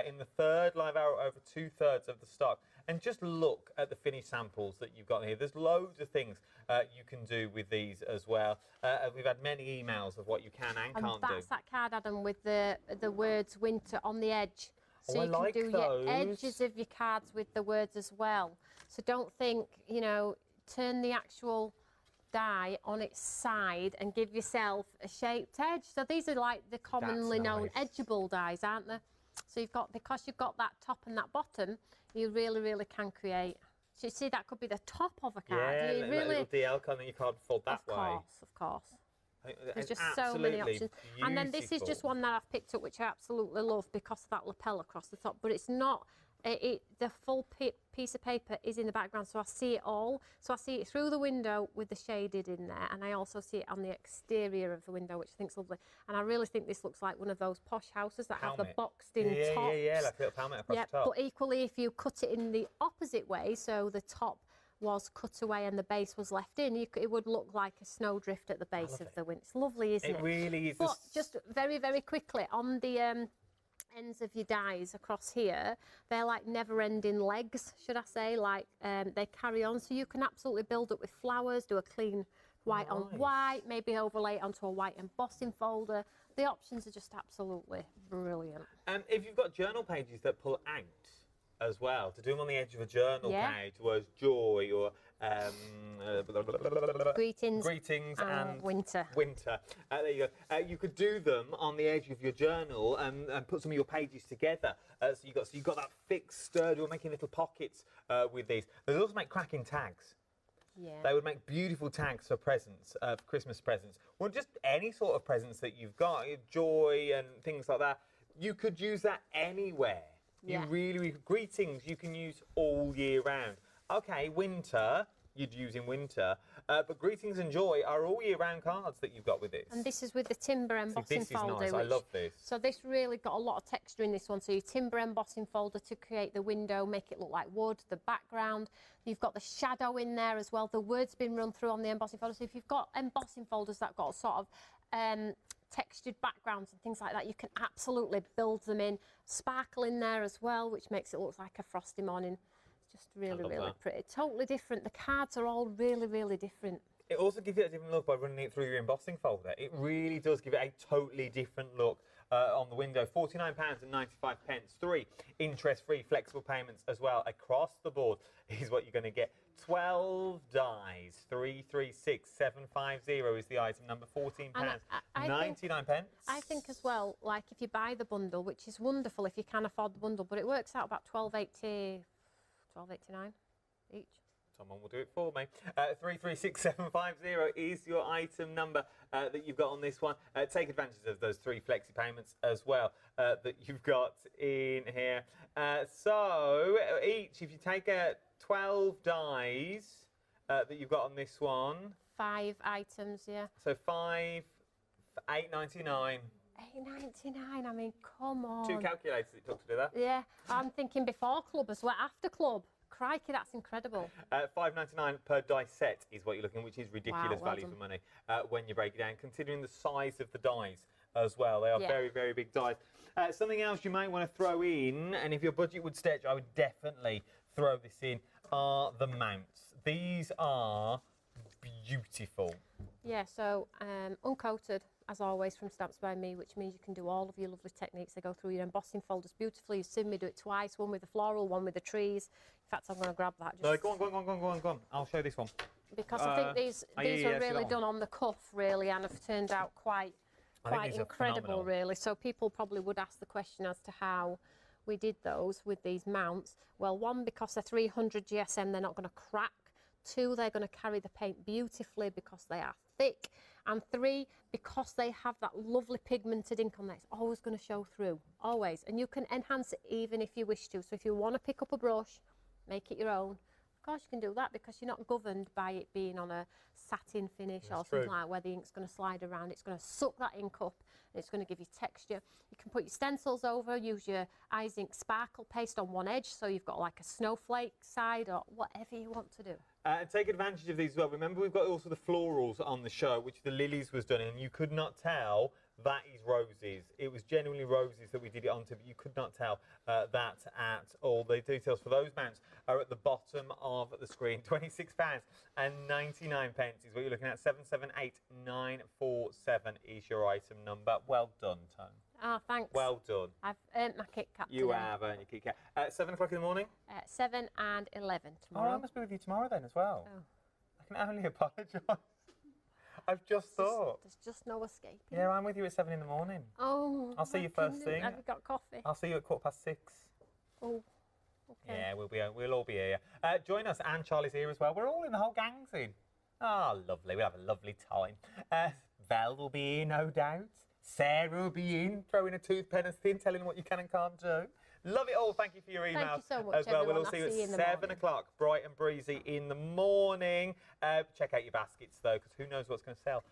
S2: In the third live hour, over 2/3 of the stock. And just look at the finished samples that you've got here. There's loads of things you can do with these as well. We've had many emails of what you can and can't do.
S1: And that's that card, Adam, with the words winter on the edge. So you can do
S2: those.
S1: your edges of your cards with the words as well. So don't think, you know, turn the actual die on its side and give yourself a shaped edge. So these are like the commonly known edgeable dies, aren't they? So you've got, because you've got that top and that bottom, you really can create. So you see, that could be the top of a card.
S2: Yeah,
S1: you really,
S2: little DL card, and you can't fold that way.
S1: Of course. There's
S2: It's
S1: just so many options.
S2: Beautiful.
S1: And then this is just one that I've picked up, which I absolutely love because of that lapel across the top. But it's not, the full piece of paper is in the background, so I see it all. So I see it through the window with the shaded in there, and I also see it on the exterior of the window, which I think's lovely. And I really think this looks like one of those posh houses that have the boxed-in tops.
S2: Yeah, like a little helmet across the top.
S1: But equally, if you cut it in the opposite way, so the top was cut away and the base was left in, it would look like a snowdrift at the base of the window. It's lovely, isn't it?
S2: It really is.
S1: But just very quickly, on the ends of your dies across here, they're like never-ending legs, should I say, like they carry on, so you can absolutely build up with flowers, do a clean white on white, maybe overlay it onto a white embossing folder. The options are just absolutely brilliant.
S2: If you've got journal pages that pull out as well, to do them on the edge of a journal page, was joy or
S1: greetings
S2: and
S1: winter.
S2: There you go. You could do them on the edge of your journal and put some of your pages together. So you've got that fixed sturdy. You're making little pockets with these. They also make cracking tags.
S1: Yeah.
S2: They would make beautiful tags for presents, for Christmas presents, or just any sort of presents that you've got, joy and things like that. You could use that anywhere.
S1: Yeah.
S2: Greetings you can use all year round. Okay, winter, you'd use in winter, but greetings and joy are all year round cards that you've got with this.
S1: And this is with the timber embossing folder.
S2: This is nice, I love this.
S1: So this really got a lot of texture in this one. So your timber embossing folder to create the window, make it look like wood, the background. You've got the shadow in there as well. The word's been run through on the embossing folder. So if you've got embossing folders that got sort of textured backgrounds and things like that, you can absolutely build them in. Sparkle in there as well, which makes it look like a frosty morning. It's just really pretty. Totally different. The cards are all really different.
S2: It also gives it a different look by running it through your embossing folder. It really does give it a totally different look on the window. £49.95. 3 interest-free flexible payments as well across the board is what you're going to get. 12 dies. 336750 is the item number. £14.99.
S1: I think as well, like if you buy the bundle, which is wonderful if you can afford the bundle, but it works out about £12.89 each.
S2: Someone will do it for me. 336750 is your item number that you've got on this one. Take advantage of those 3 flexi payments as well that you've got in here. So each, if you take 12 dies that you've got on this one.
S1: 5 items, yeah.
S2: So 5 for £8.99.
S1: £8.99, I mean, come on.
S2: 2 calculators it took to do that.
S1: Yeah, I'm thinking before club as well, after club. Crikey, that's incredible.
S2: £5.99 per die set is what you're looking at, which is ridiculous value
S1: done.
S2: for money when you break it down, considering the size of the dies as well. They are very big dies. Something else you might want to throw in, and if your budget would stretch, I would definitely throw this in. are the mounts. These are beautiful.
S1: Yeah, so uncoated, as always, from Stamps by Me, which means you can do all of your lovely techniques. They go through your embossing folders beautifully. You've seen me do it twice, one with the floral, one with the trees. In fact, I'm going to grab that.
S2: No, go on. I'll show this one.
S1: Because I think these are really done on the cuff, really, and have turned out quite incredible, really. So people probably would ask the question as to how we did those with these mounts. Well, one, because they're 300 GSM, they're not going to crack. 2, they're going to carry the paint beautifully because they are thick. And 3, because they have that lovely pigmented ink on there, it's always going to show through, always. And you can enhance it even if you wish to. So if you want to pick up a brush, make it your own. Of course you can do that because you're not governed by it being on a satin finish or something like that where the ink's going to slide around. It's going to suck that ink up and it's going to give you texture. You can put your stencils over, use your Eyes Ink sparkle paste on one edge so you've got like a snowflake side or whatever you want to do.
S2: And take advantage of these as well. Remember, we've got also the florals on the show, which the lilies was done in, and you could not tell that is roses. It was genuinely roses that we did it onto, but you could not tell that at all. The details for those mounts are at the bottom of the screen. £26.99 is what you're looking at. 778947 is your item number. Well done, Toni.
S1: Oh, thanks.
S2: Well done.
S1: I've earned my Kit Kat
S2: You
S1: today.
S2: have earned your Kit Kat. 7 o'clock in the morning?
S1: 7 and 11 tomorrow.
S2: Oh, I must be with you tomorrow then as well.
S1: Oh.
S2: I can only apologise. I've just thought.
S1: There's just no escaping.
S2: Yeah, I'm with you at 7 in the morning.
S1: Oh.
S2: I'll see you first thing.
S1: Have you got coffee?
S2: I'll see you at 6:15.
S1: Oh. Okay.
S2: Yeah, we'll all be here. Join us, and Charlie's here as well. We're all in, the whole gang's in. Oh, lovely. We'll have a lovely time. Val will be here, no doubt. Sarah will be in, throwing a toothpen and thin, telling what you can and can't do. Love it all. Thank you for your emails.
S1: Thank you so much,
S2: as well.
S1: everyone.
S2: We'll all see you at 7 o'clock, bright and breezy in the morning. Check out your baskets, though, because who knows what's going to sell